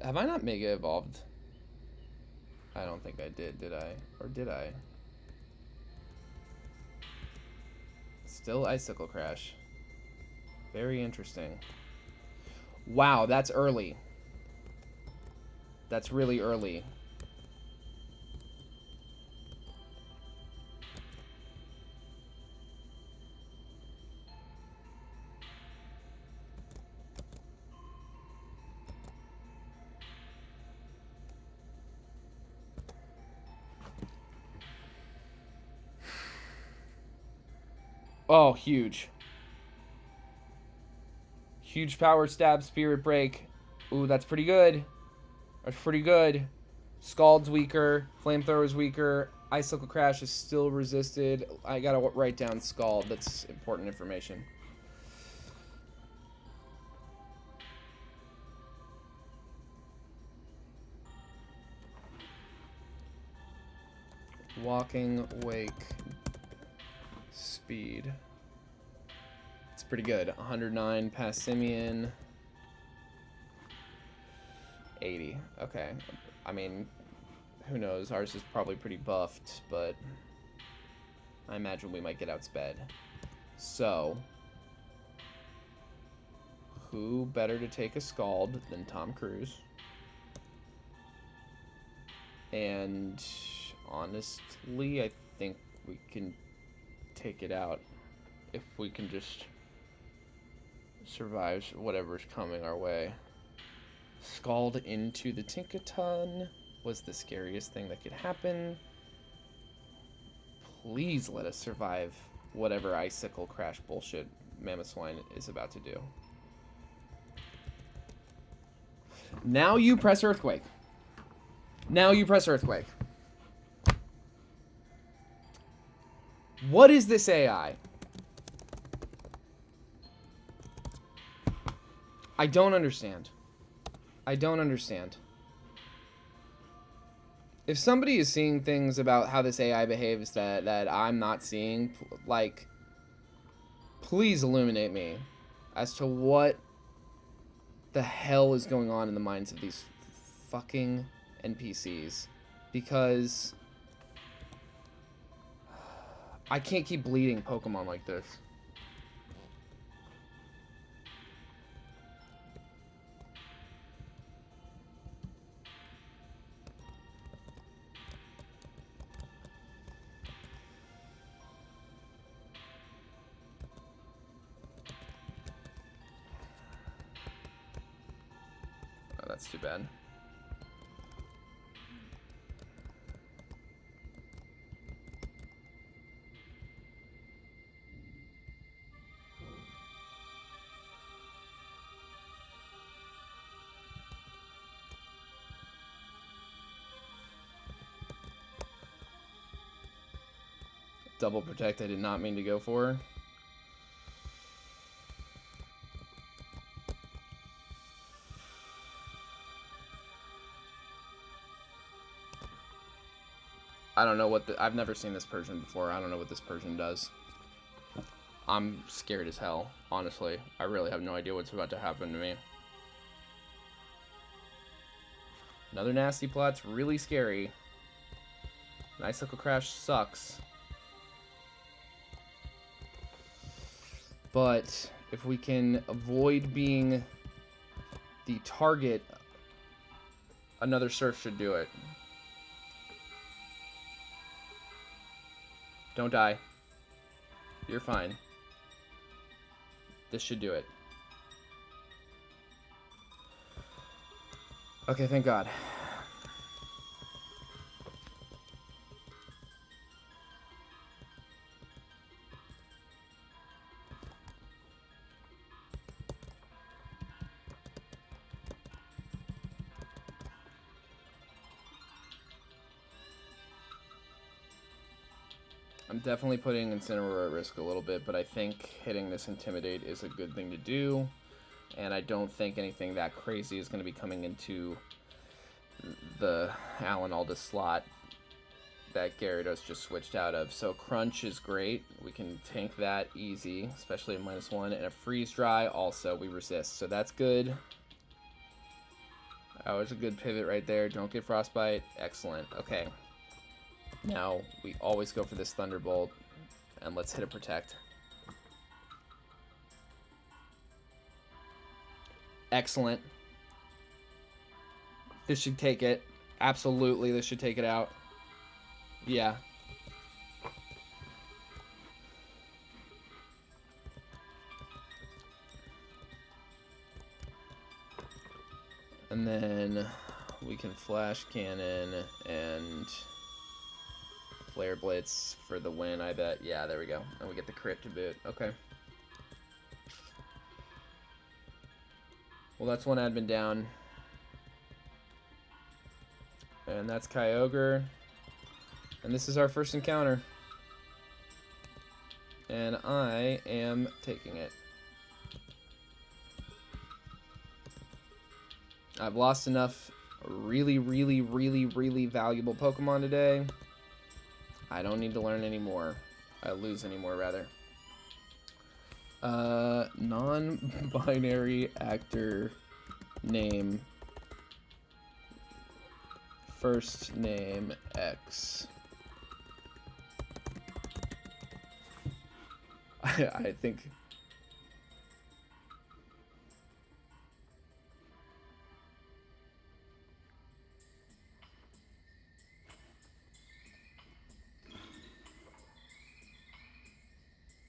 Speaker 1: Have I not Mega Evolved? I don't think I did I? Or did I? Still Icicle Crash. Very interesting. Wow, that's early. That's really early. Oh, huge. Huge power stab, spirit break. Ooh, that's pretty good. That's pretty good. Scald's weaker. Flamethrower's weaker. Icicle Crash is still resisted. I gotta write down Scald. That's important information. Walking Wake speed. It's pretty good. 109 past Simeon. 80. Okay. I mean, who knows? Ours is probably pretty buffed, but I imagine we might get outsped. So, who better to take a Scald than Tom Cruise? And honestly, I think we can take it out if we can just survives whatever's coming our way. Scald into the Tinkaton was the scariest thing that could happen. Please let us survive whatever icicle crash bullshit Mamoswine is about to do. Now you press Earthquake. Now you press Earthquake. What is this AI? I don't understand. I don't understand. If somebody is seeing things about how this AI behaves that I'm not seeing, like, please illuminate me as to what the hell is going on in the minds of these fucking NPCs. Because I can't keep bleeding Pokemon like this. Oh, that's too bad. Double protect I did not mean to go for. I don't know what I've never seen this Persian before. I don't know what this Persian does. I'm scared as hell, honestly. I really have no idea what's about to happen to me. Another nasty plot's really scary. An Icicle Crash sucks. But if we can avoid being the target, another Surf should do it. Don't die. You're fine. This should do it. Okay, thank God. I'm definitely putting Incineroar at risk a little bit, but I think hitting this Intimidate is a good thing to do. And I don't think anything that crazy is going to be coming into the Alan Aldous slot that Gyarados just switched out of. So Crunch is great. We can tank that easy, especially at -1. And a Freeze Dry also we resist. So that's good. That was a good pivot right there. Don't get Frostbite. Excellent. Okay. Now, we always go for this Thunderbolt, and let's hit a Protect. Excellent. This should take it. Absolutely, this should take it out. Yeah. And then we can Flash Cannon and Flare Blitz for the win, I bet. Yeah, there we go. And we get the crit to boot. Okay. Well, that's one admin down. And that's Kyogre. And this is our first encounter. And I am taking it. I've lost enough really valuable Pokemon today. I don't need to learn anymore. Lose anymore, rather. Non-binary actor name. First name X. I think...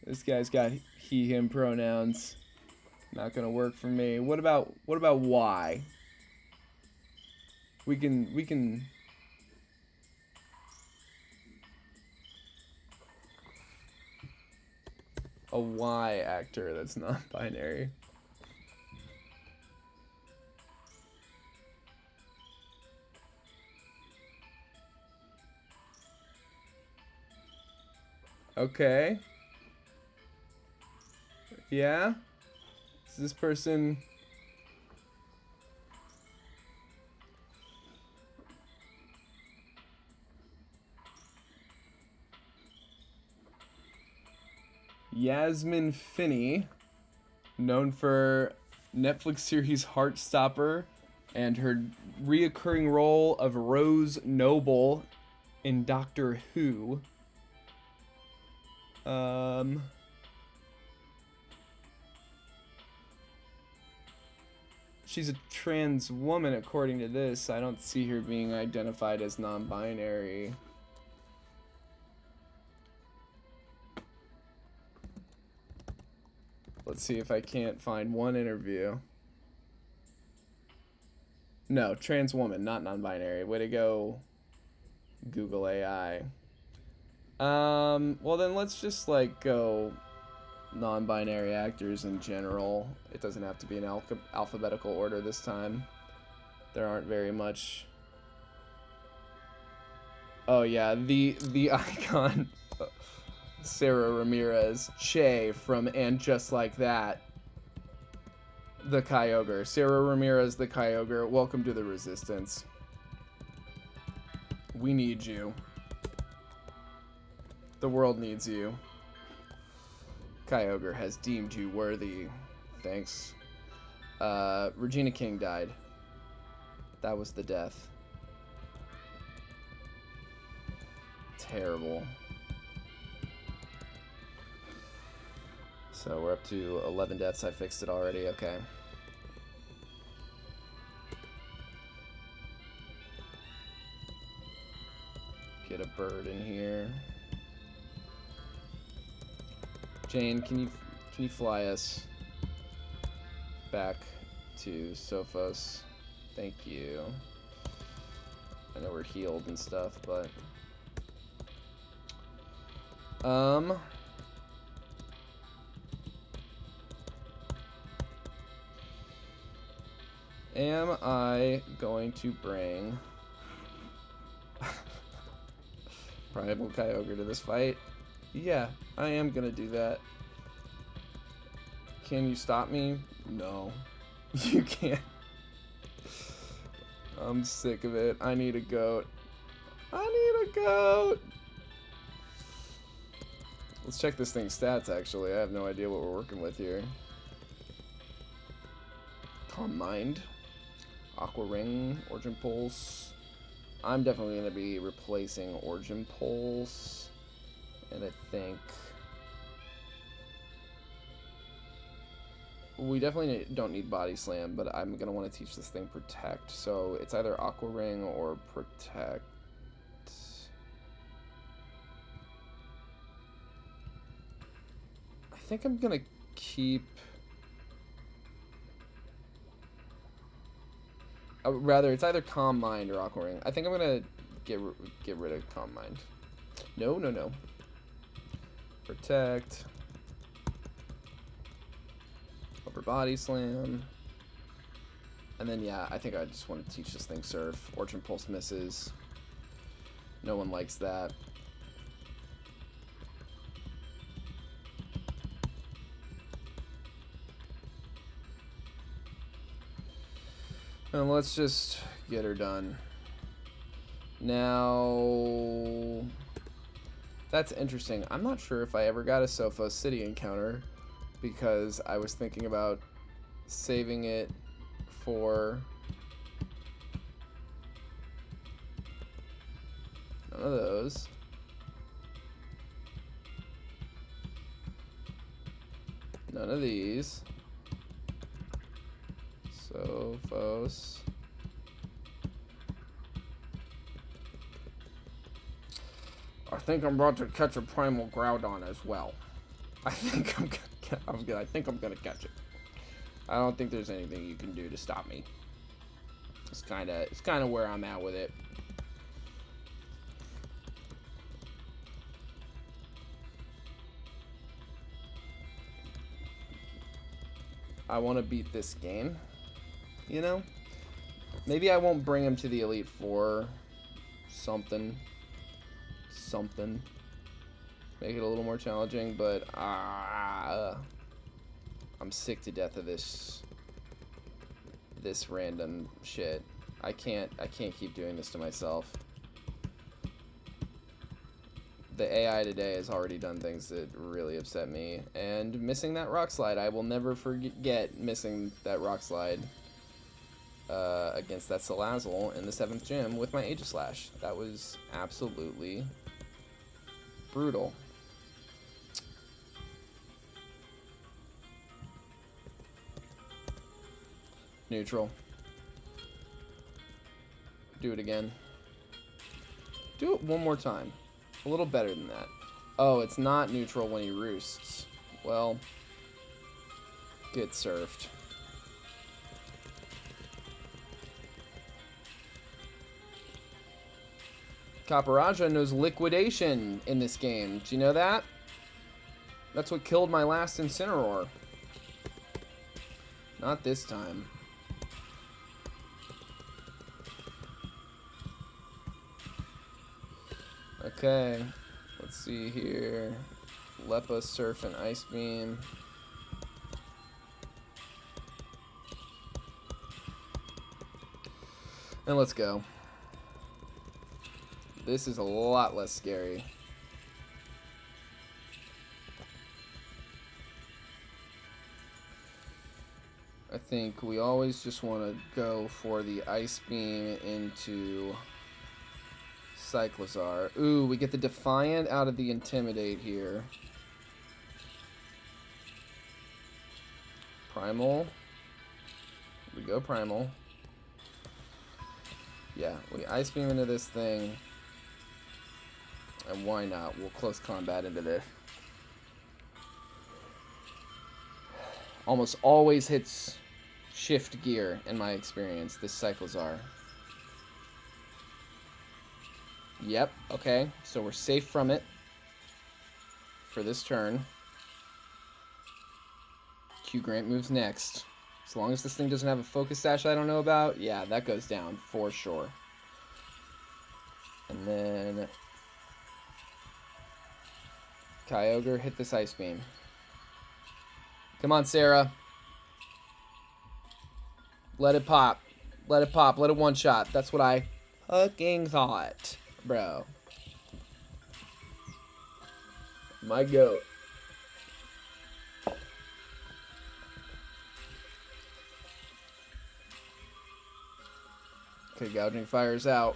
Speaker 1: This guy's got he, him pronouns. Not gonna work for me. What about Y? We can a Y actor that's non-binary. Okay. Yeah? Is this person... Yasmin Finney, known for Netflix series Heartstopper and her reoccurring role of Rose Noble in Doctor Who. She's a trans woman according to this. I don't see her being identified as non-binary. Let's see if I can't find one interview. No, trans woman, not non-binary. Way to go, Google AI. Well then let's just like go non-binary actors in general. It doesn't have to be in alphabetical order this time. There aren't very much. Oh yeah, the icon. Sarah Ramirez, Che from And Just Like That, the Kyogre. Sarah Ramirez, the Kyogre, welcome to the Resistance. We need you. The world needs you. Kyogre has deemed you worthy. Thanks. Regina King died. That was the death. Terrible. So we're up to 11 deaths. I fixed it already. Okay. Get a bird in here. Jane, can you fly us back to Sophos? Thank you. I know we're healed and stuff, but am I going to bring Primal Kyogre to this fight? Yeah, I am gonna do that. Can you stop me? No. You can't. I'm sick of it. I need a goat. I need a goat! Let's check this thing's stats, actually. I have no idea what we're working with here. Calm Mind. Aqua Ring, Origin Pulse. I'm definitely going to be replacing Origin Pulse. And I think we definitely don't need Body Slam, but I'm going to want to teach this thing Protect. So it's either Aqua Ring or Protect. I think I'm going to keep... rather, it's either Calm Mind or Aqua Ring. I think I'm gonna get rid of Calm Mind. No, no, no. Protect. Upper Body Slam. And then, yeah, I think I just want to teach this thing Surf. Origin Pulse misses. No one likes that. And let's just get her done. Now, that's interesting. I'm not sure if I ever got a Sophos City encounter because I was thinking about saving it for none of those. None of these. Sophos. I think I'm about to catch a Primal Groudon as well. I think I'm gonna catch it. I don't think there's anything you can do to stop me. It's kind of where I'm at with it. I want to beat this game, you know? Maybe I won't bring him to the Elite Four. Something. Make it a little more challenging, but I'm sick to death of this random shit. I can't keep doing this to myself. The AI today has already done things that really upset me, and missing that rock slide. I will never forget missing that rock slide against that Salazzle in the 7th gym with my Aegislash. That was absolutely brutal. Neutral. Do it again. Do it one more time. A little better than that. Oh, it's not neutral when he roosts. Well, get served. Caparaja knows liquidation in this game. Do you know that? That's what killed my last Incineroar. Not this time. Okay, let's see here. Lepa, Surf, and Ice Beam. And let's go. This is a lot less scary. I think we always just want to go for the Ice Beam into Cyclizar. Ooh, we get the Defiant out of the Intimidate here. Primal. We go Primal. Yeah, we Ice Beam into this thing. And why not? We'll close combat into this. Almost always hits shift gear in my experience, this Cyclizar. Yep, okay. So we're safe from it for this turn. Q-Grant moves next. As long as this thing doesn't have a Focus Sash I don't know about, yeah, that goes down for sure. And then Kyogre, hit this Ice Beam. Come on, Sarah. Let it pop. Let it pop. Let it one-shot. That's what I fucking thought, bro. My goat. Okay, Gouging Fire's out.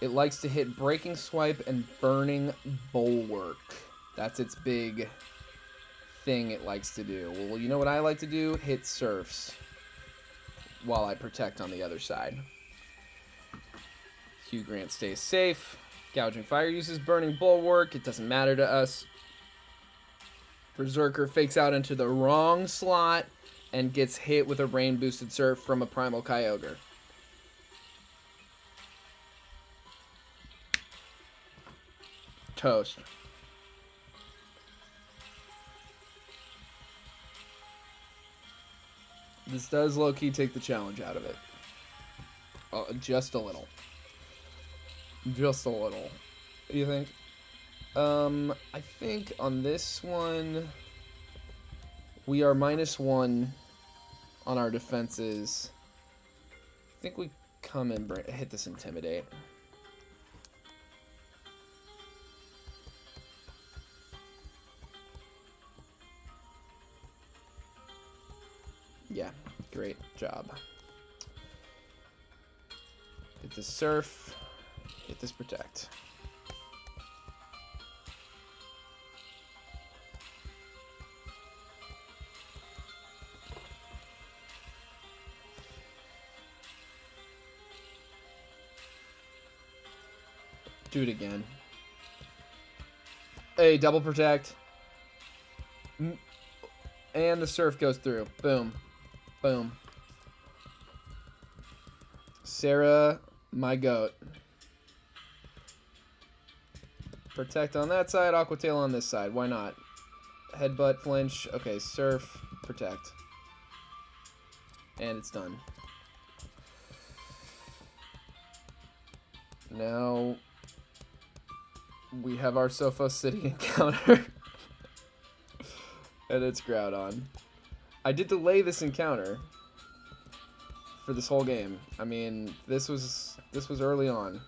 Speaker 1: It likes to hit Breaking Swipe and Burning Bulwark. That's its big thing it likes to do. Well, you know what I like to do? Hit Surfs while I protect on the other side. Hugh Grant stays safe. Gouging Fire uses Burning Bulwark. It doesn't matter to us. Berserker fakes out into the wrong slot and gets hit with a Rain Boosted Surf from a Primal Kyogre. Toast. This does low-key take the challenge out of it. Just a little. Just a little. What do you think? I think on this one, we are -1 on our defenses. I think we come and hit this Intimidate. Yeah, great job. Hit this Surf. Hit this Protect. Do it again. Hey, double Protect. And the surf goes through. Boom. Boom. Sarah, my goat. Protect on that side, Aqua Tail on this side. Why not? Headbutt, flinch. Okay, surf, protect. And it's done. Now we have our Sophos City encounter. And it's Groudon. I did delay this encounter for this whole game. I mean, this was early on.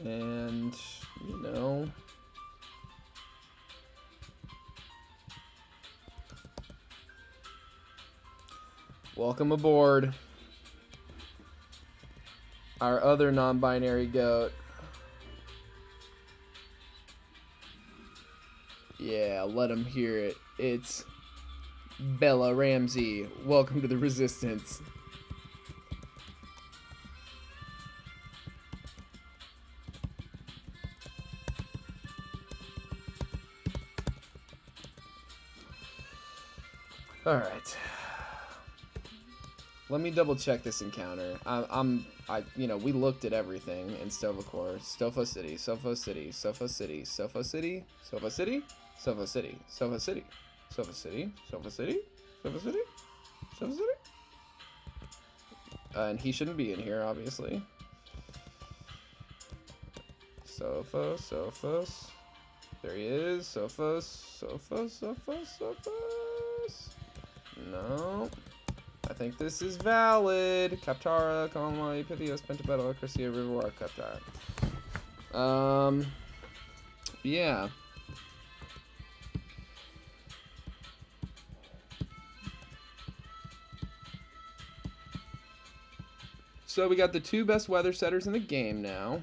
Speaker 1: And, you know, welcome aboard. Our other non-binary goat. Yeah, let him hear it. It's Bella Ramsey. Welcome to the Resistance. All right. Let me double check this encounter. You know, we looked at everything in Stovacor. Stofo City, Sofo City, Sofo City, Sofo City, Sofo City, Sofo City, Sofo City, Sofo City, Sofo City, Sofo City, Sofo City. And he shouldn't be in here, obviously. Sophos. There he is. Sophos. No. I think this is valid. Kaptara, Kalma, Epithios, Pentabetl, Crescia, Riverwalk, Kaptara. Yeah. So we got the two best weather setters in the game now.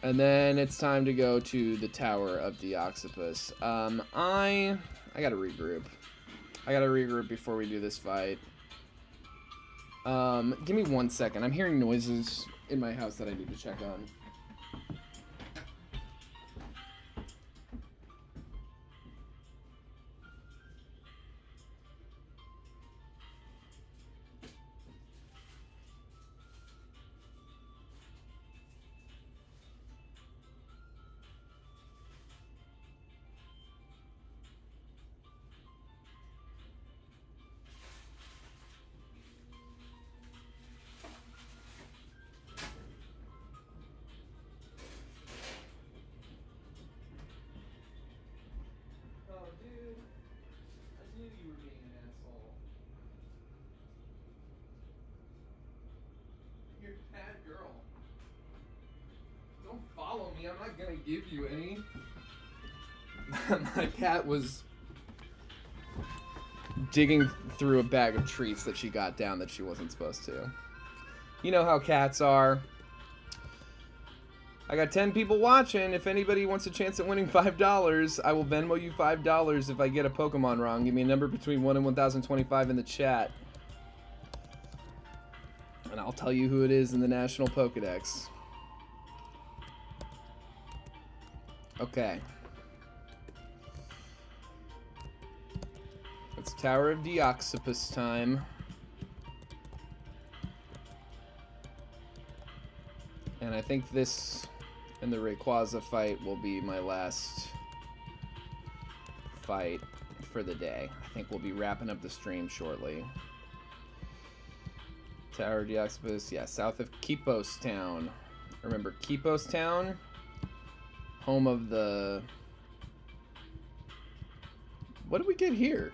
Speaker 1: And then it's time to go to the Tower of Deoxypus. I gotta regroup. I gotta regroup before we do this fight. Give me 1 second. I'm hearing noises in my house that I need to check on. Follow me, I'm not gonna give you any. My cat was digging through a bag of treats that she got down that she wasn't supposed to. You know how cats are. I got 10 people watching. If anybody wants a chance at winning $5, I will Venmo you $5 if I get a Pokemon wrong. Give me a number between 1 and 1025 in the chat. And I'll tell you who it is in the National Pokedex. Okay. It's Tower of Deoxypus time. And I think this and the Rayquaza fight will be my last fight for the day. I think we'll be wrapping up the stream shortly. Tower of Deoxypus, yeah, south of Kipos Town. Remember Kipos Town? Home of the... What did we get here?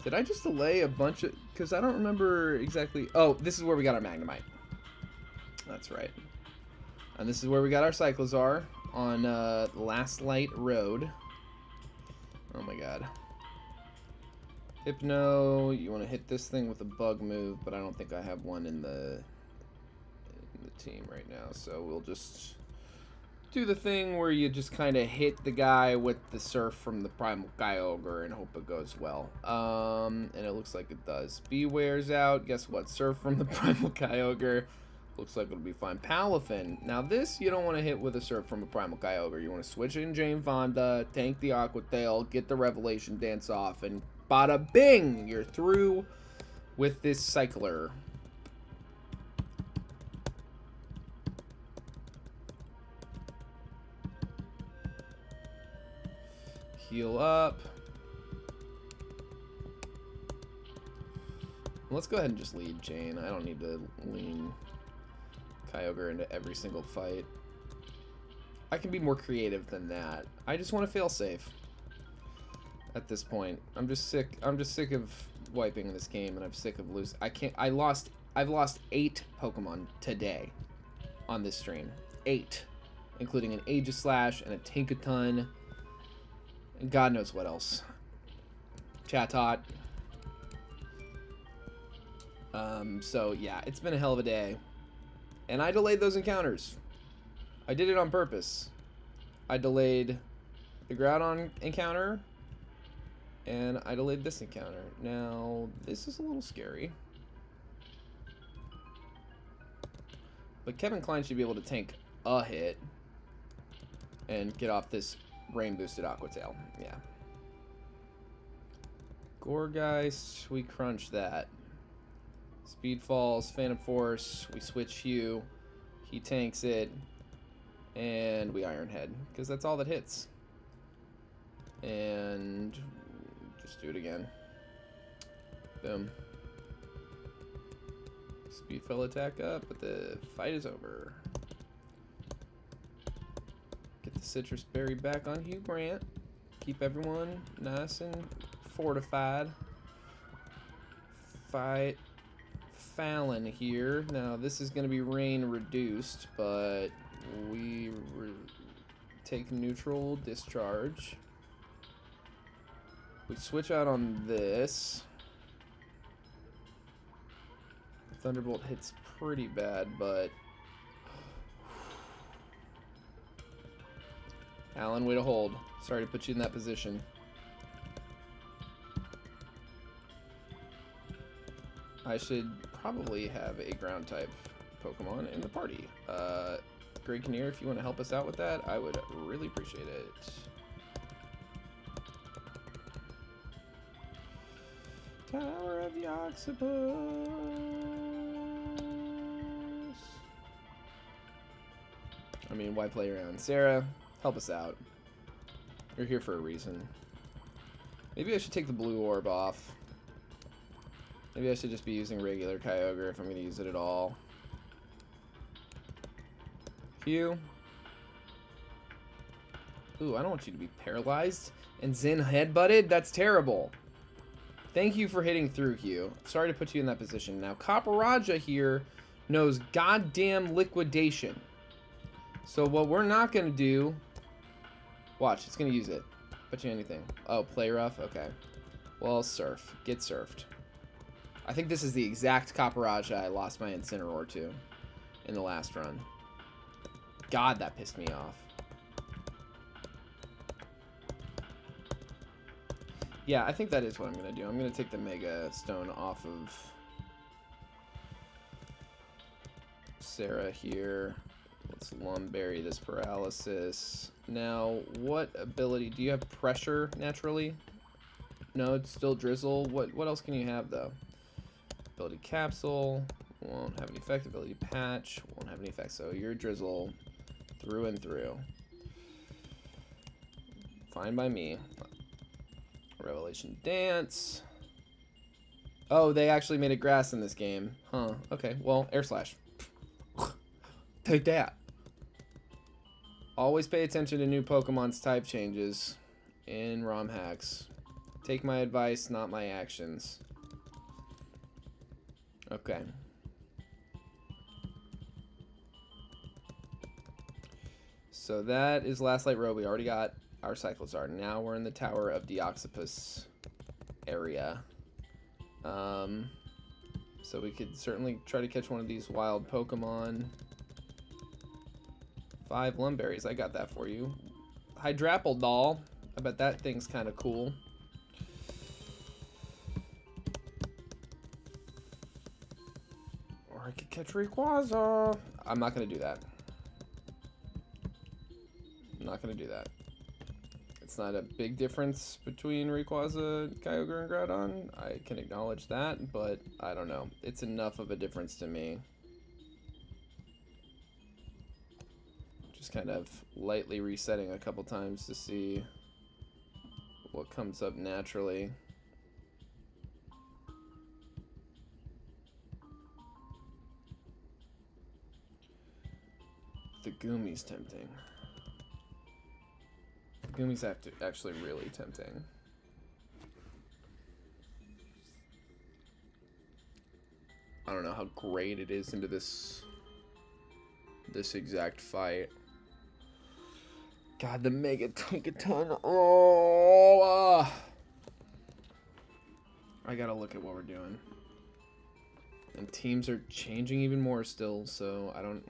Speaker 1: Did I just delay a bunch of... Because I don't remember exactly... Oh, this is where we got our Magnemite. That's right. And this is where we got our Cyclozar on Last Light Road. Oh my god. Hypno, you want to hit this thing with a bug move, but I don't think I have one in the team right now, so we'll just do the thing where you just kind of hit the guy with the surf from the Primal Kyogre and hope it goes well. And it looks like it does. Beware's out. Guess what? Surf from the Primal Kyogre. Looks like it'll be fine. Palafin. Now this you don't want to hit with a Surf from a Primal Kyogre. You want to switch in Jane Fonda, tank the Aqua Tail, get the Revelation Dance off, and bada bing! You're through with this Cycler. Heal up. Let's go ahead and just lead Jane. I don't need to lean Kyogre into every single fight. I can be more creative than that. I just want to fail safe at this point. I'm just sick of wiping this game, and I'm sick of losing. I've lost 8 Pokemon today on this stream. 8, including an Aegislash and a Tinkaton, and God knows what else. Chatot. So yeah, it's been a hell of a day. And I delayed those encounters. I did it on purpose. I delayed the Groudon encounter, and I delayed this encounter. Now, this is a little scary. But Kevin Klein should be able to tank a hit and get off this rain-boosted Aqua Tail. Yeah. Gourgeist, we crunch that. Speed Falls, Phantom Force, we switch Hugh, he tanks it, and we Iron Head, because that's all that hits. And just do it again. Boom. Speed Fell attack up, but the fight is over. Get the Citrus Berry back on Hugh Grant. Keep everyone nice and fortified. Fight Fallon here. Now this is going to be rain reduced, but we take neutral discharge. We switch out on this. Thunderbolt hits pretty bad, but Alan, way to hold. Sorry to put you in that position. I should probably have a ground type Pokemon in the party. Greg Kinnear, if you want to help us out with that, I would really appreciate it. Tower of the Octopus. I mean, why play around? Sarah, help us out. You're here for a reason. Maybe I should take the blue orb off. Maybe I should just be using regular Kyogre if I'm going to use it at all. Hugh. Ooh, I don't want you to be paralyzed. And Zen headbutted? That's terrible. Thank you for hitting through, Hugh. Sorry to put you in that position. Now, Copperajah here knows goddamn liquidation. So what we're not going to do... Watch, it's going to use it. Bet you anything. Oh, play rough? Okay. Well, surf. Get surfed. I think this is the exact Copperajah I lost my Incineroar to in the last run. God, that pissed me off. Yeah, I think that is what I'm going to do. I'm going to take the Mega Stone off of Sarah here. Let's Lumberry this Paralysis. Now, what ability? Do you have Pressure naturally? No, it's still Drizzle. What else can you have, though? Ability Capsule. Won't have any effect. Ability Patch. Won't have any effect. So you're Drizzle through and through. Fine by me. Revelation Dance. Oh, they actually made it grass in this game. Huh. Okay, well, Air Slash. Take that. Always pay attention to new Pokemon's type changes in ROM hacks. Take my advice, not my actions. Okay. So that is Last Light Road. We already got our Cyclozar. Now we're in the Tower of Deoxypus area. So we could certainly try to catch one of these wild Pokemon. 5 Lumberries. I got that for you. Hydrapple Doll. I bet that thing's kind of cool. I could catch Rayquaza. I'm not going to do that. I'm not going to do that. It's not a big difference between Rayquaza, Kyogre, and Groudon. I can acknowledge that, but I don't know. It's enough of a difference to me. Just kind of lightly resetting a couple times to see what comes up naturally. The Gummy's tempting. The Gummy's actually really tempting. I don't know how great it is into this exact fight. God, the Mega Tinkaton. Oh, I gotta look at what we're doing. And teams are changing even more still, so I don't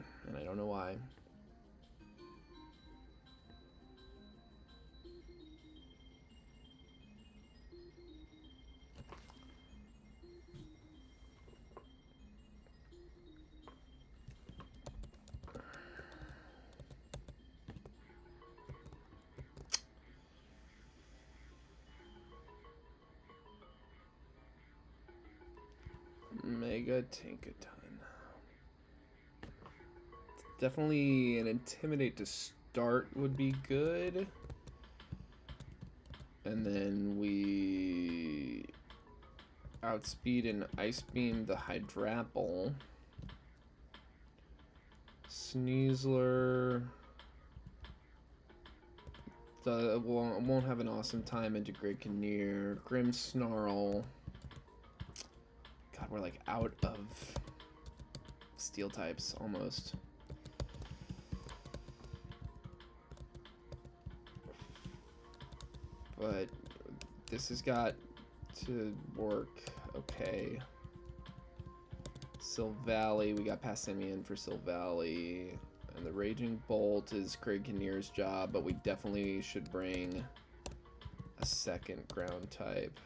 Speaker 1: know why. Mega Tinkaton. Definitely an Intimidate to start would be good. And then we Outspeed and Ice Beam the Hydrapple. Sneasler won't have an awesome time into Grimmsnarl. Grimmsnarl. God, we're like out of steel types almost. But this has got to work okay. Silvally, we got Passimian for Silvally. And the Raging Bolt is Craig Kinnear's job, but we definitely should bring a second ground type.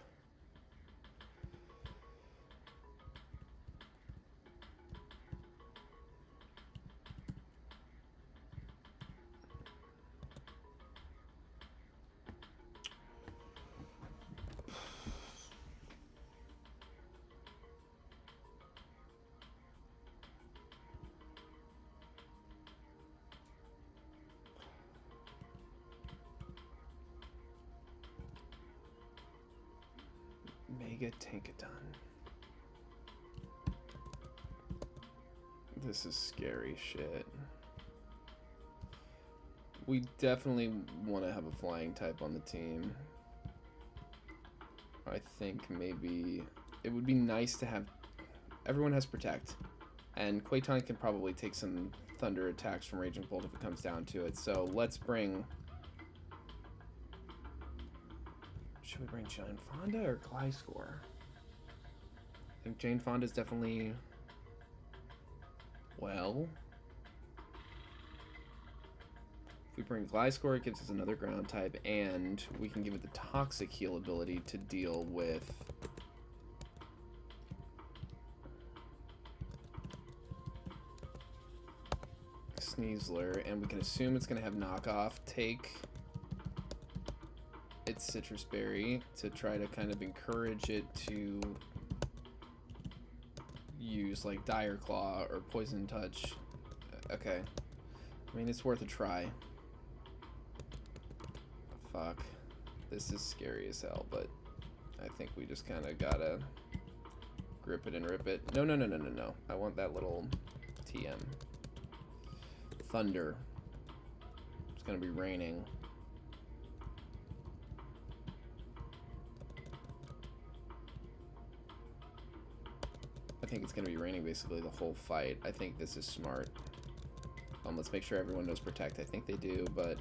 Speaker 1: Mega Tinkaton. This is scary shit. We definitely want to have a flying type on the team. I think maybe it would be nice to have... Everyone has Protect. And Quaton can probably take some thunder attacks from Raging Bolt if it comes down to it. So let's bring... Should we bring Jane Fonda or Gliscor? I think Jane Fonda is definitely... Well... If we bring Gliscor, it gives us another ground type, and we can give it the Toxic Heal ability to deal with... Sneasler, and we can assume it's going to have knockoff. Take its Citrus Berry to try to kind of encourage it to use like Dire Claw or Poison Touch. Okay. I mean, it's worth a try. Fuck. This is scary as hell, but I think we just kind of gotta grip it and rip it. No, no, no, no, no, no. I want that little TM. Thunder. It's gonna be raining. I think it's gonna be raining basically the whole fight. I think this is smart. Let's make sure everyone knows Protect. I think they do, but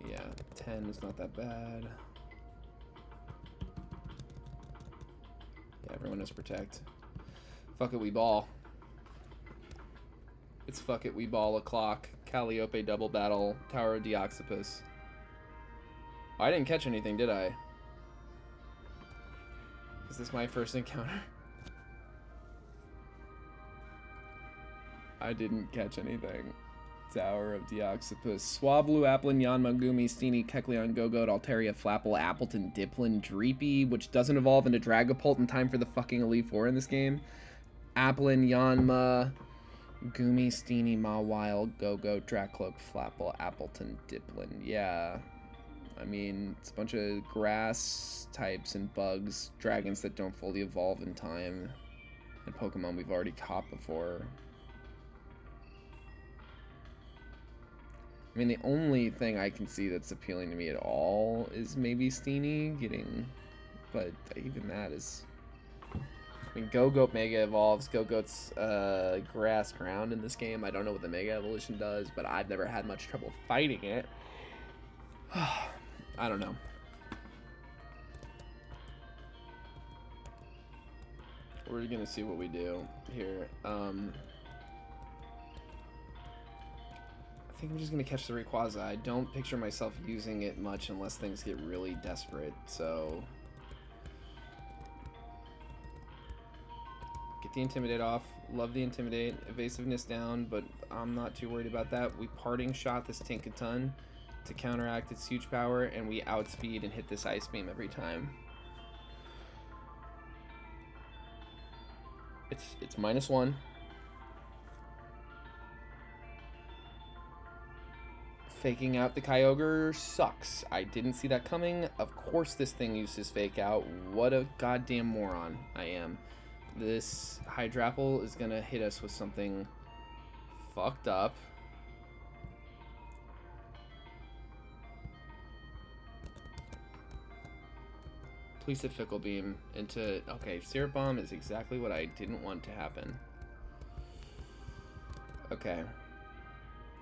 Speaker 1: yeah, 10 is not that bad. Yeah, everyone knows Protect. Fuck it, we ball. It's fuck it, we ball o'clock. Calliope double battle. Tower of Deoxypus. Oh, I didn't catch anything, did I? Is this my first encounter? I didn't catch anything. Tower of Deoxypus. Swablu, Applin, Yanma, Gumi, Steenie, Kecleon, Gogoat, Altaria, Flapple, Appleton, Diplin, Dreepy, which doesn't evolve into Dragapult in time for the fucking Elite Four in this game. Applin, Yanma, Gumi, Steenie, Mawile, Gogoat, Dracloak, Flapple, Appleton, Diplin. Yeah. I mean, it's a bunch of grass types and bugs, dragons that don't fully evolve in time, and Pokemon we've already caught before. I mean, the only thing I can see that's appealing to me at all is maybe Steenie getting, but even that is... I mean, Gogoat Mega Evolves. Gogoat's grass ground in this game. I don't know what the Mega Evolution does, but I've never had much trouble fighting it. I don't know. We're gonna see what we do here. I think I'm just gonna catch the Rayquaza. I don't picture myself using it much unless things get really desperate, so... Get the Intimidate off. Love the Intimidate. Evasiveness down, but I'm not too worried about that. We Parting Shot this Tinkaton to counteract its huge power, and we outspeed and hit this Ice Beam every time. It's -1. Faking out the Kyogre sucks. I didn't see that coming. Of course this thing uses Fake Out. What a goddamn moron I am. This Hydrapple is gonna hit us with something fucked up. Please hit Fickle Beam into... Okay, Syrup Bomb is exactly what I didn't want to happen. Okay.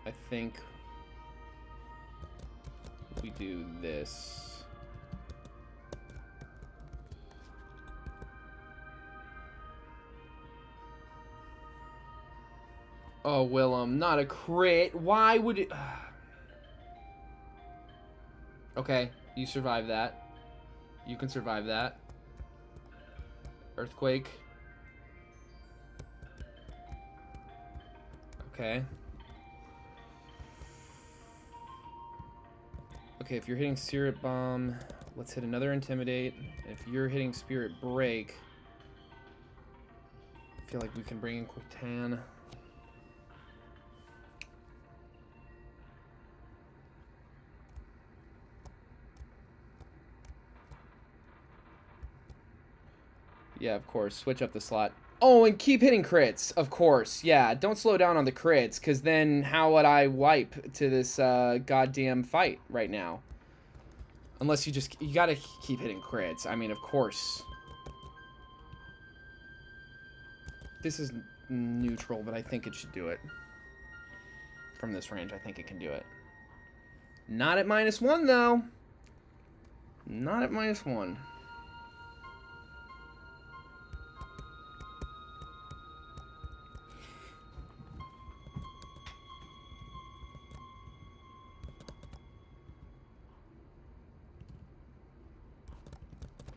Speaker 1: I think we do this. Oh, Willem, not a crit. Why would it... Okay, you survive that. You can survive that. Earthquake. Okay. Okay, if you're hitting Syrup Bomb, let's hit another Intimidate. If you're hitting Spirit Break, I feel like we can bring in Quictan. Yeah, of course. Switch up the slot. Oh, and keep hitting crits. Of course. Yeah, don't slow down on the crits, because then how would I wipe to this goddamn fight right now? Unless you just... You gotta keep hitting crits. I mean, of course. This is neutral, but I think it should do it. From this range, I think it can do it. Not at -1, though. Not at -1.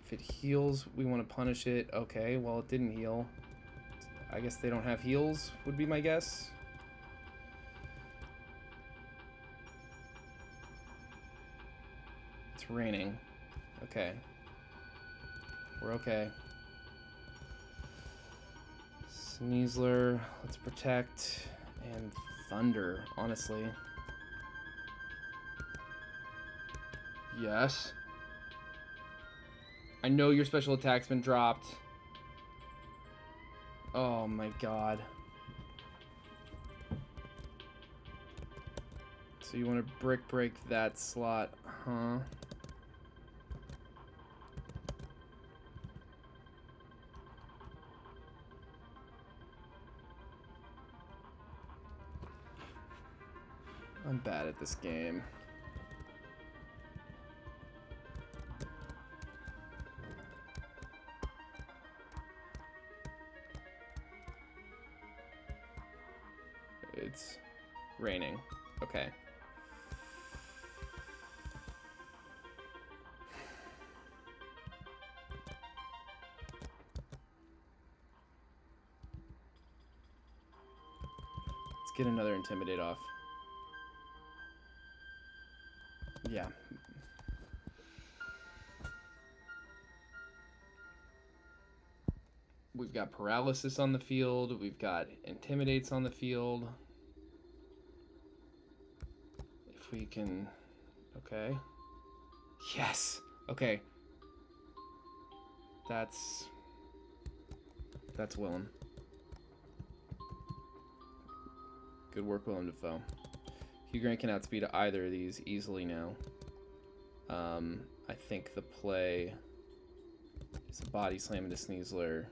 Speaker 1: If it heals, we want to punish it. Okay, well, it didn't heal. I guess they don't have heals, would be my guess. It's raining. Okay. We're okay. Sneasler, let's protect. And Thunder, honestly. Yes. I know your special attack's been dropped. Oh my god. So you want to brick break that slot, huh? I'm bad at this game. It's raining. Okay. get another Intimidate off. Yeah. We've got Paralysis on the field. We've got Intimidates on the field. If we can... Okay. Yes! Okay. That's Willem. Good work, Willem Dafoe. Hugh Grant can outspeed either of these easily now. I think the play is a Body Slam into Sneasler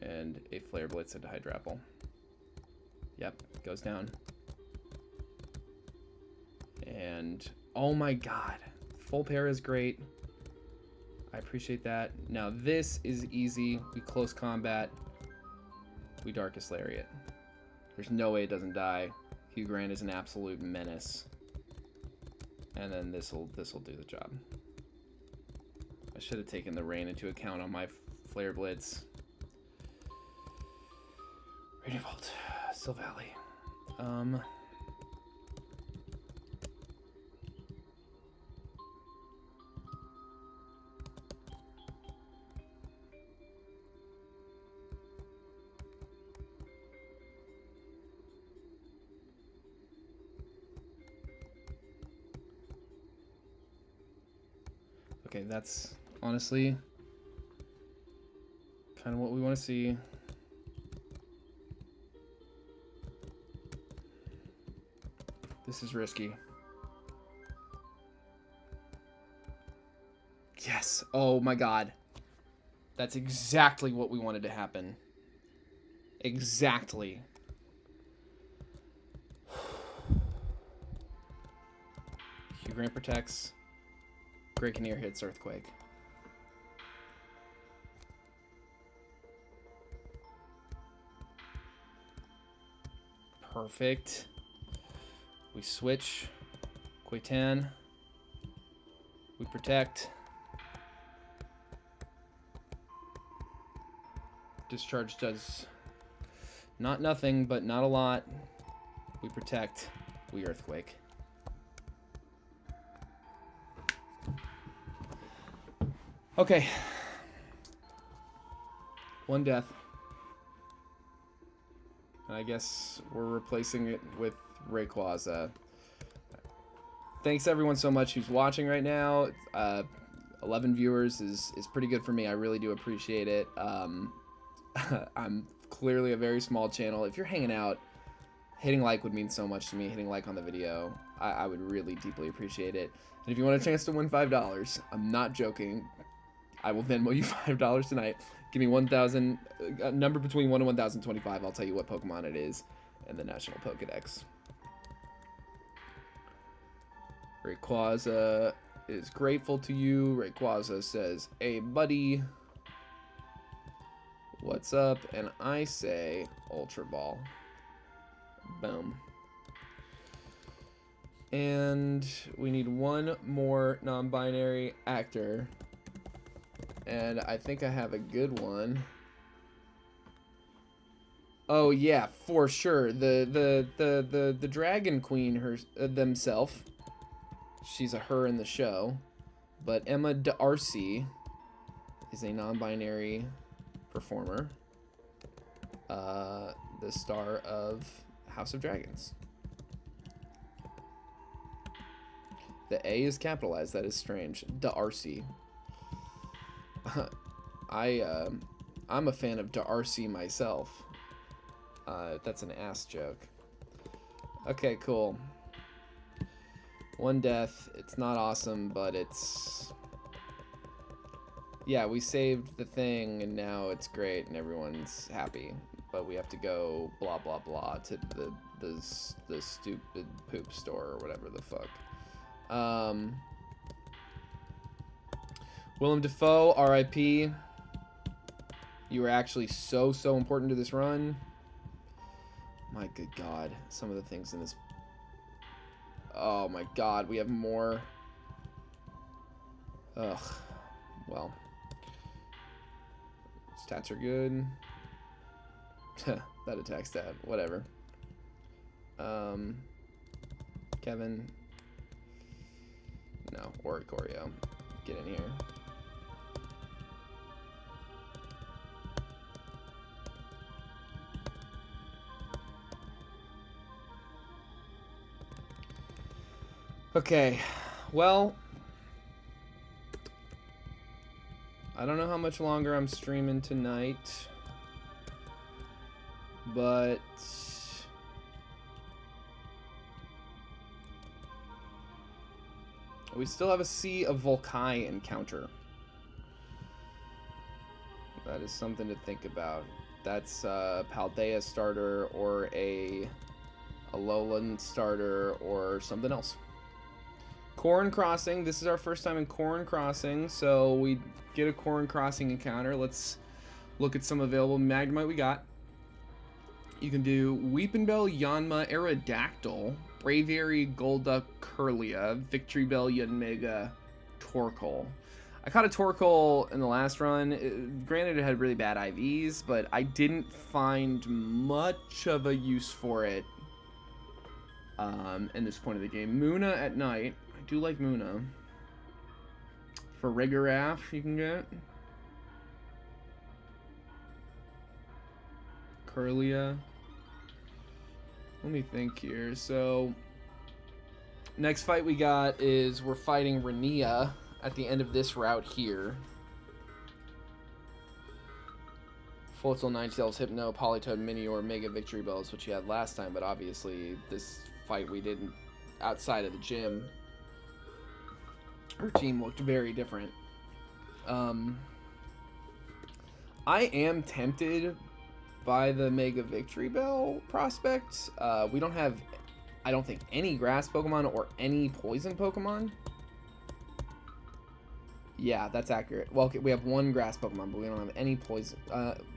Speaker 1: and a Flare Blitz into Hydrapple. Yep, goes down. And, oh my god. Full pair is great. I appreciate that. Now this is easy. We close combat. We Darkest Lariat. There's no way it doesn't die. Hugh Grant is an absolute menace. And then this'll do the job. I should have taken the rain into account on my Flare Blitz. Radiant Vault. Still Valley. Okay, that's honestly kind of what we want to see. This is risky. Yes. Oh my god. That's exactly what we wanted to happen. Exactly. Hugh Grant protects. Great hits Earthquake. Perfect. We switch. Quaitan. We protect. Discharge does not nothing, but not a lot. We protect. We Earthquake. Okay. One death. And I guess we're replacing it with Rayquaza. Thanks everyone so much who's watching right now. 11 viewers is pretty good for me. I really do appreciate it. I'm clearly a very small channel. If you're hanging out, hitting like would mean so much to me. Hitting like on the video, I would really deeply appreciate it. And if you want a chance to win $5, I'm not joking. I will Venmo you $5 tonight. Give me 1,000, a number between 1 and 1,025. I'll tell you what Pokemon it is in the National Pokedex. Rayquaza is grateful to you. Rayquaza says, "Hey, buddy. What's up?" And I say, Ultra Ball. Boom. And we need one more non-binary actor. And I think I have a good one. Oh yeah, for sure. The Dragon Queen themselves. She's a her in the show. But Emma D'Arcy is a non-binary performer. The star of House of Dragons. The A is capitalized. That is strange. D'Arcy. I'm a fan of D'Arcy myself. That's an ass joke. Okay, cool. One death. It's not awesome, but it's... Yeah, we saved the thing, and now it's great, and everyone's happy. But we have to go blah, blah, blah to the stupid poop store or whatever the fuck. Willem Dafoe, R.I.P. You were actually so important to this run. My good God. Some of the things in this... Oh my God, we have more. Ugh. Well. Stats are good. That attack stat. Whatever. Kevin. No, Oricorio. Get in here. Okay, well, I don't know how much longer I'm streaming tonight, but we still have a Sea of Volkai encounter. That is something to think about. That's a Paldea starter or a Alolan starter or something else. Corn Crossing. This is our first time in Corn Crossing, so we get a Corn Crossing encounter. Let's look at some available Magnemite we got. You can do Weepinbell, Yanma, Aerodactyl, Braviary, Golduck, Curlia, Victreebel, Yanmega, Torkoal. I caught a Torkoal in the last run. Granted, it had really bad IVs, but I didn't find much of a use for it in this point of the game. Munna at night. I do like Munna. For Rigorath, you can get Curlia. Let me think here. So, next fight we got is we're fighting Renia at the end of this route here. Floatzel, Ninetales, Hypno, Politoed, Minior, Mega Victreebel is what you had last time, but obviously this fight we did outside of the gym. Her team looked very different. I am tempted by the Mega Victreebel prospect. We don't have, I don't think, any grass Pokemon or any poison Pokemon. Yeah, that's accurate. Well, okay, we have one grass Pokemon, but we don't have any poison.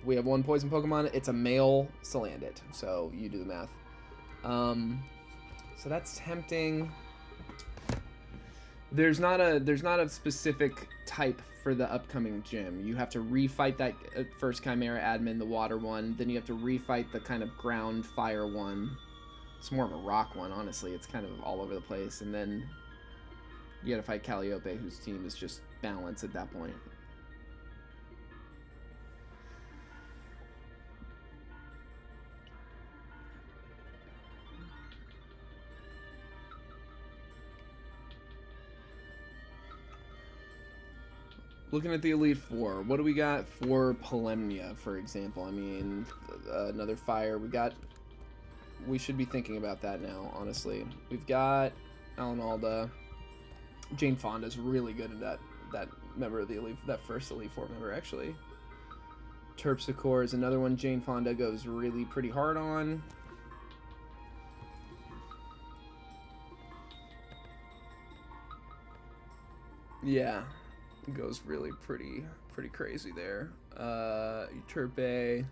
Speaker 1: We have one poison Pokemon. It's a male Salandit, so you do the math. So that's tempting. There's not a specific type for the upcoming gym. You have to refight that first Chimera admin, the water one. Then you have to refight the kind of ground fire one. It's more of a rock one, honestly. It's kind of all over the place. And then you gotta fight Calliope, whose team is just balance at that point. Looking at the Elite Four, what do we got for Palemnia, for example? I mean, another fire. We should be thinking about that now, honestly. We've got Alanalda. Jane Fonda's really good at that member of the Elite, that first Elite Four member, actually. Terpsichore is another one Jane Fonda goes really pretty hard on. Yeah. Goes really pretty crazy there. Turpe.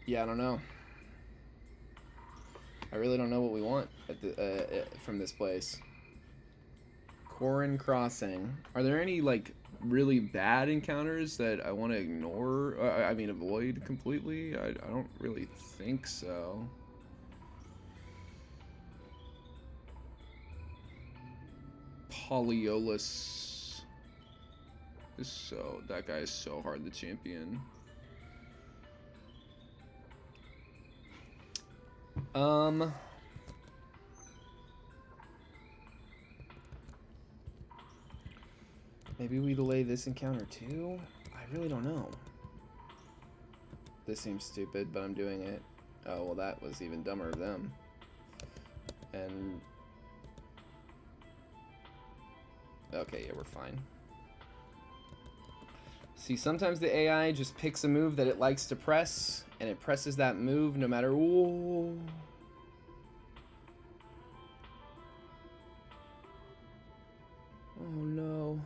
Speaker 1: Yeah, I don't know. I really don't know what we want at the from this place. Corrin Crossing. Are there any like really bad encounters that I want to ignore? I mean, avoid completely? I don't really think so. Polyolus is so... That guy is so hard to champion. Maybe we delay this encounter too? I really don't know. This seems stupid, but I'm doing it. Oh, well, that was even dumber of them. And... Okay, yeah, we're fine. See, sometimes the AI just picks a move that it likes to press, and it presses that move no matter... Ooh. Oh, no.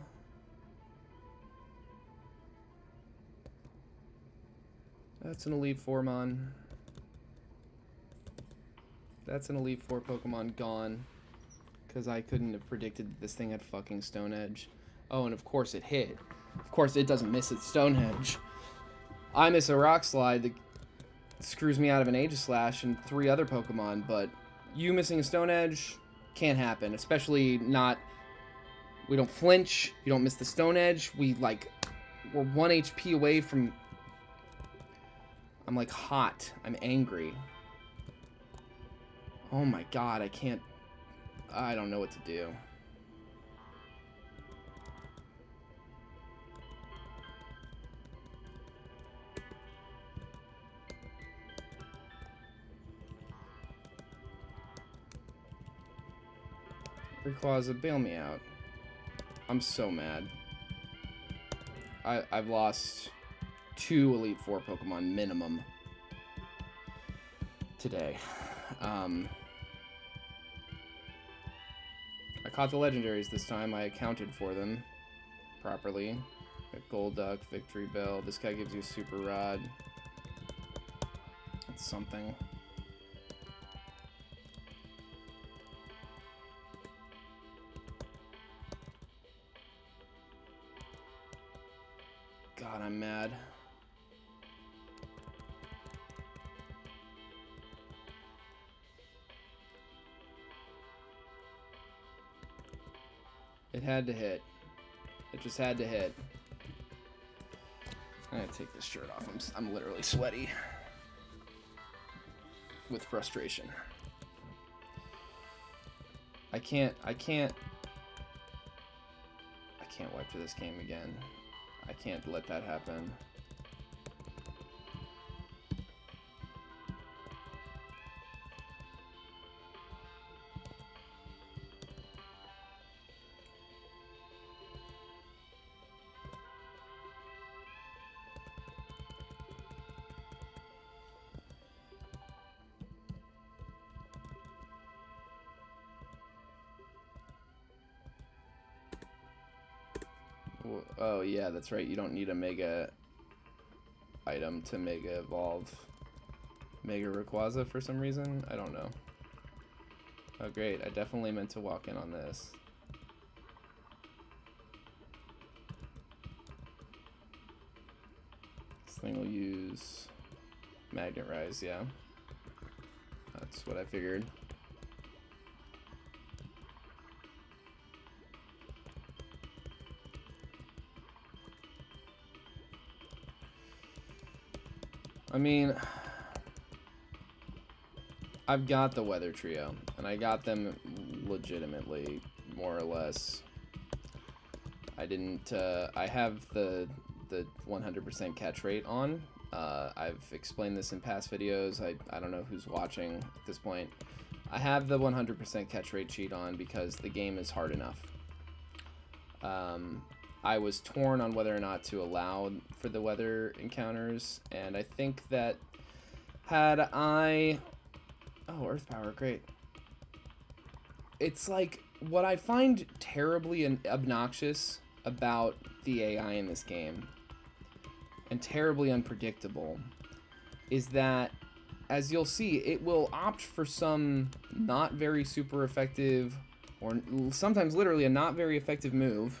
Speaker 1: That's an Elite Four Mon. That's an Elite Four Pokemon gone. because I couldn't have predicted that this thing had fucking Stone Edge. Oh, and of course it hit. Of course it doesn't miss its Stone Edge. I miss a Rock Slide that screws me out of an Aegislash and 3 other Pokemon, but you missing a Stone Edge can't happen, especially not... We don't flinch, you don't miss the Stone Edge, we're 1 HP away from... I'm like hot, I'm angry. Oh my god, I don't know what to do. Rayquaza, bail me out. I'm so mad. I've lost 2 Elite Four Pokemon minimum today. I caught the legendaries this time. I accounted for them properly. Got Golduck, Victory Bell. This guy gives you a Super Rod. That's something. God, I'm mad. It had to hit. It just had to hit. I gotta take this shirt off. I'm literally sweaty with frustration. I can't wipe to this game again. I can't let that happen. Oh yeah, that's right. You don't need a Mega item to Mega Evolve Mega Rayquaza for some reason. I don't know. Oh great, I definitely meant to walk in on this. This thing will use Magnet Rise, yeah. That's what I figured. I mean, I've got the Weather Trio, and I got them legitimately, more or less. I didn't, I have the 100% catch rate on. I've explained this in past videos. I don't know who's watching at this point. I have the 100% catch rate cheat on because the game is hard enough. I was torn on whether or not to allow for the weather encounters, and I think that had I... Oh, Earth Power, great. It's like, what I find terribly obnoxious about the AI in this game, and terribly unpredictable, is that, as you'll see, it will opt for some not very super effective, or sometimes literally a not very effective move.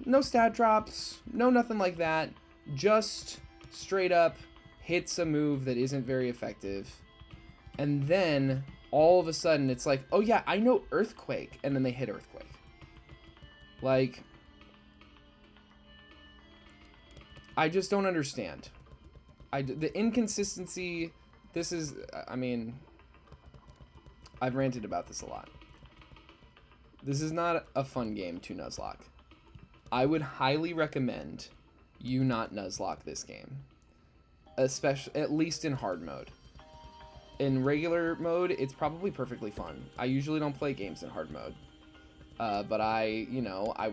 Speaker 1: No stat drops, no nothing like that, just straight up hits a move that isn't very effective, and then all of a sudden it's like, oh yeah, I know Earthquake, and then they hit Earthquake. Like, I just don't understand. The inconsistency, this is, I mean, I've ranted about this a lot. This is not a fun game to Nuzlocke. I would highly recommend you not Nuzlocke this game, especially at least in hard mode. In regular mode, it's probably perfectly fun. I usually don't play games in hard mode, but I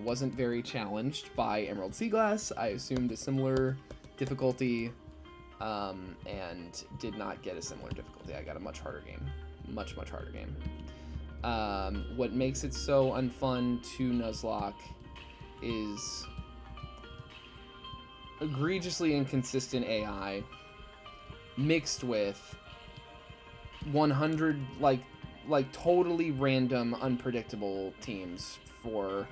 Speaker 1: wasn't very challenged by Emerald Seaglass. I assumed a similar difficulty, and did not get a similar difficulty. I got a much harder game, much harder game. What makes it so unfun to Nuzlocke is egregiously inconsistent AI mixed with 100, like, like totally random, unpredictable teams for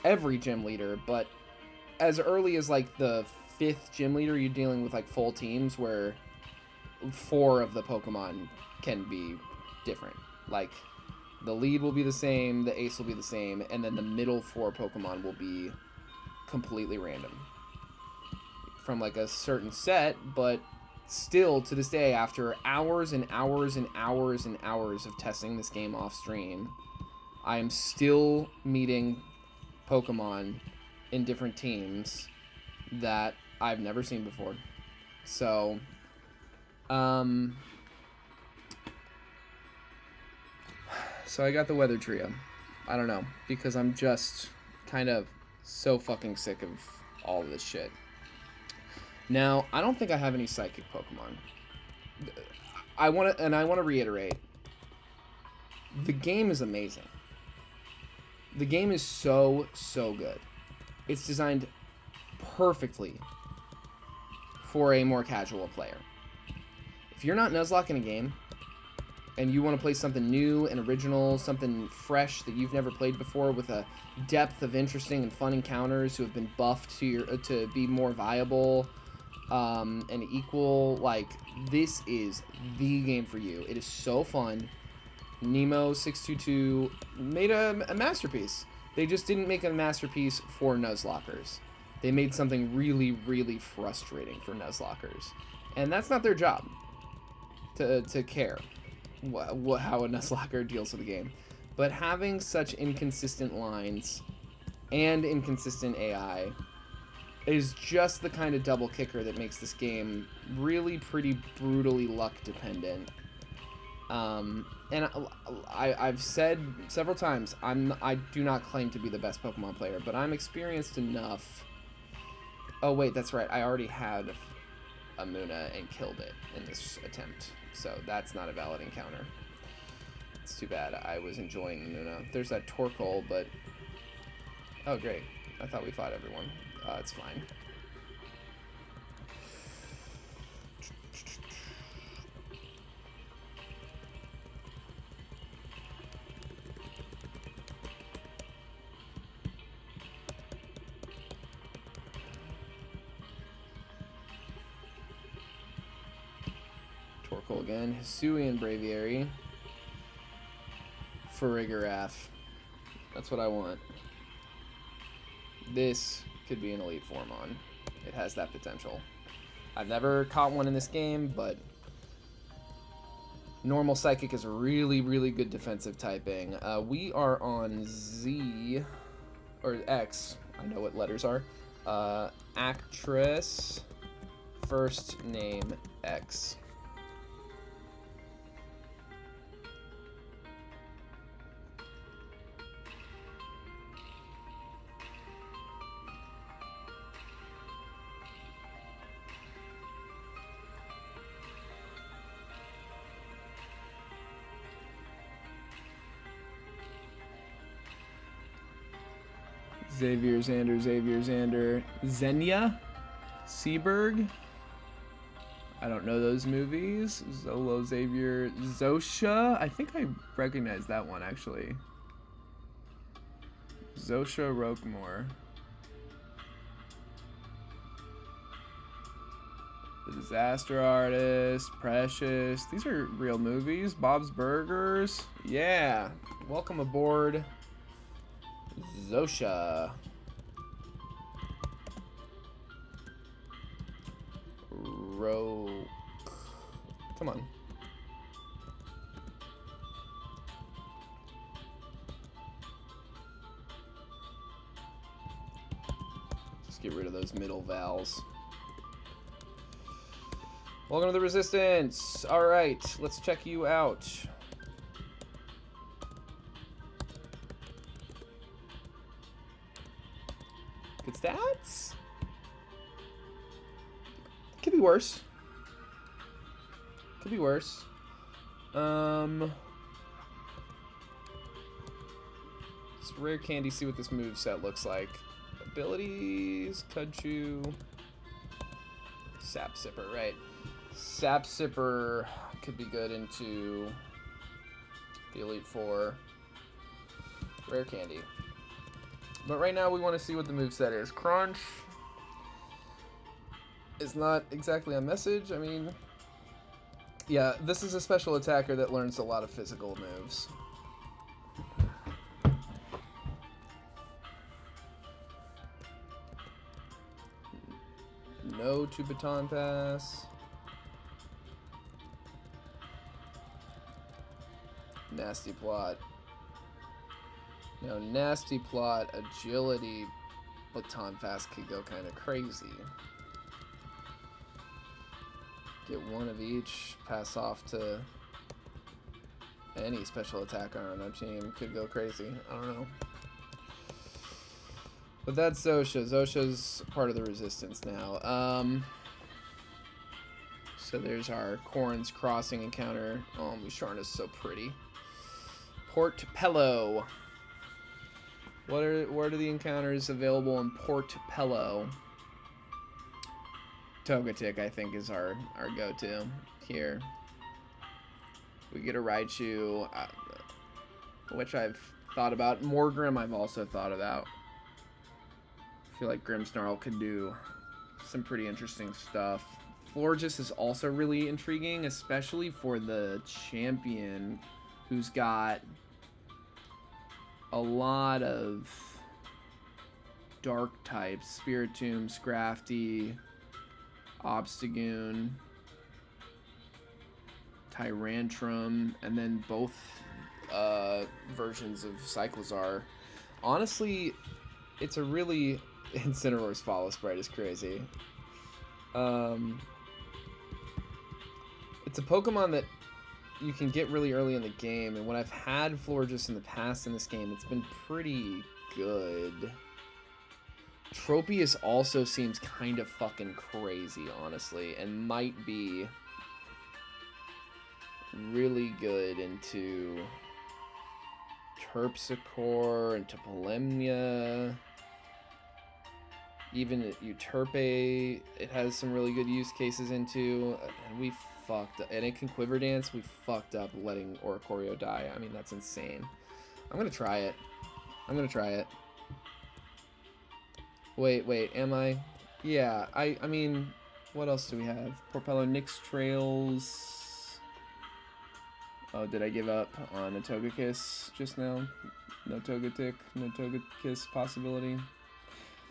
Speaker 1: every gym leader, but as early as like the 5th gym leader, you're dealing with like full teams where 4 of the Pokemon can be different. Like the lead will be the same, the ace will be the same, and then the middle 4 Pokemon will be completely random from like a certain set. But still, to this day, after hours and hours and hours and hours of testing this game off stream, I am still meeting Pokemon in different teams that I've never seen before. So, so I got the Weather Trio. I don't know, because I'm just kind of so fucking sick of all of this shit. Now, I don't think I have any Psychic Pokemon. I want to reiterate, the game is amazing. The game is so good. It's designed perfectly for a more casual player. If you're not Nuzlocke in a game, and you want to play something new and original, something fresh that you've never played before, with a depth of interesting and fun encounters who have been buffed to be more viable and equal, like, this is the game for you. It is so fun. Nemo622 made a masterpiece. They just didn't make a masterpiece for Nuzlockers. They made something really, really frustrating for Nuzlockers. And that's not their job, to care how a Nuzlocker deals with the game. But having such inconsistent lines and inconsistent AI is just the kind of double kicker that makes this game really pretty brutally luck dependent. And I've said several times, I do not claim to be the best Pokemon player, but I'm experienced enough. Oh wait, that's right, I already had a Munna and killed it in this attempt, so that's not a valid encounter. It's too bad. I was enjoying the Munna. There's that Torkoal, but oh great, I thought we fought everyone. It's fine. Torkoal again. Hisuian Braviary. Farigiraf. That's what I want. This could be an Elite Formon. It has that potential. I've never caught one in this game, but normal Psychic is a really, really good defensive typing. We are on Z, or X, I know what letters are. Actress, first name X. Xavier, Xander, Xenia, Seaberg. I don't know those movies. Zolo, Xavier, Zosha. I think I recognize that one actually. Zosha Roquemore. The Disaster Artist, Precious. These are real movies. Bob's Burgers. Yeah. Welcome aboard, Zosha. Come on. Just get rid of those middle vowels. Welcome to the Resistance. All right, let's check you out. Good stats? Could be worse. Could be worse. It's rare candy. See what this moveset looks like. Abilities, Cudchew, Sap Sipper, right? Sap Sipper could be good into the Elite Four rare candy. But right now we want to see what the moveset is. Crunch is not exactly a message. I mean, yeah, this is a special attacker that learns a lot of physical moves. No to Baton Pass. Nasty Plot. No, Nasty Plot, Agility, Baton Pass could go kind of crazy. Get one of each, pass off to any special attacker on our team. Could go crazy. I don't know. But that's Zosha. Zosha's part of the resistance now. So there's our Corrin's Crossing encounter. Oh, Musharn is so pretty. Port Pello. What are the encounters available in Port Pello? Togetic, I think, is our go-to here. We get a Raichu, which I've thought about. Morgrim I've also thought about. I feel like Grimmsnarl could do some pretty interesting stuff. Florges is also really intriguing, especially for the champion who's got a lot of dark types. Spiritomb, Scrafty, Obstagoon, Tyrantrum, and then both versions of Cyclizar. Honestly, it's a really... Incineroar's Follow Sprite is crazy. It's a Pokemon that you can get really early in the game, and when I've had Florges in the past in this game, it's been pretty good. Tropius also seems kind of fucking crazy, honestly, and might be really good into Terpsichore, into Polemnia, even Euterpe, it has some really good use cases into, and we fucked up, and it can Quiver Dance, we fucked up letting Oricorio die. I mean, that's insane. I'm gonna try it. Wait, am I? Yeah, I mean, what else do we have? Porpello, Nyx Trails. Oh, did I give up on a Togekiss just now? No Togetic, no Togekiss possibility.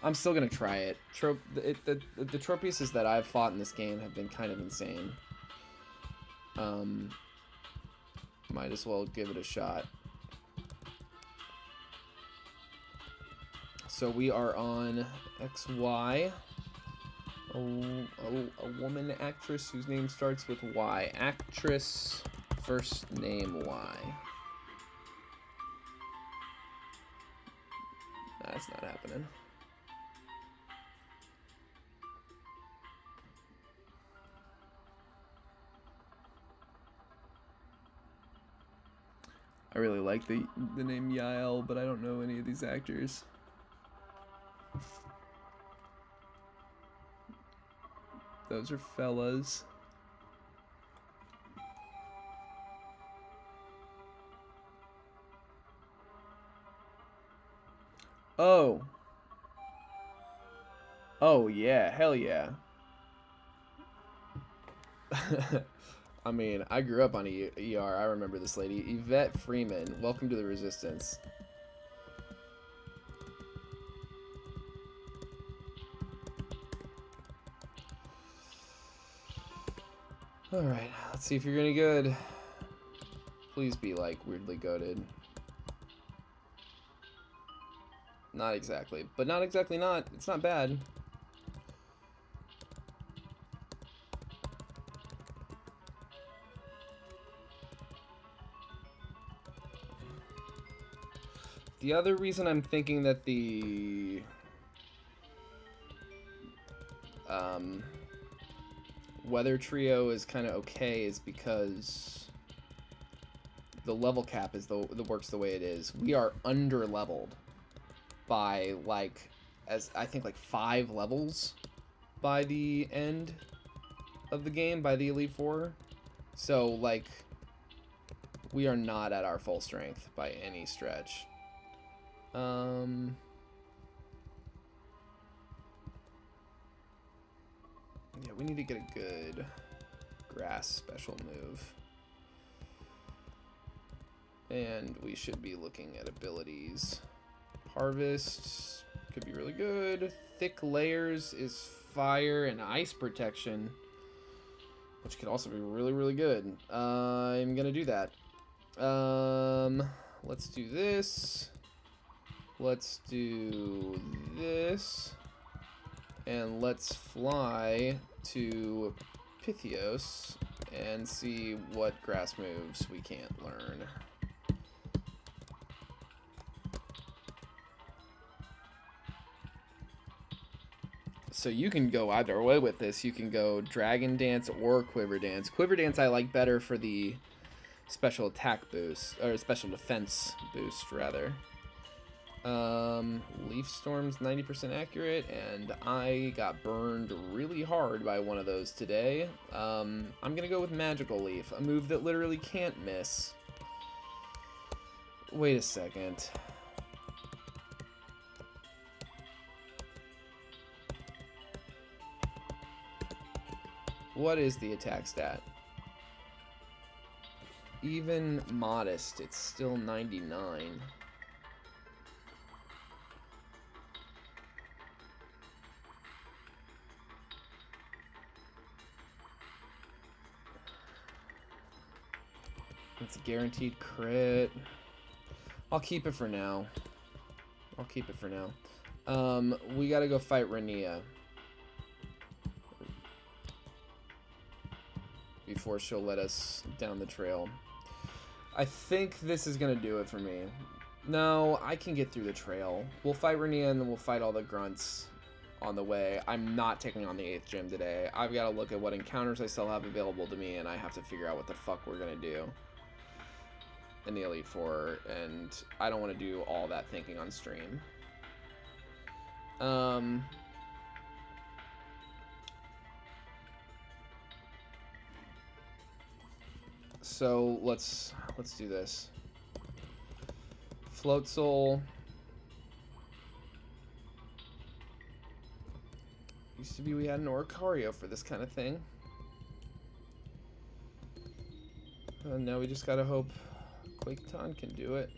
Speaker 1: I'm still gonna try it. The Tropiuses that I've fought in this game have been kind of insane. Might as well give it a shot. So we are on XY. A woman actress whose name starts with Y. Actress, first name Y. That's not happening. I really like the name Yael, but I don't know any of these actors. Those are fellas. Oh. Oh yeah, hell yeah. I mean, I grew up on ER. I remember this lady. Yvette Freeman, welcome to the Resistance. Alright, let's see if you're any good. Please be, like, weirdly goated. Not exactly, but not exactly not. It's not bad. The other reason I'm thinking that the Weather Trio is kind of okay is because the level cap is the works the way it is. We are under leveled by like I think 5 levels by the end of the game, by the Elite Four. So like We are not at our full strength by any stretch. Yeah, we need to get a good grass special move. And we should be looking at abilities. Harvest could be really good. Thick layers is fire and ice protection, which could also be really, really good. I'm gonna do that. Let's do this. Let's do this. And let's fly to Pythios and see what grass moves we can't learn. So you can go either way with this. You can go Dragon Dance or Quiver Dance. Quiver Dance I like better for the special attack boost, or special defense boost, rather. Leaf Storm's 90% accurate, and I got burned really hard by one of those today. I'm gonna go with Magical Leaf, a move that literally can't miss. Wait a second. What is the attack stat? Even modest, it's still 99. It's a guaranteed crit. I'll keep it for now. I'll keep it for now. We gotta go fight Rania before she'll let us down the trail. I think this is gonna do it for me. No, I can get through the trail. We'll fight Rania and then we'll fight all the grunts on the way. I'm not taking on the 8th gym today. I've got to look at what encounters I still have available to me, and I have to figure out what the fuck we're gonna do in the Elite Four, and I don't want to do all that thinking on stream. So let's do this. Float Soul. Used to be we had an Oricario for this kind of thing. Now we just gotta hope Quaketon can do it.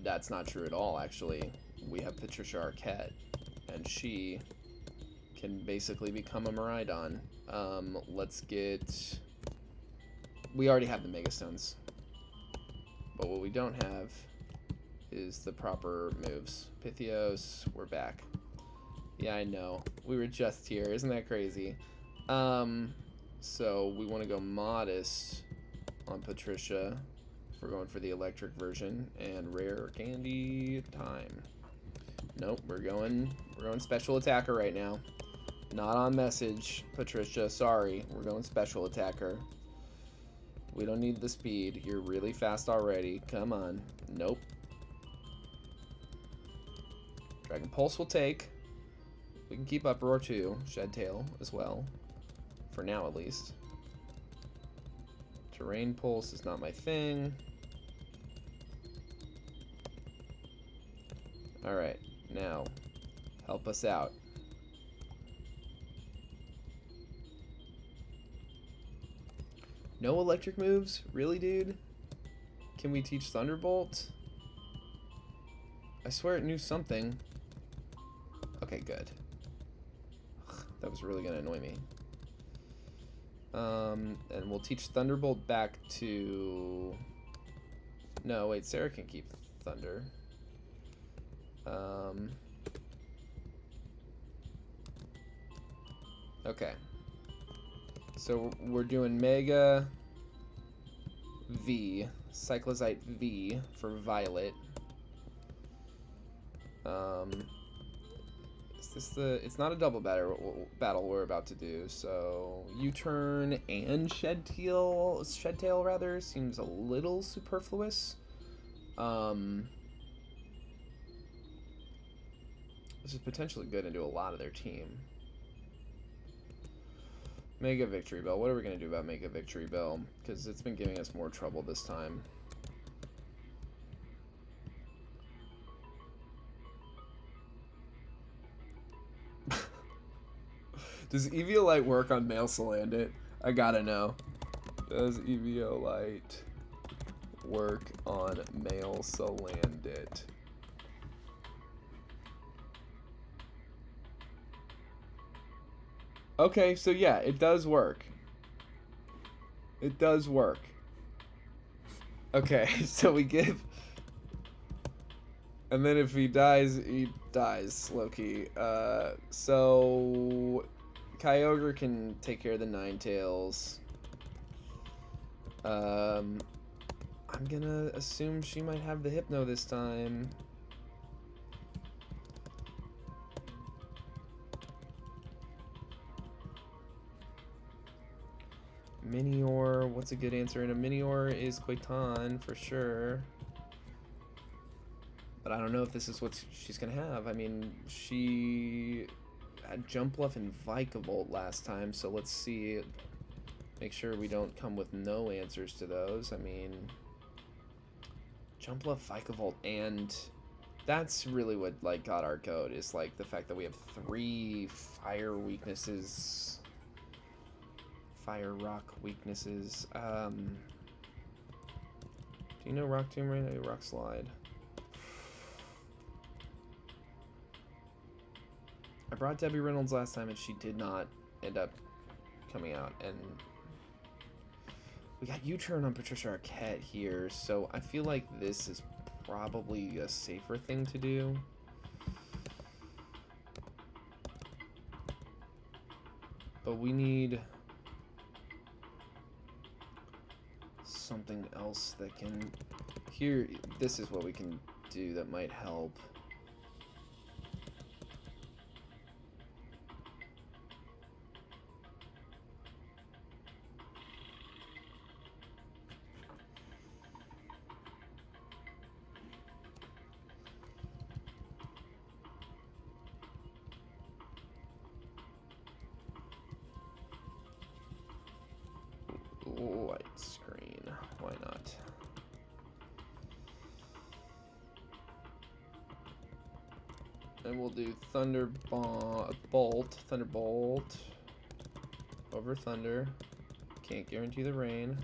Speaker 1: That's not true at all, actually. We have Patricia Arquette, and she can basically become a Miraidon. Let's get... We already have the Mega Stones. But what we don't have is the proper moves. Pythios, we're back. Yeah, I know. We were just here. Isn't that crazy? So we want to go Modest on Patricia if we're going for the electric version, and Rare Candy time. Nope, we're going special attacker right now. Not on message, Patricia. Sorry, we're going special attacker. We don't need the speed. You're really fast already. Come on. Nope. Dragon Pulse will take. We can keep up Roar 2, Shed Tail as well. For now, at least. Terrain Pulse is not my thing. Alright, now, help us out. No electric moves? Really, dude? Can we teach Thunderbolt? I swear it knew something. Okay, good. That was really gonna annoy me. And we'll teach Thunderbolt back to... No, wait, Sarah can keep Thunder. Okay. So we're doing Mega V, Cyclozite V for Violet. Is this the... It's not a double battle we're about to do, so U-turn and Shed Tail rather seems a little superfluous. This is potentially good into a lot of their team. Mega Victory Bell. What are we going to do about Mega Victory Bell? Because it's been giving us more trouble this time. Does Eviolite work on male Salandit? I gotta know. Does Eviolite work on male Salandit? Okay, so yeah, it does work. It does work. Okay, so we give... And then if he dies, Loki. So... Kyogre can take care of the Ninetales. I'm gonna assume she might have the Hypno this time. Minior, what's a good answer? And a Minior is Quaitan for sure. But I don't know if this is what she's gonna have. I mean, she had Jumpluff and Vikavolt last time, so let's see. Make sure we don't come with no answers to those. I mean, Jumpluff, Vikavolt, and that's really what like got our code, is like the fact that we have 3 fire weaknesses. Fire rock weaknesses. Do you know Rock Tomb Rain? Rock Slide. I brought Debbie Reynolds last time and she did not end up coming out, and we got U-turn on Patricia Arquette here, so I feel like this is probably a safer thing to do. But we need something else that can... Here, this is what we can do that might help. Light screen, why not? And we'll do Thunderbolt over Thunder. Can't guarantee the rain.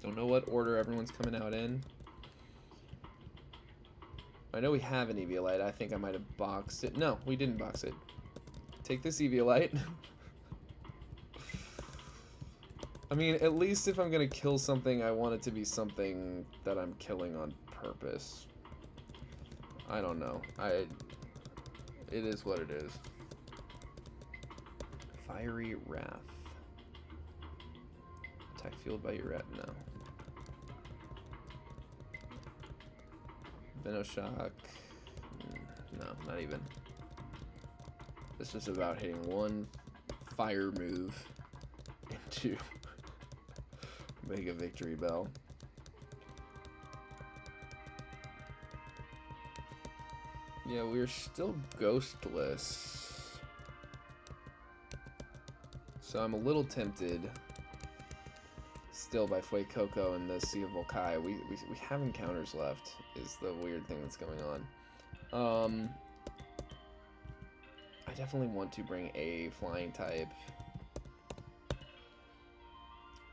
Speaker 1: Don't know what order everyone's coming out in. I know we have an Eviolite. I think I might have boxed it. No, we didn't box it. Take this Eviolite. I mean, at least if I'm gonna kill something, I want it to be something that I'm killing on purpose. I don't know. It is what it is. Fiery Wrath. Attack fueled by your rat. No. Venoshock. No, not even. It's just about hitting one fire move into Mega Victory Bell. Yeah, we're still ghostless. So I'm a little tempted still by Fuecoco and the Sea of Volkai. We have encounters left, is the weird thing that's going on. I definitely want to bring a flying type.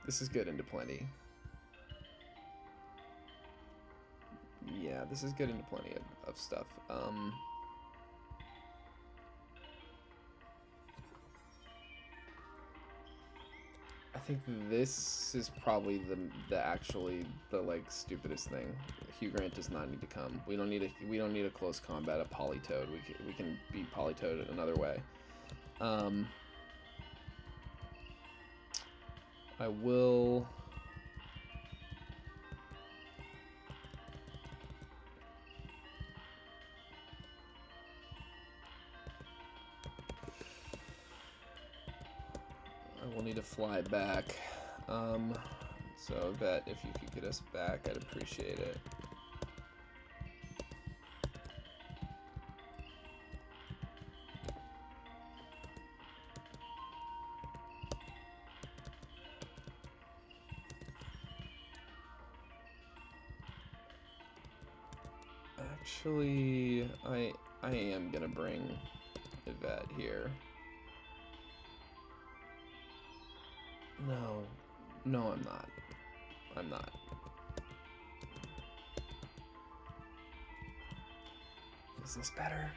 Speaker 1: This is good into plenty. Yeah, this is good into plenty of stuff. I think this is probably the like stupidest thing. Hugh Grant does not need to come. We don't need a close combat of Politoed. We can beat Politoed another way. I will. I will need to fly back. So Vet, if you could get us back, I'd appreciate it. Actually, I am gonna bring Yvette here. No. No, I'm not. I'm not. Is this better?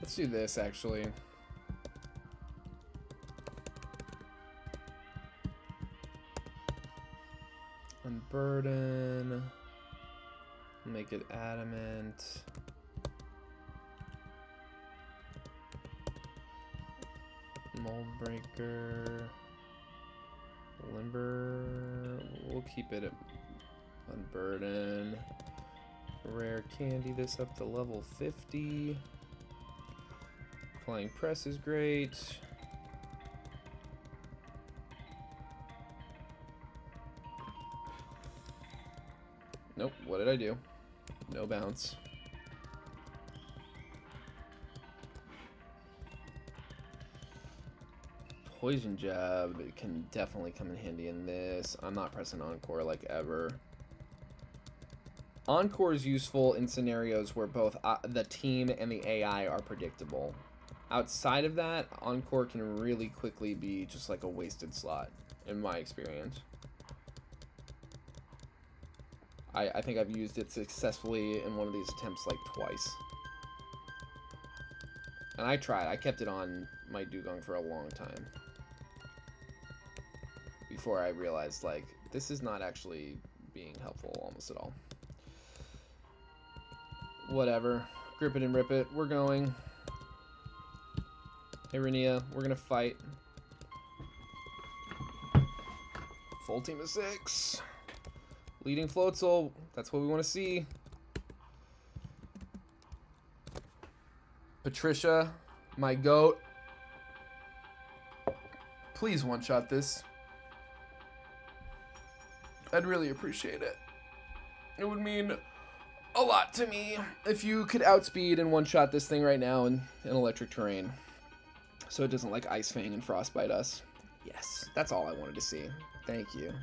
Speaker 1: Let's do this, actually. Unburden. Make it adamant. Mold breaker. Limber. We'll keep it at unburden. Rare candy this up to level 50. Flying press is great. Nope, what did I do? No bounce. Poison jab can definitely come in handy in this. I'm not pressing encore like ever. Encore is useful in scenarios where both the team and the AI are predictable. Outside of that, Encore can really quickly be just like a wasted slot, in my experience. I think I've used it successfully in one of these attempts like twice. And I tried. I kept it on my Dugong for a long time. Before I realized, like, this is not actually being helpful almost at all. Whatever. Grip it and rip it. We're going. Hey, Renia, we're gonna fight. Full team of 6. Leading Floatzel. That's what we want to see. Patricia, my goat. Please one-shot this. I'd really appreciate it. It would mean a lot to me if you could outspeed and one-shot this thing right now in electric terrain. So it doesn't like Ice Fang and Frostbite us. Yes, that's all I wanted to see. Thank you.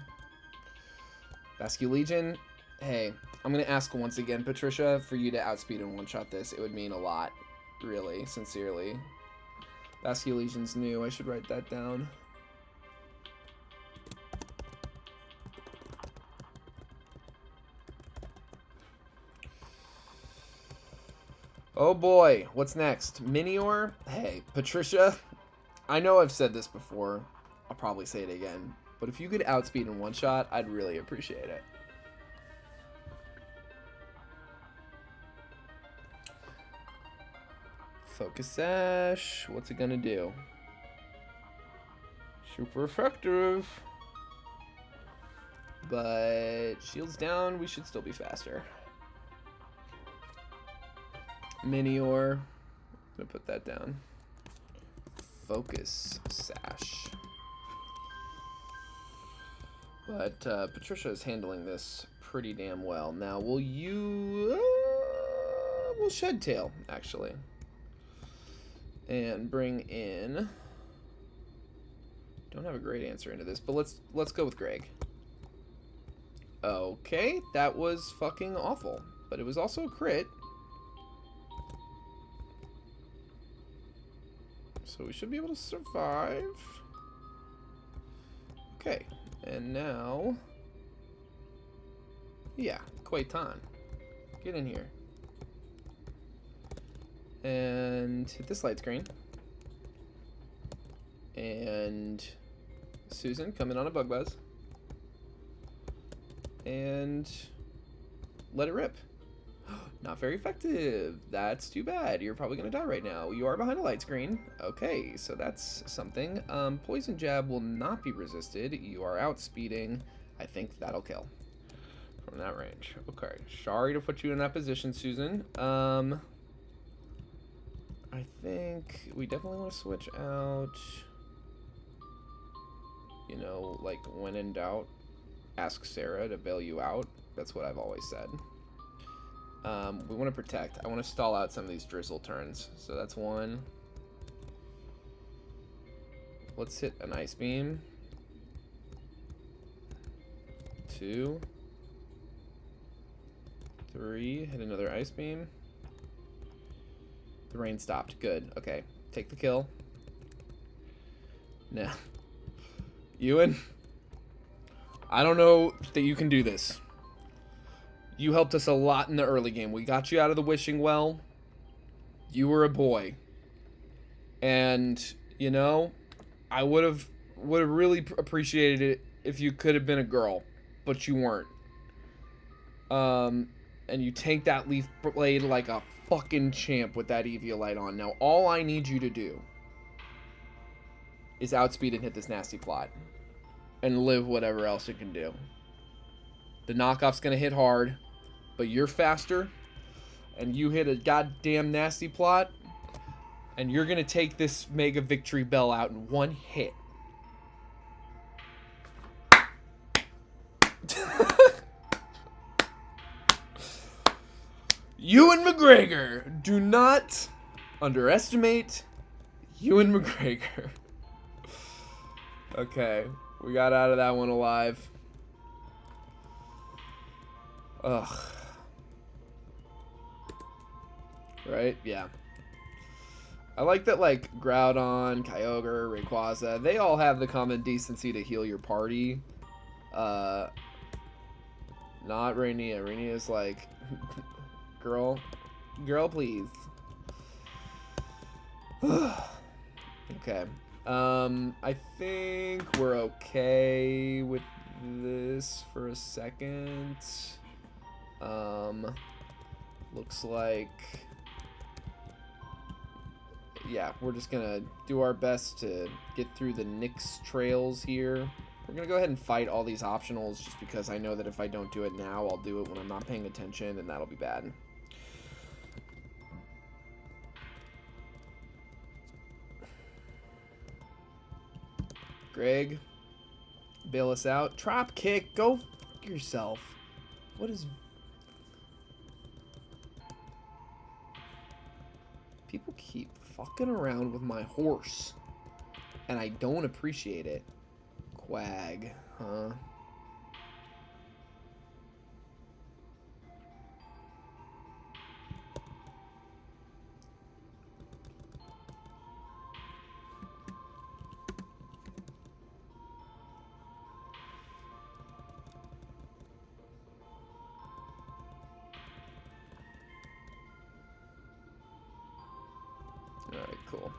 Speaker 1: Basque Legion, hey, I'm going to ask once again, Patricia, for you to outspeed and one-shot this. It would mean a lot, really, sincerely. Basque Legion's new. I should write that down. Oh boy, what's next? Minior? Hey, Patricia, I know I've said this before. I'll probably say it again. But if you could outspeed in one shot, I'd really appreciate it. Focus Sash. What's it gonna do? Super effective. But shields down, we should still be faster. Minior. I'm gonna put that down. Focus Sash. But Patricia is handling this pretty damn well. Now, will you... we'll Shed Tail, actually. And bring in... Don't have a great answer into this, but let's go with Greg. Okay, that was fucking awful. But it was also a crit. So we should be able to survive. Okay, and now... Yeah, Quaitan. Get in here. And hit this light screen. And Susan coming on a Bug Buzz. And let it rip. Not very effective. That's too bad. You're probably going to die right now. You are behind a light screen. Okay, so that's something. Poison Jab will not be resisted. You are outspeeding. I think that'll kill from that range. Okay, sorry to put you in that position, Susan. I think we definitely want to switch out, you know, like when in doubt, ask Sarah to bail you out. That's what I've always said. We want to protect. I want to stall out some of these drizzle turns. So that's one. Let's hit an ice beam. 2. 3. Hit another ice beam. The rain stopped. Good. Okay. Take the kill. Now, Ewan, I don't know that you can do this. You helped us a lot in the early game. We got you out of the wishing well. You were a boy. And, you know, I would have really appreciated it if you could have been a girl, but you weren't. And you tanked that leaf blade like a fucking champ with that Eviolite on. Now, all I need you to do is outspeed and hit this nasty plot. And live whatever else it can do. The knockoff's gonna hit hard, but you're faster, and you hit a goddamn nasty plot, and you're gonna take this Mega Victory Bell out in one hit. Ewan McGregor. Do not underestimate Ewan McGregor. Okay, we got out of that one alive. Ugh. Right? Yeah. I like that, like, Groudon, Kyogre, Rayquaza, they all have the common decency to heal your party. Not Rainier. Rainier's like, girl, please. Okay. I think we're okay with this for a second. Looks like, yeah, we're just gonna do our best to get through the Nyx trails here. We're gonna go ahead and fight all these optionals just because I know that if I don't do it now, I'll do it when I'm not paying attention, and that'll be bad. Greg, bail us out. Drop kick, go f yourself. What is... People keep fucking around with my horse, and I don't appreciate it. Quag, huh? Alright, cool.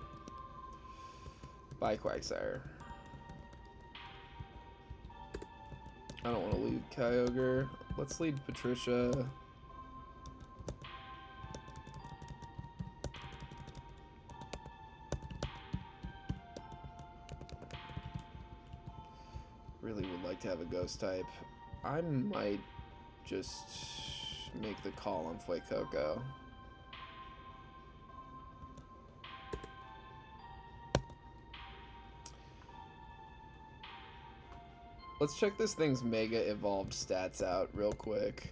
Speaker 1: Bye, Quagsire. I don't want to lead Kyogre. Let's lead Patricia. Really would like to have a ghost type. I might just make the call on Fuecoco. Let's check this thing's Mega Evolved stats out real quick.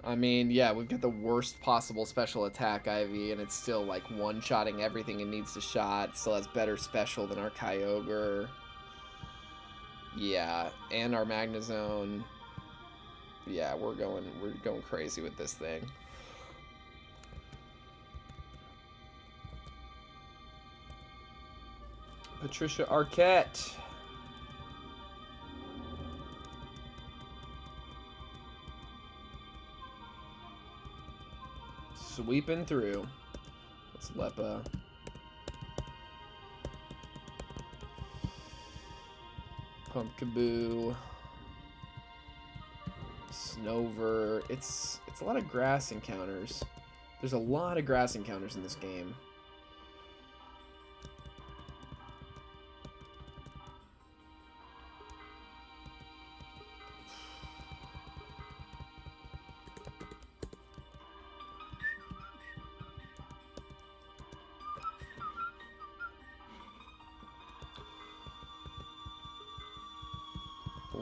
Speaker 1: I mean, yeah, we've got the worst possible special attack IV, and it's still, like, one-shotting everything it needs to shot. It still has better special than our Kyogre. Yeah, and our Magnezone. Yeah, we're going crazy with this thing. Patricia Arquette. Sweeping through. Let's Lepa. Pumpkaboo. Snover. It's a lot of grass encounters. There's a lot of grass encounters in this game.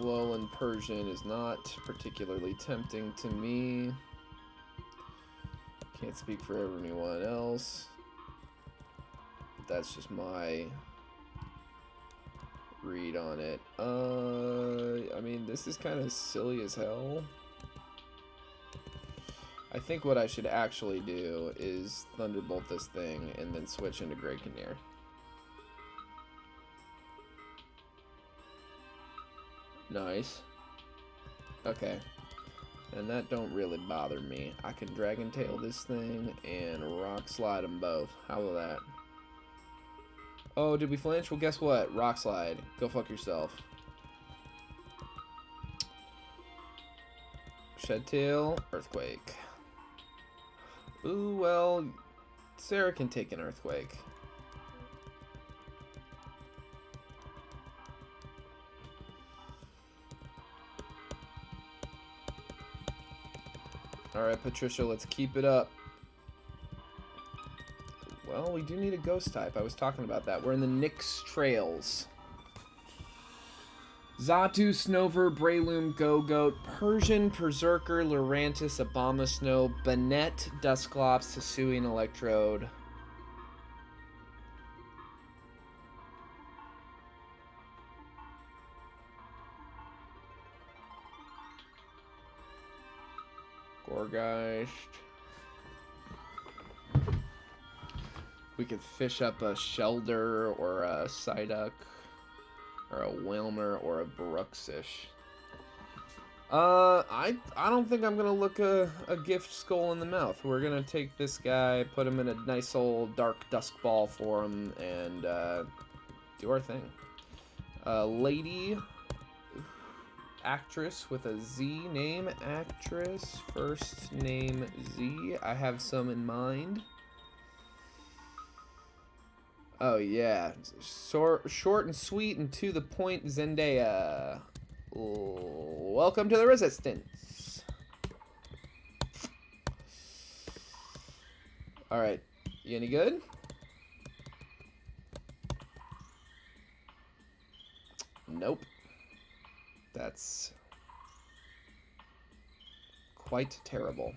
Speaker 1: Alolan Persian is not particularly tempting to me. Can't speak for anyone else. That's just my read on it. I mean, this is kind of silly as hell. I think what I should actually do is Thunderbolt this thing and then switch into Great Kinnear. Nice. Okay. And that don't really bother me. I can Dragon Tail this thing and Rock Slide them both. How about that? Oh, did we flinch? Well, guess what? Rock Slide. Go fuck yourself. Shed Tail, Earthquake. Ooh, well, Sarah can take an Earthquake. Alright, Patricia, let's keep it up. Well, we do need a ghost type. I was talking about that. We're in the Nyx Trails. Xatu, Snover, Breloom, Go-Goat, Persian, Berserker, Lurantis, Abomasnow, Banette, Dusclops, Hisuian Electrode. Gorgeist. We could fish up a Shelder or a Psyduck or a Wilmer or a Bruxish. I don't think I'm gonna look a gift skull in the mouth. We're gonna take this guy, put him in a nice old dark dusk ball for him, and do our thing. Lady actress with a Z name, actress, first name Z. I have some in mind. Oh yeah, short and sweet and to the point, Zendaya. Welcome to the Resistance. Alright, you any good? Nope. That's quite terrible.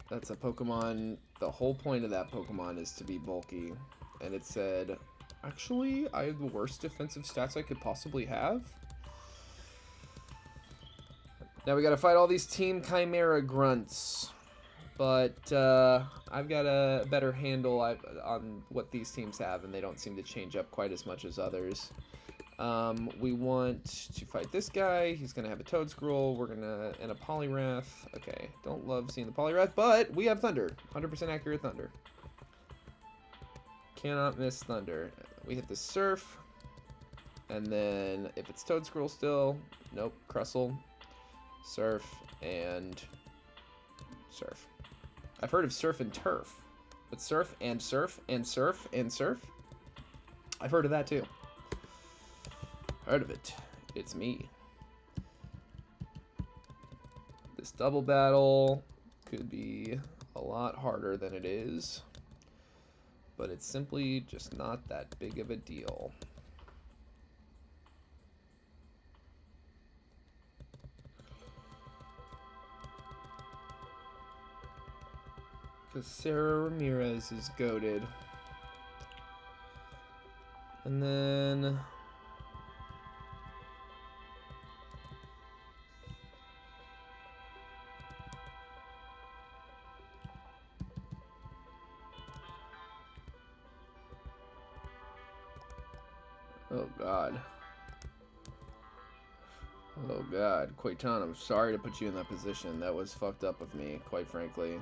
Speaker 1: That's a Pokemon, the whole point of that Pokemon is to be bulky. And it said, actually, I have the worst defensive stats I could possibly have. Now we gotta fight all these Team Chimera grunts. But I've got a better handle on what these teams have, and they don't seem to change up quite as much as others. We want to fight this guy. He's gonna have a Toad Scroll. We're gonna and a Poliwrath. Okay, don't love seeing the Poliwrath, but we have Thunder. 100% accurate Thunder. Cannot miss Thunder. We hit the Surf, and then if it's Toad Scroll still, nope. Crustle, Surf, and Surf. I've heard of Surf and Turf, but Surf and Surf and Surf and Surf. I've heard of that too. Heard of it. It's me. This double battle could be a lot harder than it is, but it's simply just not that big of a deal. Because Sarah Ramirez is goated. And then oh god. Oh god. Quaitan, I'm sorry to put you in that position. That was fucked up of me, quite frankly.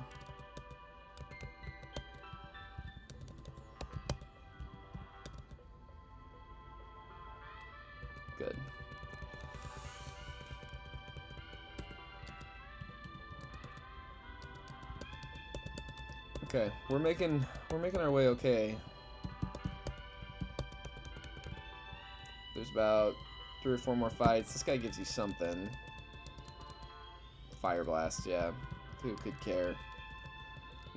Speaker 1: Good. Okay, we're making our way okay. There's about 3 or 4 more fights. This guy gives you something. Fire Blast, yeah. Who could care?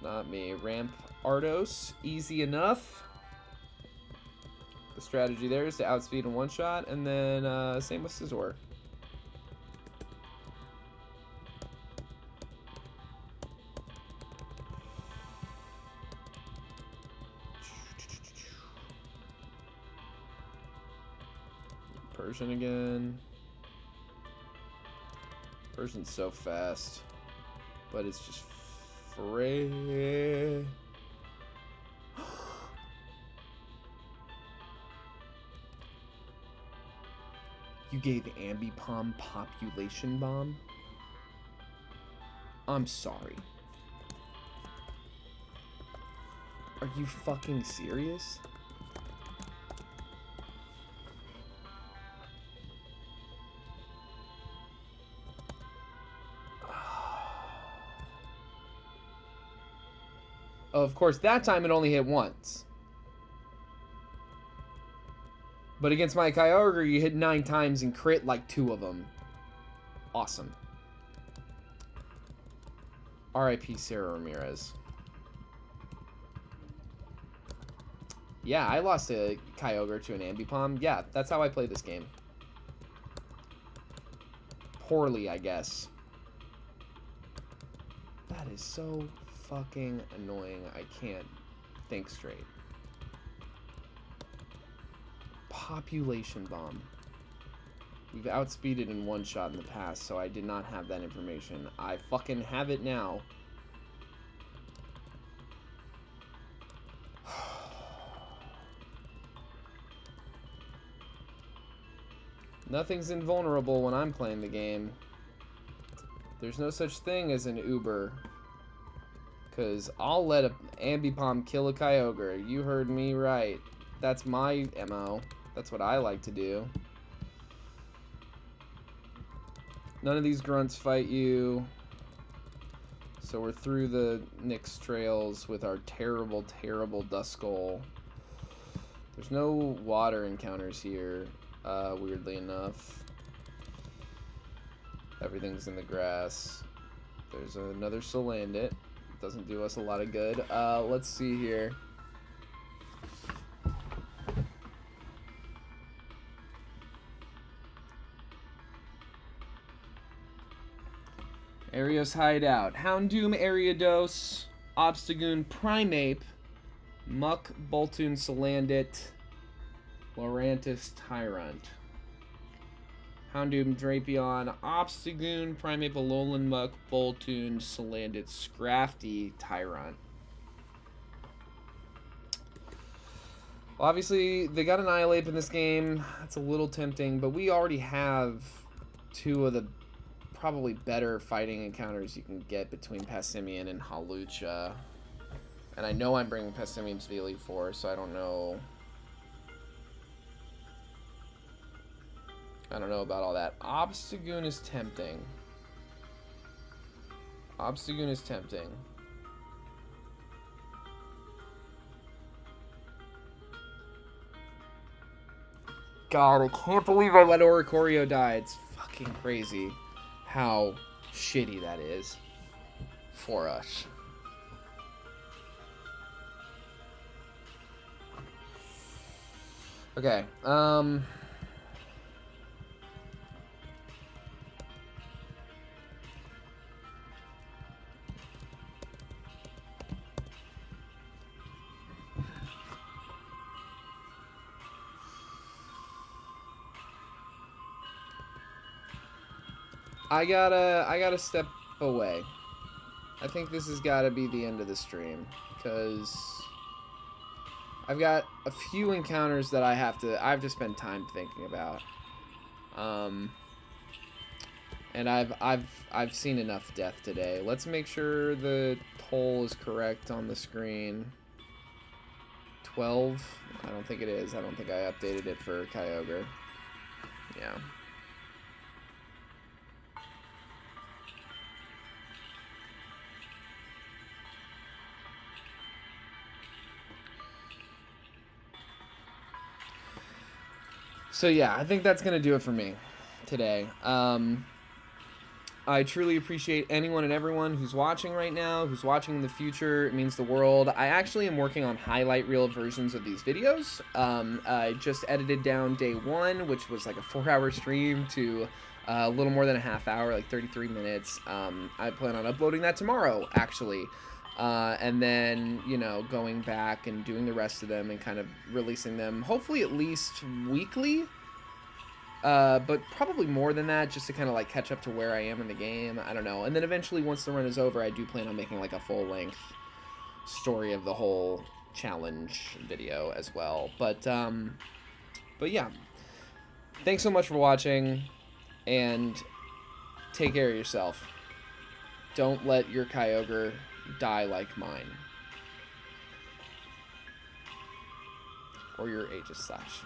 Speaker 1: Not me. Ramp Ardos, easy enough. This strategy there is to outspeed in one shot, and then same with Scizor. Persian again. Persian's so fast, but it's just free. You gave Ambipom Population Bomb? I'm sorry. Are you fucking serious? Oh, of course, that time it only hit once. But against my Kyogre, you hit 9 times and crit like 2 of them. Awesome. R.I.P. Sarah Ramirez. Yeah, I lost a Kyogre to an Ambipom. Yeah, that's how I play this game. Poorly, I guess. That is so fucking annoying. I can't think straight. Population Bomb. We've outspeeded in one shot in the past, so I did not have that information. I fucking have it now. Nothing's invulnerable when I'm playing the game. There's no such thing as an Uber. Because I'll let an Ambipom kill a Kyogre. You heard me right. That's my MO. That's what I like to do. None of these grunts fight you. So we're through the Nyx trails with our terrible, terrible Duskull. There's no water encounters here, weirdly enough. Everything's in the grass. There's another Salandit. Doesn't do us a lot of good. Let's see here. Arios Hideout. Houndoom, Ariados, Obstagoon, Primeape, Muck, Boltoon, Salandit, Lurantis, Tyrant. Houndoom, Drapion, Obstagoon, Primeape, Alolan Muck, Boltoon, Salandit, Scrafty, Tyrant. Well, obviously, they got Annihilate in this game. That's a little tempting, but we already have 2 of the probably better fighting encounters you can get between Passimian and Hawlucha. And I know I'm bringing Passimian to the Elite Four, so I don't know. I don't know about all that. Obstagoon is tempting. Obstagoon is tempting. God, I can't believe I let Oricorio die. It's fucking crazy how shitty that is for us. Okay, I gotta step away. I think this has got to be the end of the stream, because I've got a few encounters that I have to spend time thinking about. And I've seen enough death today. Let's make sure the toll is correct on the screen. 12? I don't think it is. I don't think I updated it for Kyogre. Yeah. So yeah, I think that's gonna do it for me today. I truly appreciate anyone and everyone who's watching right now, who's watching in the future. It means the world. I actually am working on highlight reel versions of these videos. I just edited down day 1, which was like a 4-hour stream, to a little more than a half hour, like 33 minutes. I plan on uploading that tomorrow, actually. And then, you know, going back and doing the rest of them and kind of releasing them, hopefully at least weekly. But probably more than that, just to kind of like catch up to where I am in the game. I don't know. And then eventually, once the run is over, I do plan on making like a full-length story of the whole challenge video as well. But yeah, thanks so much for watching, and take care of yourself. Don't let your Kyogre die like mine, or your Aegis Slash.